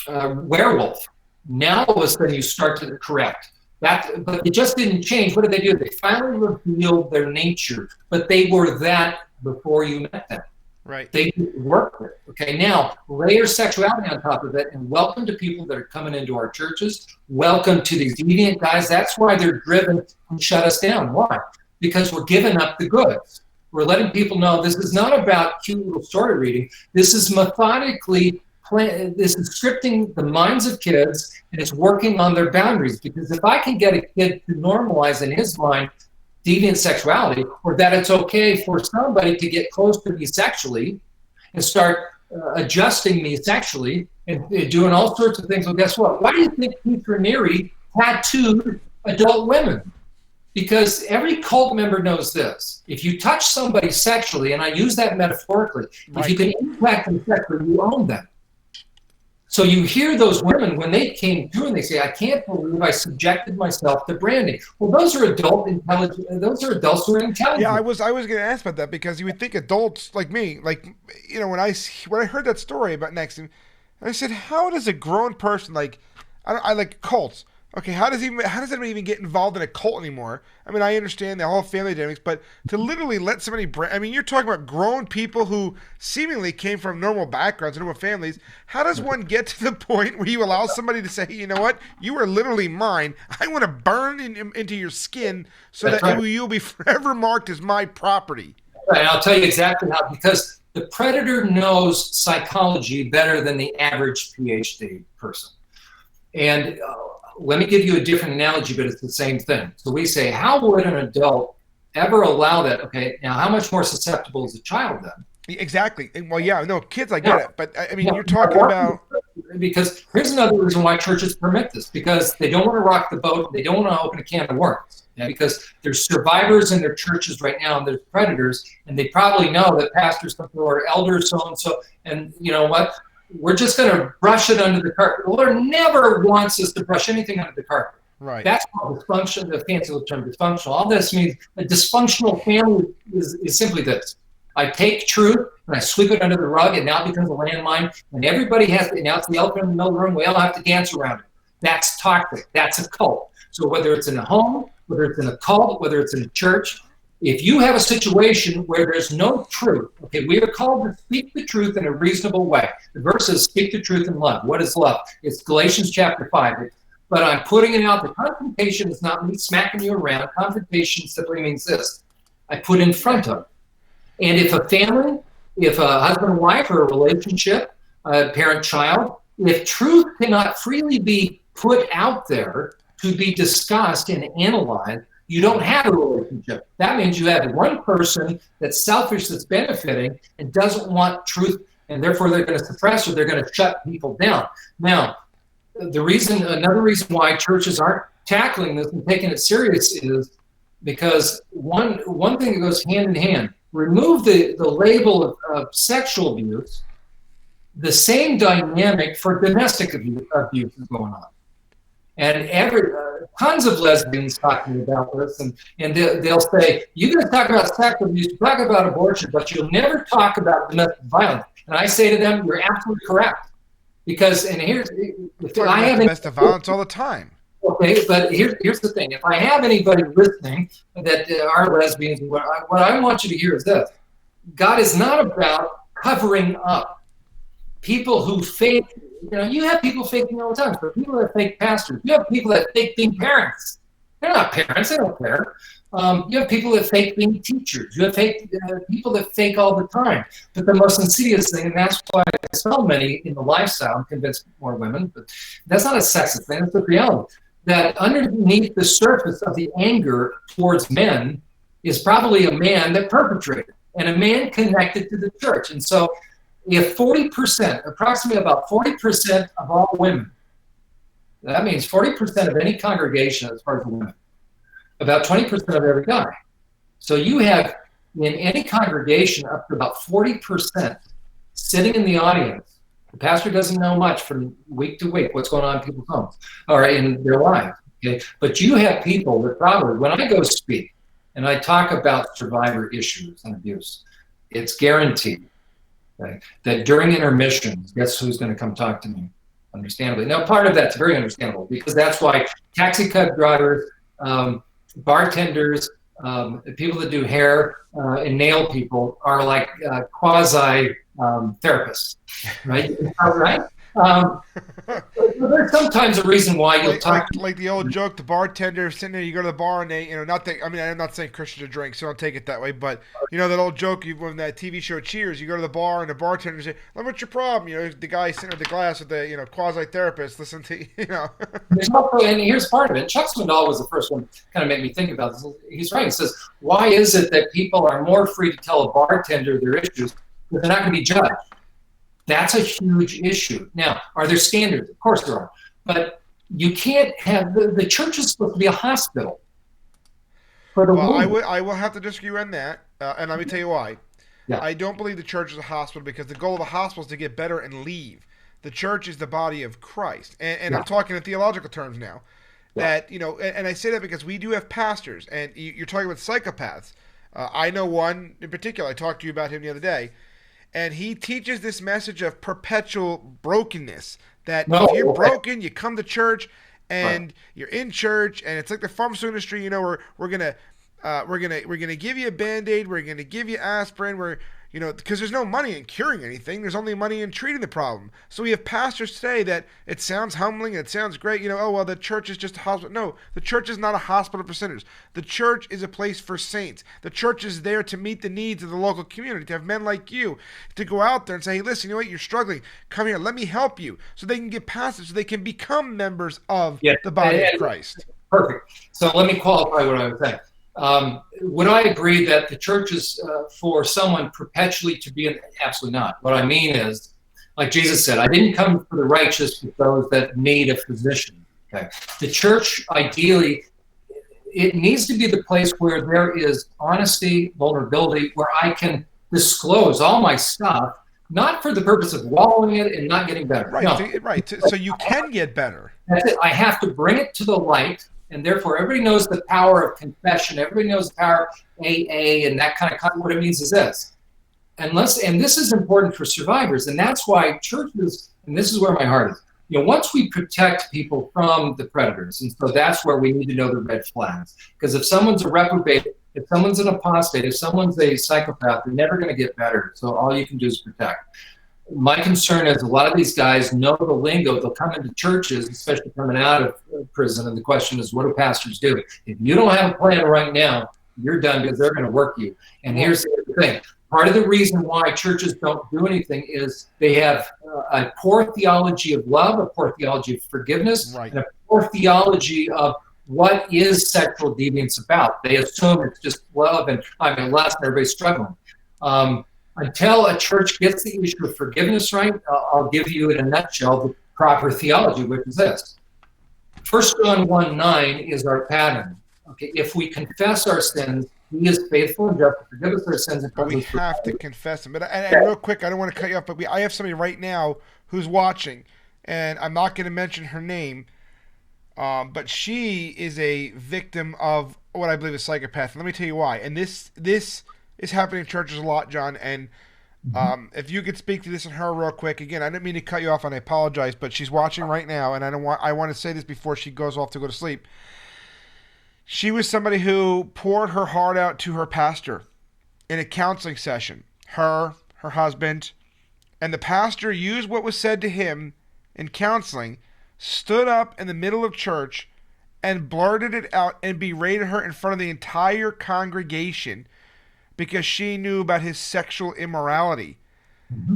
B: werewolf. Now all of a sudden you start to correct. But it just didn't change. What did they do? They finally revealed their nature, but they were that before you met them.
A: Right.
B: They worked with it. Okay, now layer sexuality on top of it, and welcome to people that are coming into our churches. Welcome to these deviant guys. That's why they're driven to shut us down. Why? Because we're giving up the goods. We're letting people know this is not about cute little story reading. This is methodically this is scripting the minds of kids, and it's working on their boundaries. Because if I can get a kid to normalize in his mind deviant sexuality, or that it's okay for somebody to get close to me sexually and start adjusting me sexually and doing all sorts of things, well, guess what? Why do you think Keith Raniere tattooed adult women? Because every cult member knows this. If you touch somebody sexually, and I use that metaphorically, if you can impact them sexually, you own them. So you hear those women when they came through and they say, "I can't believe I subjected myself to branding." Well, those are intelligent. Those are adults who are intelligent.
A: Yeah, I was going to ask about that, because you would think adults like me, like, when I heard that story about Nexon, I said, how does a grown person, like, I like cults. Okay, how does anyone even get involved in a cult anymore? I mean, I understand the whole family dynamics, but to literally let somebody you're talking about grown people who seemingly came from normal backgrounds, normal families. How does one get to the point where you allow somebody to say, "You know what? You are literally mine. I want to burn into your skin so that you'll be forever marked as my property"?
B: And I'll tell you exactly how, because the predator knows psychology better than the average PhD person. And let me give you a different analogy, but it's the same thing. So we say, how would an adult ever allow that? Okay, now how much more susceptible is a child then?
A: Exactly. Well, yeah, no, kids, I get it. But I mean, you're talking about...
B: Because here's another reason why churches permit this, because they don't want to rock the boat. They don't want to open a can of worms. Yeah, because there's survivors in their churches right now, and there's predators, and they probably know that pastors or elders, so-and-so, and you know what? We're just going to brush it under the carpet. The Lord never wants us to brush anything under the carpet.
A: Right.
B: That's called dysfunction, the fancy term dysfunctional. All this means a dysfunctional family is simply this. I take truth and I sweep it under the rug, and now it becomes a landmine, and everybody has to, now it's the elephant in the middle of the room, we all have to dance around it. That's toxic. That's a cult. So whether it's in a home, whether it's in a cult, whether it's in a church, if you have a situation where there's no truth, okay, we are called to speak the truth in a reasonable way. The verse says, speak the truth in love. What is love? It's Galatians chapter 5. but I'm putting it out. The confrontation is not me smacking you around. Confrontation simply means this: I put in front of. And if a family, if a husband and wife or a relationship, a parent-child, if truth cannot freely be put out there to be discussed and analyzed, you don't have a relationship. That means you have one person that's selfish, that's benefiting, and doesn't want truth, and therefore they're going to suppress or they're going to shut people down. Now, another reason why churches aren't tackling this and taking it serious is because one thing that goes hand in hand. Remove the label of sexual abuse, the same dynamic for domestic abuse is going on. And tons of lesbians talking about this, and they'll say, you guys talk about sexual abuse, you talk about abortion, but you'll never talk about domestic violence. And I say to them, you're absolutely correct. Because, and here's, if I have
A: domestic violence all the time.
B: Okay, but here's the thing. If I have anybody listening that are lesbians, what I want you to hear is this. God is not about covering up people who fake. You have people faking all the time. So people that fake pastors. You have people that fake being parents. They're not parents. They don't care. You have people that fake being teachers. You have people that fake all the time. But the most insidious thing, and that's why so many in the lifestyle convince more women, but that's not a sexist thing. It's the reality. That underneath the surface of the anger towards men is probably a man that perpetrated and a man connected to the church. And so if 40%, approximately about 40% of all women, that means 40% of any congregation as far as women, about 20% of every guy. So you have in any congregation up to about 40% sitting in the audience. The pastor doesn't know much from week to week what's going on in people's homes or in their lives. Okay? But you have people that probably, when I go speak and I talk about survivor issues and abuse, it's guaranteed that during intermissions, guess who's going to come talk to me? Understandably. Now, part of that's very understandable because that's why taxi cab drivers, bartenders, people that do hair and nail people are like quasi therapists, right? Right? There's sometimes a reason why you'll talk.
A: Like the old joke, the bartender sitting there, you go to the bar and they, not that, I mean, I'm not saying Christians drink, so don't take it that way, but that old joke when that TV show Cheers, you go to the bar and the bartender say, what's your problem? The guy sitting at the glass with the, quasi-therapist, listen to,
B: There's also, and here's part of it. Chuck Swindoll was the first one to kind of make me think about this. He's right. He says, why is it that people are more free to tell a bartender their issues because they're not going to be judged? That's a huge issue. Now, are there standards? Of course there are. But you can't have, the church is supposed to be a hospital.
A: I will have to disagree on that, and let me tell you why.
B: Yeah.
A: I don't believe the church is a hospital because the goal of a hospital is to get better and leave. The church is the body of Christ. And I'm talking in theological terms now.
B: Yeah.
A: That, and I say that because we do have pastors, and you're talking about psychopaths. I know one in particular. I talked to you about him the other day. And he teaches this message of perpetual brokenness. That if you're broken, you come to church, and you're in church, and it's like the pharmaceutical industry. We're gonna give you a Band-Aid. We're gonna give you aspirin. Because there's no money in curing anything. There's only money in treating the problem. So we have pastors today that it sounds humbling. It sounds great. The church is just a hospital. No, the church is not a hospital for sinners. The church is a place for saints. The church is there to meet the needs of the local community, to have men like you, to go out there and say, hey, listen, you know what? You're struggling. Come here. Let me help you. So they can get past it, so they can become members of the body of Christ.
B: Perfect. So let me qualify what I was saying. Would I agree that the church is for someone perpetually to be in? Absolutely not. What I mean is, like Jesus said, I didn't come for the righteous, but those that need a physician. Okay. The church, ideally, it needs to be the place where there is honesty, vulnerability, where I can disclose all my stuff, not for the purpose of wallowing it and not getting better.
A: Right.
B: No.
A: Right. So you can get better.
B: That's it. I have to bring it to the light. And therefore, everybody knows the power of confession. Everybody knows the power of AA and that kind of what it means is this. And this is important for survivors. And that's why churches, and this is where my heart is, once we protect people from the predators, and so that's where we need to know the red flags. Because if someone's a reprobate, if someone's an apostate, if someone's a psychopath, they're never going to get better. So all you can do is protect. my concern is a lot of these guys know the lingo. They'll come into churches, especially coming out of prison, and the question is, what do pastors do? If you don't have a plan right now, you're done, because they're going to work you. And here's the other thing. Part of the reason why churches don't do anything is they have a poor theology of love, a poor theology of forgiveness,
A: Right.
B: and a poor theology of what is sexual deviance about. They assume it's just love and lust, and everybody's struggling. Until a church gets the issue of forgiveness right, I'll give you in a nutshell the proper theology, which is this. 1 John 1:9 is our pattern. Okay, if we confess our sins, He is faithful and just to forgive us our sins.
A: But we have to confess them. And real quick, I don't want to cut you off, but I have somebody right now who's watching, and I'm not going to mention her name, but she is a victim of what I believe is psychopathy. Let me tell you why. And this is happening in churches a lot, John. And if you could speak to this and her real quick. Again, I didn't mean to cut you off, and I apologize, but she's watching right now, and I want to say this before she goes off to go to sleep. She was somebody who poured her heart out to her pastor in a counseling session. Her husband, and the pastor used what was said to him in counseling, stood up in the middle of church and blurted it out and berated her in front of the entire congregation because she knew about his sexual immorality.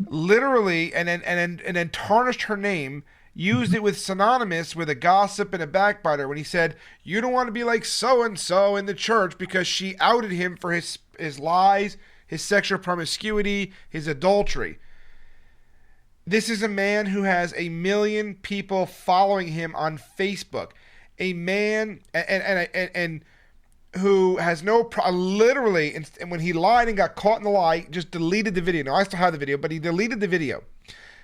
A: Literally, and then tarnished her name, used it with synonymous with a gossip and a backbiter when he said, you don't want to be like so-and-so in the church, because she outed him for his lies, his sexual promiscuity, his adultery. This is a man who has 1 million people following him on Facebook. A man and who has literally, and when he lied and got caught in the lie, just deleted the video. Now, I still have the video, but he deleted the video.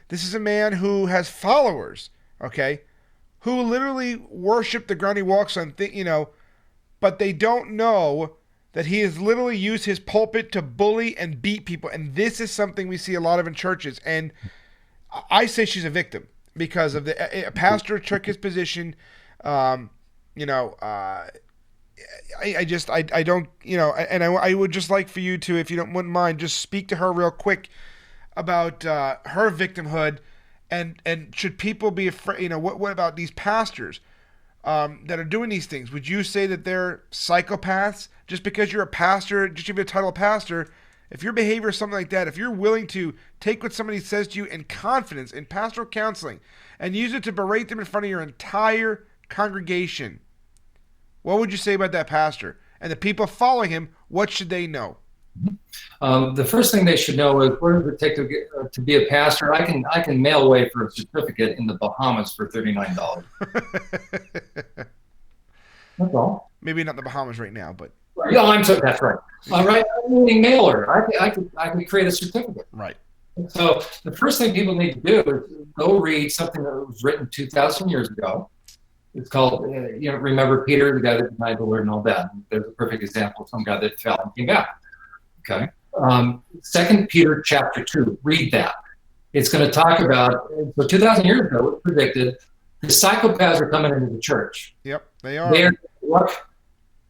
A: This is a man who has followers, okay, who literally worship the ground he walks on, but they don't know that he has literally used his pulpit to bully and beat people. And this is something we see a lot of in churches. And I say she's a victim because of a pastor took his position. I would just like for you to, if you wouldn't mind, just speak to her real quick about her victimhood, and should people be afraid? What about these pastors that are doing these things? Would you say that they're psychopaths just because you're a pastor, just give you a title of pastor? If your behavior is something like that, if you're willing to take what somebody says to you in confidence in pastoral counseling and use it to berate them in front of your entire congregation, what would you say about that pastor? And the people following him, what should they know?
B: The first thing they should know is, what does it take to be a pastor? I can mail away for a certificate in the Bahamas for $39. That's all.
A: Maybe not the Bahamas right now, but
B: yeah, that's right. All right, I'm meaning mailer. I can create a certificate.
A: Right.
B: So the first thing people need to do is go read something that was written 2,000 years ago. It's called, remember Peter, the guy that denied the Lord and all that. There's a perfect example of some guy that fell and came back. Okay. 2 Peter chapter 2, read that. It's going to talk about, so 2,000 years ago, it was predicted the psychopaths are coming into the church.
A: Yep, they are.
B: They're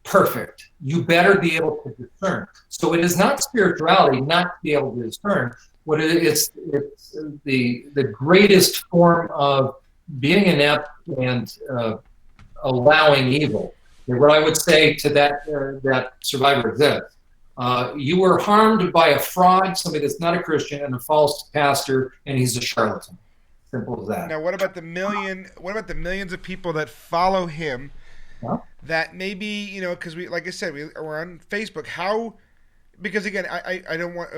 B: perfect. You better be able to discern. So it is not spirituality not to be able to discern. What it is, it's the greatest form of being inept and allowing evil. And what I would say to that survivor is this. You were harmed by a fraud, somebody that's not a Christian, and a false pastor, and he's a charlatan. Simple as that.
A: Now, what about the millions of people that follow him?
B: Huh?
A: That maybe, because like I said, we're on Facebook. How? Because again, I don't want.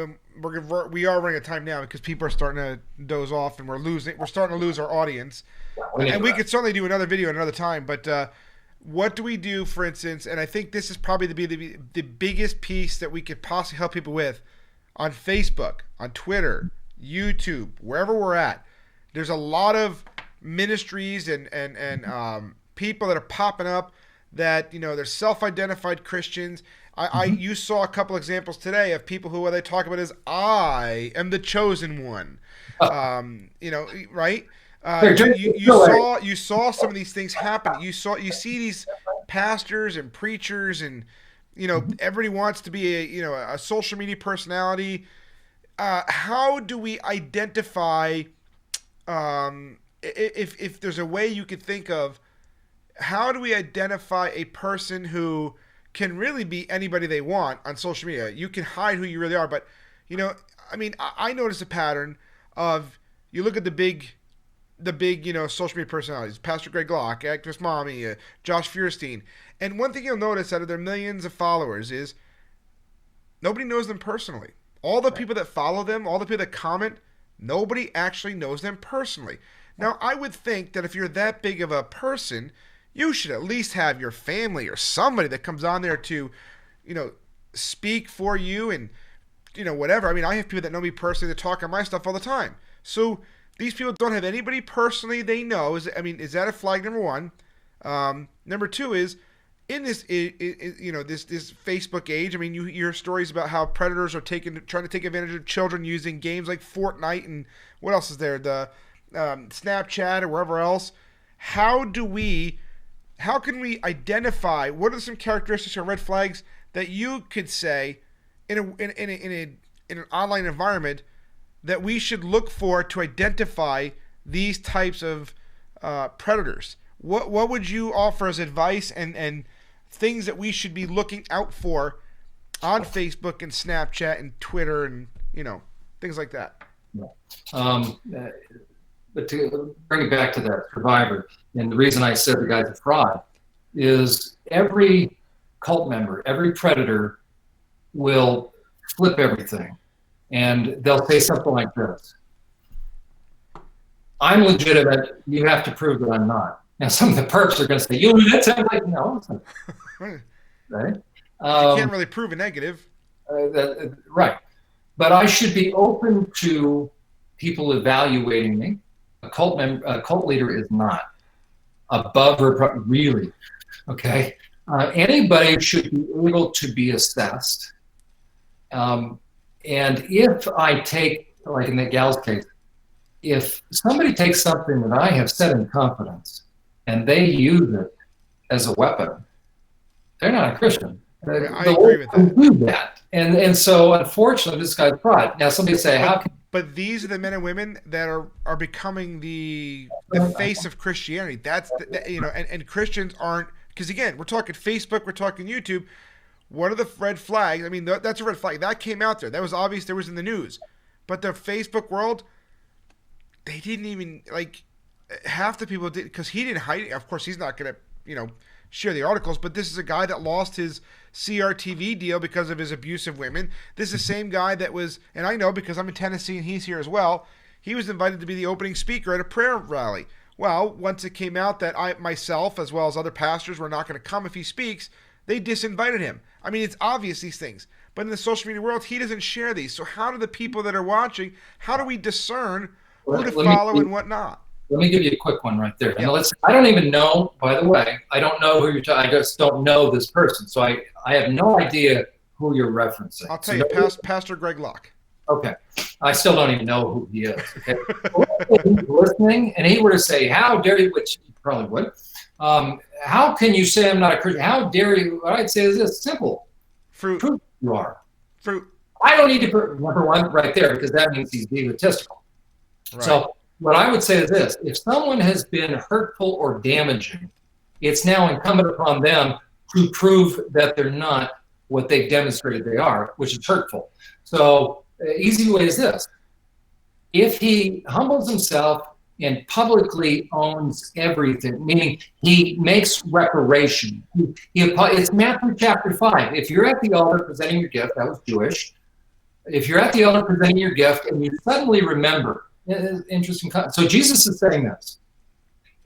A: We are running out of time now because people are starting to doze off, and we're starting to lose our audience. And we could certainly do another video another time, but. What do we do, for instance, and I think this is probably the biggest piece that we could possibly help people with on Facebook, on Twitter, YouTube, wherever we're at. There's a lot of ministries and people that are popping up that, they're self-identified Christians. You saw a couple examples today of people who, what they talk about is, I am the chosen one. Right? You saw some of these things happen. You see these pastors and preachers, and everybody wants to be a social media personality. how do we identify, if there's a way you could think of, how do we identify a person who can really be anybody they want on social media? You can hide who you really are, but I mean, I notice a pattern of, you look at the big social media personalities, Pastor Greg Locke, actress Mommy, Josh Feuerstein, and one thing you'll notice out of their millions of followers is nobody knows them personally. All the people that follow them, all the people that comment, nobody actually knows them personally. Now, I would think that if you're that big of a person, you should at least have your family or somebody that comes on there to, speak for you and, whatever. I mean, I have people that know me personally that talk on my stuff all the time. So these people don't have anybody personally they know. Is that a flag, number one? Number two is, in this, this Facebook age. I mean, you hear stories about how predators are trying to take advantage of children using games like Fortnite and what else is there, the Snapchat or wherever else. How can we identify, what are some characteristics or red flags that you could say in an online environment that we should look for to identify these types of predators? What would you offer as advice and things that we should be looking out for on Facebook and Snapchat and Twitter and things like that?
B: But to bring it back to that survivor, and the reason I said the guy's a fraud is every cult member, every predator will flip everything. And they'll say something like this: I'm legitimate, you have to prove that I'm not. Now, some of the perps are going to say, that sounds like, no. Right?
A: You can't really prove a negative.
B: Right. But I should be open to people evaluating me. A cult leader is not above or really. Okay. Anybody should be able to be assessed. And if I take, like in the gal's case, if somebody takes something that I have said in confidence and they use it as a weapon, they're not a Christian.
A: I agree with that.
B: Do that. And so, unfortunately, this guy's fraud. Now, somebody say, how can...
A: But these are the men and women that are becoming the face of Christianity. That's and Christians aren't, because again, we're talking Facebook, we're talking YouTube. What are the red flags? I mean, that's a red flag that came out there. That was obvious. There was in the news, but the Facebook world, they didn't even, like, half the people did, because he didn't hide it. Of course, he's not going to share the articles. But this is a guy that lost his CRTV deal because of his abuse of women. This is the same guy that was, and I know because I'm in Tennessee and he's here as well, he was invited to be the opening speaker at a prayer rally. Well, once it came out that I myself, as well as other pastors, were not going to come if he speaks, they disinvited him. I mean, it's obvious, these things. But in the social media world, he doesn't share these. So how do the people that are watching, how do we discern who to follow and what not?
B: Let me give you a quick one right there. Yeah. I don't even know, by the way, I don't know who you're talking. I just don't know this person. So I have no idea who you're referencing.
A: I'll tell you, Pastor Greg Locke.
B: Okay. I still don't even know who he is. Okay. If he's listening and he were to say, how dare you, which he probably would, how can you say I'm not a Christian? How dare you? What I'd say is this: simple.
A: Fruit.
B: Prove you are.
A: Fruit.
B: I don't need to put number one right there, because that means he's egotistical. Right. So what I would say is this: if someone has been hurtful or damaging, it's now incumbent upon them to prove that they're not what they've demonstrated they are, which is hurtful. So easy way is this: if he humbles himself and publicly owns everything, meaning he makes reparation. It's Matthew chapter 5. If you're at the altar presenting your gift, that was Jewish. If you're at the altar presenting your gift and you suddenly remember, interesting. So Jesus is saying this: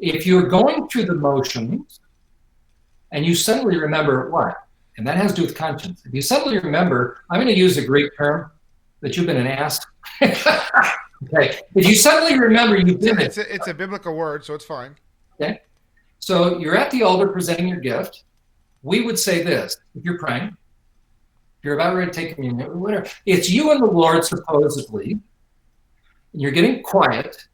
B: if you're going through the motions and you suddenly remember what? And that has to do with conscience. If you suddenly remember, I'm going to use a Greek term, that you've been an ass. Okay. If you suddenly remember you've been
A: it's a biblical word, so it's fine.
B: Okay. So you're at the altar presenting your gift. We would say this: if you're praying, if you're about ready to take communion, whatever, it's you and the Lord supposedly, and you're getting quiet,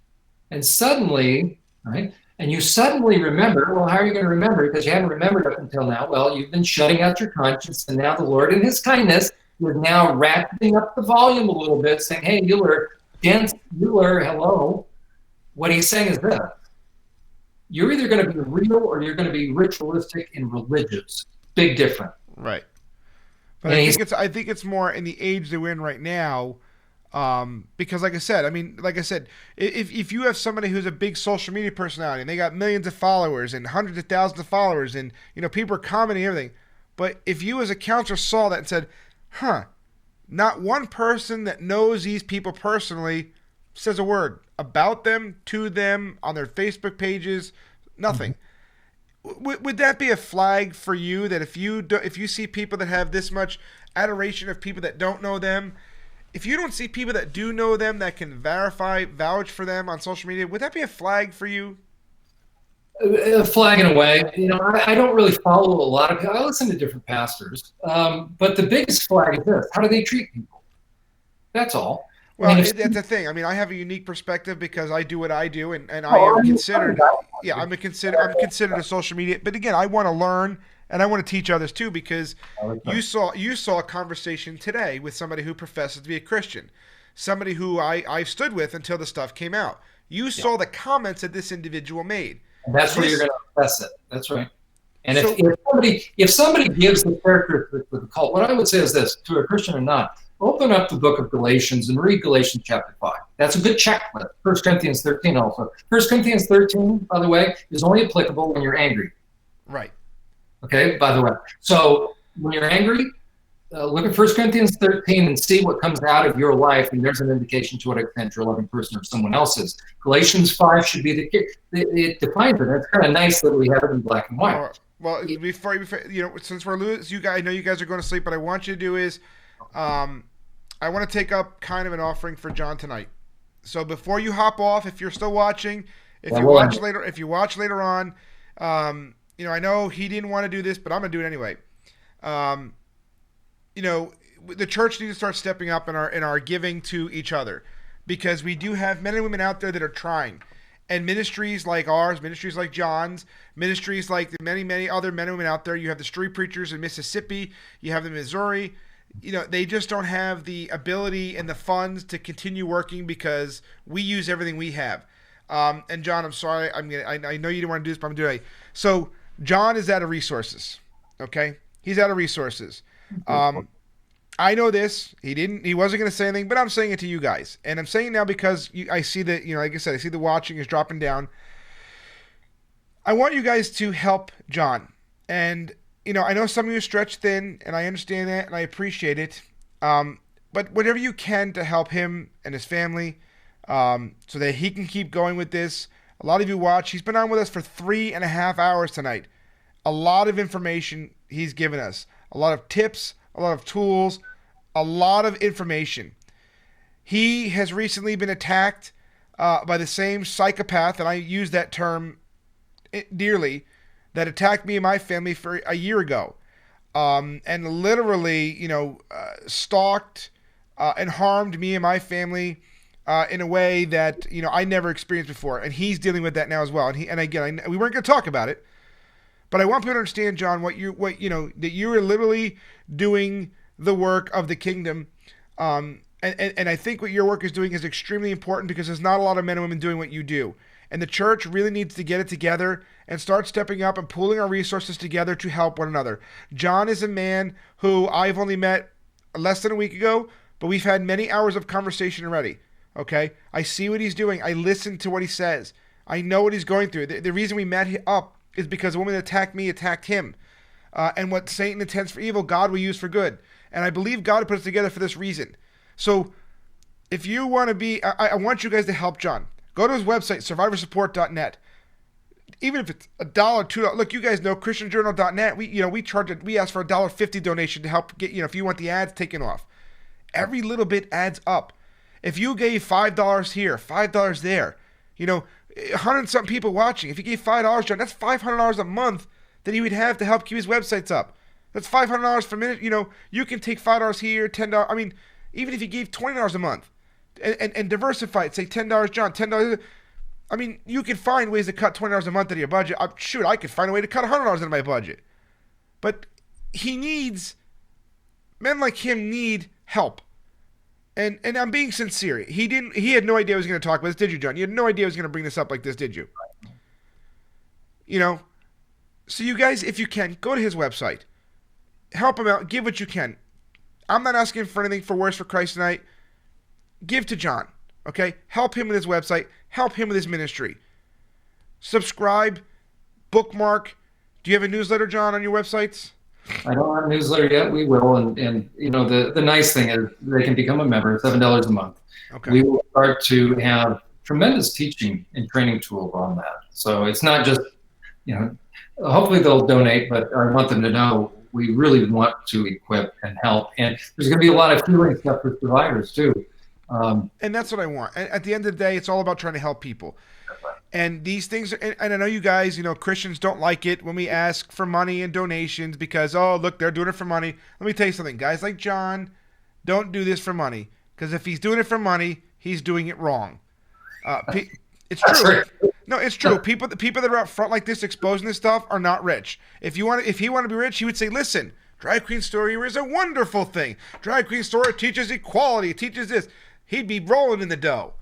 B: and suddenly, right? And you suddenly remember. Well, how are you going to remember? Because you haven't remembered up until now. Well, you've been shutting out your conscience, and now the Lord, in His kindness, you're now ratcheting up the volume a little bit, saying, hey, Euler, hello. What he's saying is this. You're either going to be real or you're going to be ritualistic and religious. Big difference.
A: Right. But I think it's more in the age that we're in right now, because like I said, if you have somebody who's a big social media personality and they got millions of followers and hundreds of thousands of followers and people are commenting and everything, but if you as a counselor saw that and said, not one person that knows these people personally says a word about them, to them, on their Facebook pages, nothing. Would that be a flag for you that if you see people that have this much adoration of people that don't know them, if you don't see people that do know them that can vouch for them on social media, would that be a flag for you?
B: A flag in a way. I don't really follow a lot of people. I listen to different pastors. But the biggest flag is this. How do they treat people? That's all.
A: Well, that's the thing. I have a unique perspective because I do what I do, and I am considered. Yeah, I'm considered a social media. But again, I want to learn and I want to teach others too, because you saw a conversation today with somebody who professes to be a Christian, somebody who I stood with until the stuff came out. You saw the comments that this individual made.
B: And that's where you're going to assess it. That's right. And if somebody gives the characteristics of the cult, what I would say is this, to a Christian or not. Open up the book of Galatians and read Galatians chapter 5. That's a good checklist. 1 Corinthians 13 also. 1 Corinthians 13, by the way, is only applicable when you're angry.
A: Right.
B: Okay, by the way. So when you're angry, look at 1 Corinthians 13 and see what comes out of your life, and there's an indication to what extent you're a loving person or someone else's. Galatians 5 should be it defines it. It's kind of nice that we have it in black and white.
A: Well, before since we're losing, I know you guys are going to sleep, but I want you to do is, I want to take up kind of an offering for John tonight. So before you hop off, if you're still watching, if you watch later on, I know he didn't want to do this, but I'm going to do it anyway. The church needs to start stepping up in our giving to each other, because we do have men and women out there that are trying. And ministries like ours, ministries like John's, ministries like the many, many other men and women out there. You have the street preachers in Mississippi. You have them in Missouri. They just don't have the ability and the funds to continue working because we use everything we have. And John, I'm sorry. I know you didn't want to do this, but I'm doing it. So John is out of resources. Okay? He's out of resources. I know this. He wasn't going to say anything, but I'm saying it to you guys. And I'm saying it now because I see that, like I said, I see the watching is dropping down. I want you guys to help John. And I know some of you are stretched thin, and I understand that, and I appreciate it. But whatever you can to help him and his family, so that he can keep going with this. A lot of you watch. He's been on with us for 3.5 hours tonight. A lot of information he's given us. A lot of tips, a lot of tools, a lot of information. He has recently been attacked by the same psychopath, and I use that term dearly, that attacked me and my family for a year ago, and literally, stalked and harmed me and my family in a way that I never experienced before, and he's dealing with that now as well. And again, we weren't going to talk about it, but I want people to understand, John, that you are literally doing the work of the kingdom, and I think what your work is doing is extremely important, because there's not a lot of men and women doing what you do. And the church really needs to get it together and start stepping up and pooling our resources together to help one another. John is a man who I've only met less than a week ago, but we've had many hours of conversation already. Okay? I see what he's doing. I listen to what he says. I know what he's going through. The reason we met up is because the woman that attacked me attacked him. And what Satan intends for evil, God will use for good. And I believe God put us together for this reason. So if you want to be, I want you guys to help John. Go to his website, survivorsupport.net. Even if it's $1, $2, look, you guys know ChristianJournal.net. We ask for $1.50 donation to help get, if you want the ads taken off. Every little bit adds up. If you gave $5 here, $5 there, 100-something people watching. If you gave $5, John, that's $500 a month that he would have to help keep his websites up. That's $500 per minute. You can take $5 here, $10. Even if you gave $20 a month. And diversify it. Say $10, John, $10. You can find ways to cut $20 a month out of your budget. I could find a way to cut $100 out of my budget. But he needs Men like him need help. And I'm being sincere. He had no idea I was going to talk about this, did you, John? You had no idea I was going to bring this up like this, did you? You know, so you guys, if you can, go to his website. Help him out. Give what you can. I'm not asking for anything for Worse for Christ tonight. Give to John, okay? Help him with his website. Help him with his ministry. Subscribe, bookmark. Do you have a newsletter, John, on your websites?
B: I don't have a newsletter yet. We will, and you know the nice thing is they can become a member, $7 a month.
A: Okay.
B: We will start to have tremendous teaching and training tools on that. So it's not just, you know, hopefully they'll donate, but I want them to know we really want to equip and help. And there's going to be a lot of healing stuff for survivors too.
A: And that's what I want. At the end of the day, it's all about trying to help people. And these things, and I know you guys, you know, Christians don't like it when we ask for money and donations because, oh, look, they're doing it for money. Let me tell you something. Guys like John don't do this for money, because if he's doing it for money, he's doing it wrong. It's true. No, it's true. People that are out front like this exposing this stuff are not rich. If he wanted to be rich, he would say, listen, Drag Queen Story is a wonderful thing. Drag Queen Story teaches equality. It teaches this. He'd be rolling in the dough,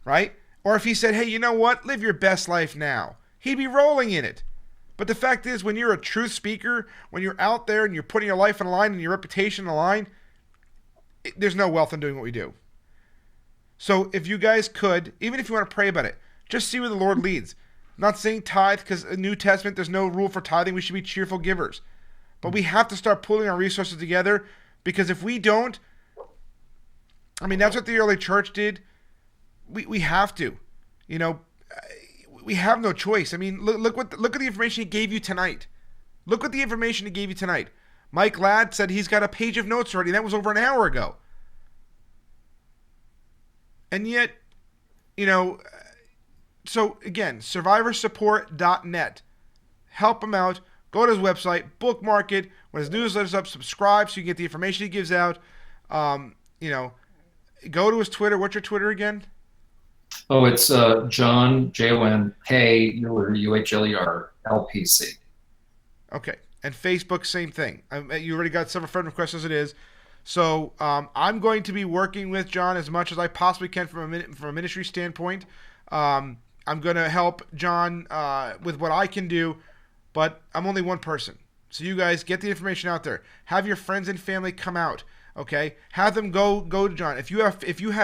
A: right? Or if he said, hey, you know what? Live your best life now. He'd be rolling in it. But the fact is, when you're a truth speaker, when you're out there and you're putting your life on the line and your reputation on the line, there's no wealth in doing what we do. So if you guys could, even if you want to pray about it, just see where the Lord leads. I'm not saying tithe, because in the New Testament, there's no rule for tithing. We should be cheerful givers. But we have to start pulling our resources together, because if we don't, I mean, that's what the early church did. We have to, you know, we have no choice. I mean, look at the information he gave you tonight. Look at the information he gave you tonight. Mike Ladd said he's got a page of notes already. That was over an hour ago. And yet, you know, so again, survivorsupport.net. Help him out. Go to his website, bookmark it. When his newsletter's up, subscribe so you can get the information he gives out. You know, go to his Twitter. What's your Twitter again?
B: Oh, it's John, Jon, Uhler, LPC.
A: Okay. And Facebook, same thing. You already got several friend requests as it is. So I'm going to be working with John as much as I possibly can from a ministry standpoint. I'm going to help John with what I can do, but I'm only one person. So you guys get the information out there. Have your friends and family come out. Okay, have them go to John. If you have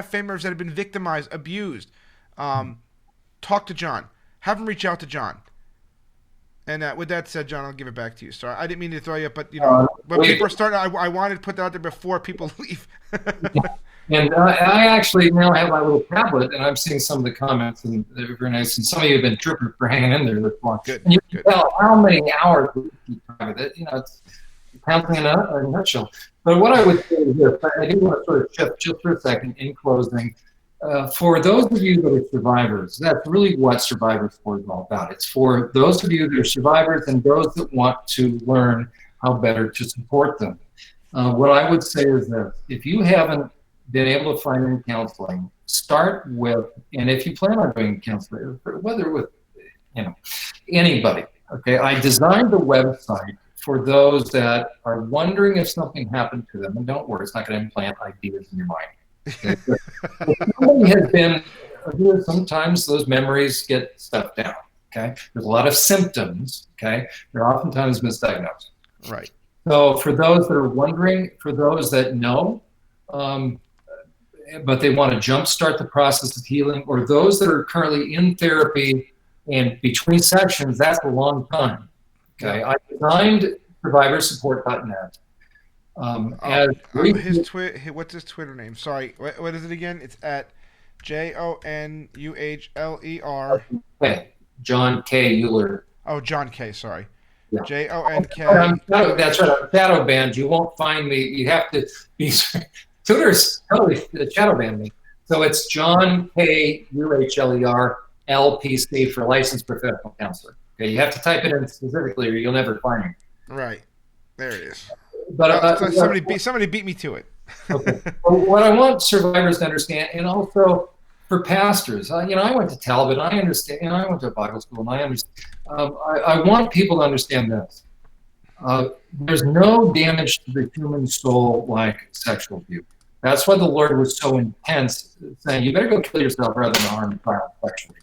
A: family members that have been victimized, abused, talk to John. Have them reach out to John. And with that said, John, I'll give it back to you. Sorry, I didn't mean to throw you up, but you know, when people are starting, I wanted to put that out there before people leave.
B: And I actually now have my little tablet, and I'm seeing some of the comments, and they're very nice. And some of you have been tripping for hanging in there this long.
A: Good.
B: And you can tell how many hours we keep track of it. You know, it's counting in a nutshell. But what I would say is this: I do want to sort of shift just for a second in closing. For those of you that are survivors, that's really what Survivor Support is all about. It's for those of you that are survivors and those that want to learn how better to support them. What I would say is this: if you haven't been able to find any counseling, start with, and if you plan on doing counseling, whether with, you know, anybody, okay, I designed the website for those that are wondering if something happened to them, and don't worry, it's not going to implant ideas in your mind. Okay? If somebody has been abused, sometimes those memories get stuffed down, okay? There's a lot of symptoms, okay? They're oftentimes misdiagnosed.
A: Right.
B: So for those that are wondering, for those that know, but they want to jumpstart the process of healing, or those that are currently in therapy and between sessions, that's a long time. Okay, I designed survivorsupport.net.
A: What's his Twitter name? Sorry, what is it again? It's at JONUHLER.
B: Okay, John K. Uhler.
A: Oh, John K. Sorry.
B: Yeah.
A: JONK.
B: That's right. I'm shadow banned. You won't find me. You have to be. Twitter's totally shadow banned me. So it's John K. Uhler LPC for licensed professional counselor. Okay, you have to type it in specifically, or you'll never find me.
A: Right, there it is.
B: But
A: somebody beat me to it.
B: Okay. Well, what I want survivors to understand, and also for pastors, you know, I went to Talbot. I understand, and I went to Bible school, and I understand. I want people to understand this: There's no damage to the human soul like sexual abuse. That's why the Lord was so intense, saying, you better go kill yourself rather than harm a child sexually.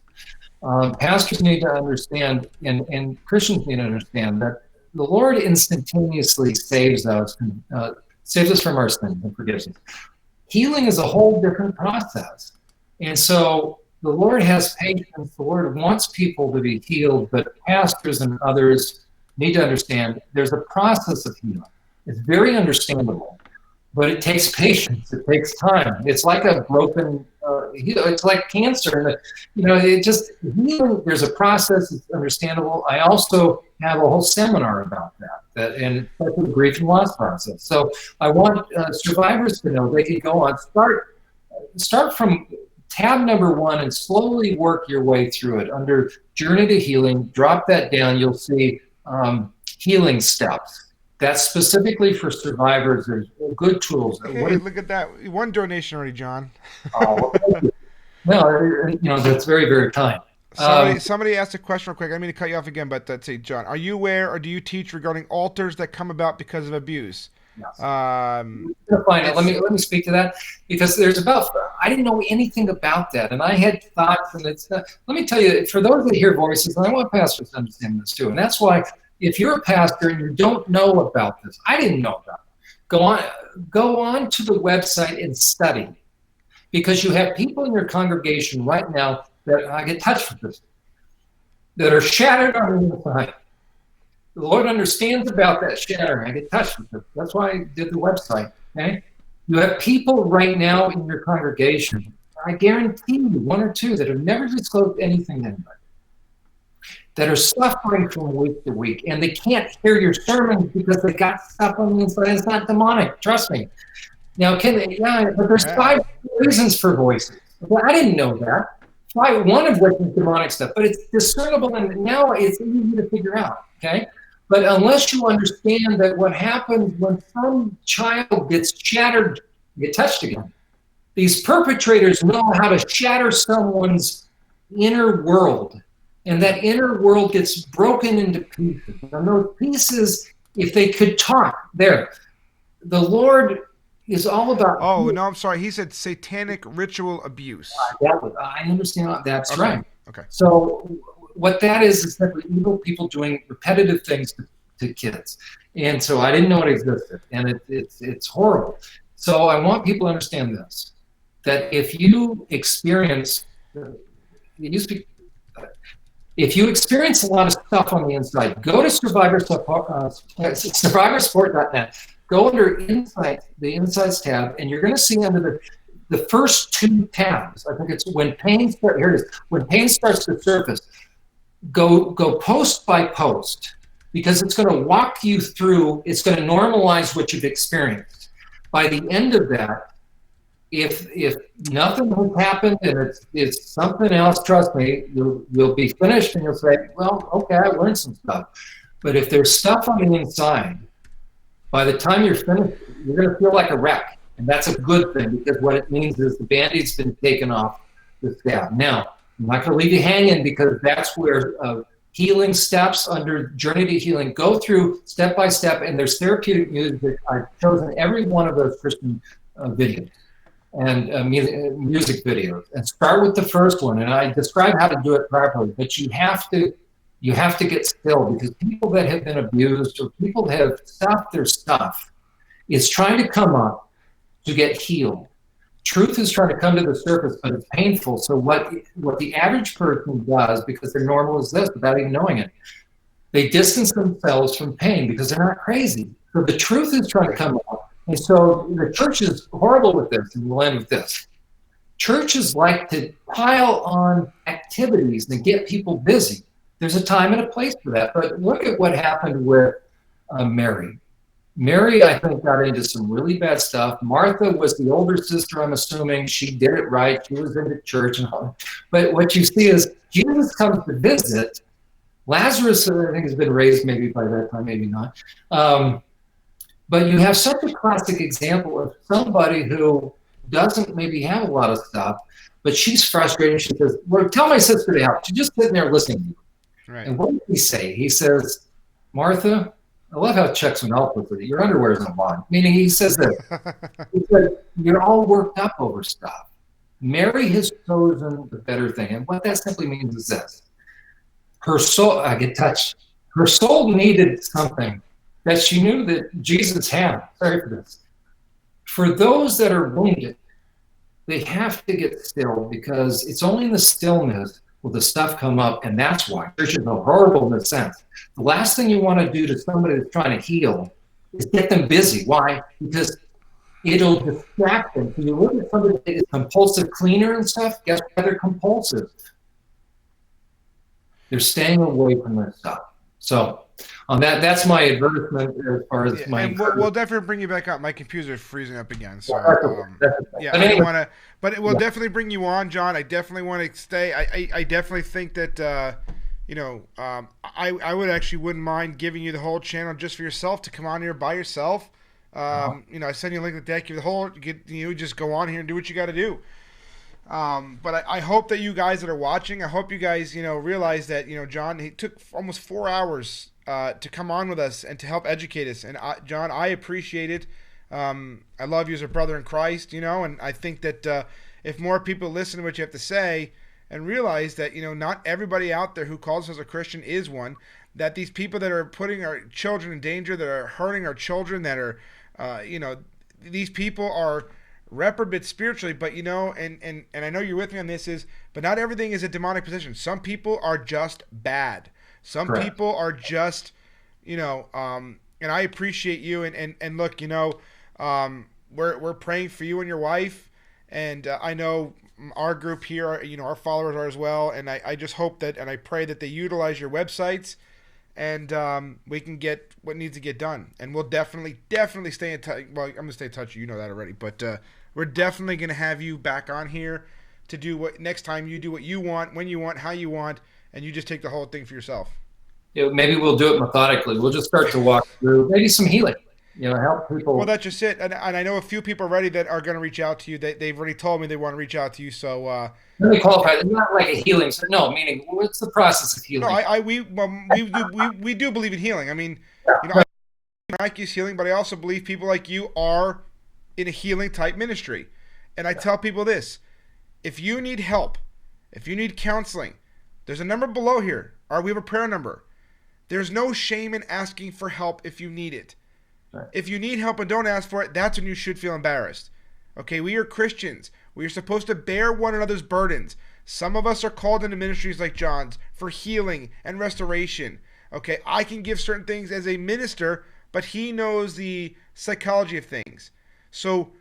B: Pastors need to understand, and Christians need to understand, that the Lord instantaneously saves us from our sins and forgives us. Healing is a whole different process. And so the Lord has patience. The Lord wants people to be healed, but pastors and others need to understand there's a process of healing. It's very understandable, but it takes patience. It takes time. It's like a broken, it's like cancer. It just, healing, there's a process. It's understandable. I also have a whole seminar about that and it's like the grief and loss process. So I want survivors to know they can go on, start from tab number 1 and slowly work your way through it. Under Journey to Healing, drop that down. You'll see healing steps. That's specifically for survivors. There's good tools.
A: Hey, look at that. One donation already, John.
B: Oh, no, that's very, very kind.
A: Somebody asked a question real quick. I didn't mean to cut you off again, but let's say, John, are you aware or do you teach regarding altars that come about because of abuse?
B: Yes. Let me speak to that, because I didn't know anything about that, and I had thoughts, and let me tell you, for those that hear voices, and I want pastors to understand this too, and that's why if you're a pastor and you don't know about this, I didn't know about it, go on to the website and study, because you have people in your congregation right now that I get touched with this, that are shattered on the inside. The Lord understands about that shattering. I get touched with it. That's why I did the website. Okay, you have people right now in your congregation. I guarantee you, 1 or 2 that have never disclosed anything to anybody, that are suffering from week to week, and they can't hear your sermons because they got stuff on the inside. It's not demonic. Trust me. Now, but there's 5 reasons for voices. Well, I didn't know that. One of which is demonic stuff, but it's discernible, and now it's easy to figure out. Okay. But unless you understand that what happens when some child gets shattered, get touched again, these perpetrators know how to shatter someone's inner world. And that inner world gets broken into pieces. And those pieces, if they could talk, the Lord is all about...
A: Oh, no, I'm sorry. He said satanic ritual abuse.
B: I understand. That's
A: okay.
B: Right.
A: Okay.
B: So what that is simply evil people doing repetitive things to kids. And so I didn't know it existed. And it's horrible. So I want people to understand this, that if you experience... If you experience a lot of stuff on the inside, go to survivorsupport.net. Go under the Insights tab, and you're going to see under the first 2 tabs. I think it's when pain starts. Here it is. When pain starts to surface, go post by post, because it's going to walk you through. It's going to normalize what you've experienced. By the end of that, if nothing has happened and it's something else, trust me, you'll be finished and you'll say, well, okay, I learned some stuff. But if there's stuff on the inside, by the time you're finished, you're going to feel like a wreck. And that's a good thing, because what it means is the Band-Aid's been taken off the scab. Now, I'm not going to leave you hanging, because that's where healing steps under Journey to Healing go through step by step, and there's therapeutic music. I've chosen every one of those Christian videos and music videos, and start with the first one, and I describe how to do it properly. But you have to get still, because people that have been abused or people that have stuffed their stuff is trying to come up to get healed. Truth is trying to come to the surface, but it's painful. So what the average person does, because they're normal as this without even knowing it, they distance themselves from pain because they're not crazy. So the truth is trying to come up. And so the church is horrible with this, and we'll end with this. Churches like to pile on activities and get people busy. There's a time and a place for that. But look at what happened with Mary. Mary, I think, got into some really bad stuff. Martha was the older sister, I'm assuming. She did it right. She was into church and all. But what you see is Jesus comes to visit. Lazarus, I think, has been raised maybe by that time, maybe not. But you have such a classic example of somebody who doesn't maybe have a lot of stuff, but she's frustrated. She says, well, tell my sister to help. She's just sitting there listening to you.
A: Right.
B: And what does he say? He says, Martha, I love how Chuck Swindoll puts it. Your underwear isn't lawn. Meaning he says that he said, you're all worked up over stuff. Mary has chosen the better thing. And what that simply means is this. Her soul, I get touched. Her soul needed something that she knew that Jesus had. Sorry for this. For those that are wounded, they have to get still, because it's only in the stillness will the stuff come up, and that's why churches are horrible in a sense. The last thing you want to do to somebody that's trying to heal is get them busy. Why? Because it'll distract them. So you look at somebody that is compulsive cleaner and stuff, guess why they're compulsive? They're staying away from their stuff. So on that's my advertisement as far as my.
A: And we'll definitely bring you back up. My computer is freezing up again, so yeah,
B: But
A: I don't
B: anyway,
A: want to. But it will definitely bring you on, John. I definitely want to stay. I definitely think that I would actually wouldn't mind giving you the whole channel just for yourself to come on here by yourself. I send you a link to the deck. Just go on here and do what you got to do. But I hope that you guys that are watching, I hope you guys, realize that, John, he took almost 4 hours to come on with us and to help educate us. And John, I appreciate it. I love you as a brother in Christ, and I think that if more people listen to what you have to say and realize that, not everybody out there who calls us a Christian is one, that these people that are putting our children in danger, that are hurting our children, that are, these people are reprobate spiritually, but and I know you're with me on this, but not everything is a demonic possession. Some people are just bad. Some
B: correct.
A: people are just, and I appreciate you, and look, we're praying for you and your wife, and I know our group here, our followers are as well, and I just hope that, and I pray that they utilize your websites, and we can get what needs to get done, and we'll definitely stay in touch. Well, I'm gonna stay in touch. You know that already, but we're definitely gonna have you back on here to do what next time you do what you want, when you want, how you want, and you just take the whole thing for yourself.
B: Maybe we'll do it methodically. We'll just start to walk through maybe some healing. Help people.
A: Well, that's just it, and I know a few people already that are going to reach out to you. They've already told me they want to reach out to you. So
B: let me qualify. It's not like a healing. No, meaning what's the process of healing?
A: No, we do believe in healing. I mean, Nike's healing, but I also believe people like you are in a healing type ministry. And I tell people this: if you need help, if you need counseling, there's a number below here. Or we have a prayer number. There's no shame in asking for help if you need it. Right. If you need help and don't ask for it, that's when you should feel embarrassed. Okay, we are Christians. We are supposed to bear one another's burdens. Some of us are called into ministries like John's for healing and restoration. Okay, I can give certain things as a minister, but he knows the psychology of things. So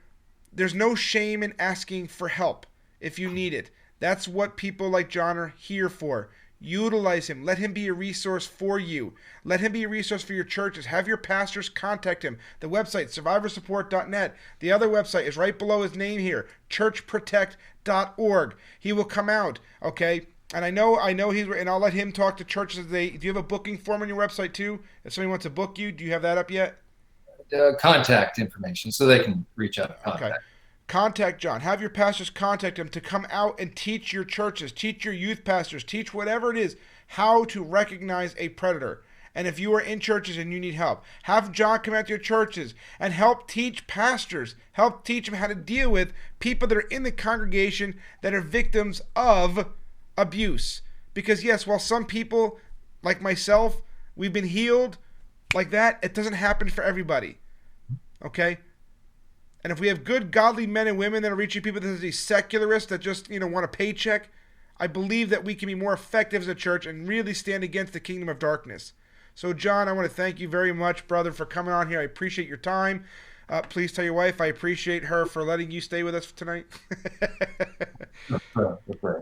A: there's no shame in asking for help if you need it. That's what people like John are here for. Utilize him. Let him be a resource for you. Let him be a resource for your churches. Have your pastors contact him. The website, survivorsupport.net. The other website is right below his name here, churchprotect.org. He will come out, okay? And I know and I'll let him talk to churches. Do you have a booking form on your website too? If somebody wants to book you, do you have that up yet?
B: Contact information so they can reach out and contact.
A: Okay. Contact John. Have your pastors contact him to come out and teach your churches, teach your youth pastors, teach whatever it is, how to recognize a predator. And if you are in churches and you need help, have John come out to your churches and help teach pastors, help teach them how to deal with people that are in the congregation that are victims of abuse. Because yes, while some people, like myself, we've been healed like that, it doesn't happen for everybody. Okay? And if we have good, godly men and women that are reaching people that are these secularists that just, want a paycheck, I believe that we can be more effective as a church and really stand against the kingdom of darkness. So, John, I want to thank you very much, brother, for coming on here. I appreciate your time. Please tell your wife I appreciate her for letting you stay with us tonight.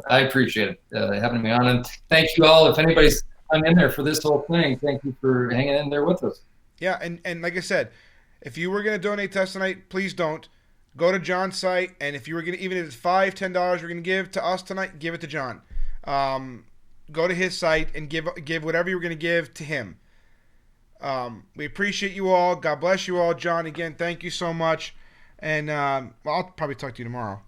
B: I appreciate it having me on. And thank you all. If anybody's hung in there for this whole thing, thank you for hanging in there with us.
A: Yeah, and like I said, if you were going to donate to us tonight, please don't. Go to John's site, and if you were going to, even if it's $5, $10 we're going to give to us tonight, give it to John. Go to his site and give whatever you're going to give to him. We appreciate you all. God bless you all. John, again, thank you so much. And I'll probably talk to you tomorrow.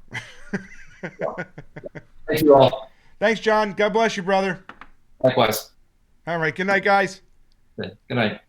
B: Thank you all.
A: Thanks, John. God bless you, brother.
B: Likewise.
A: All right. Good night, guys.
B: Good night.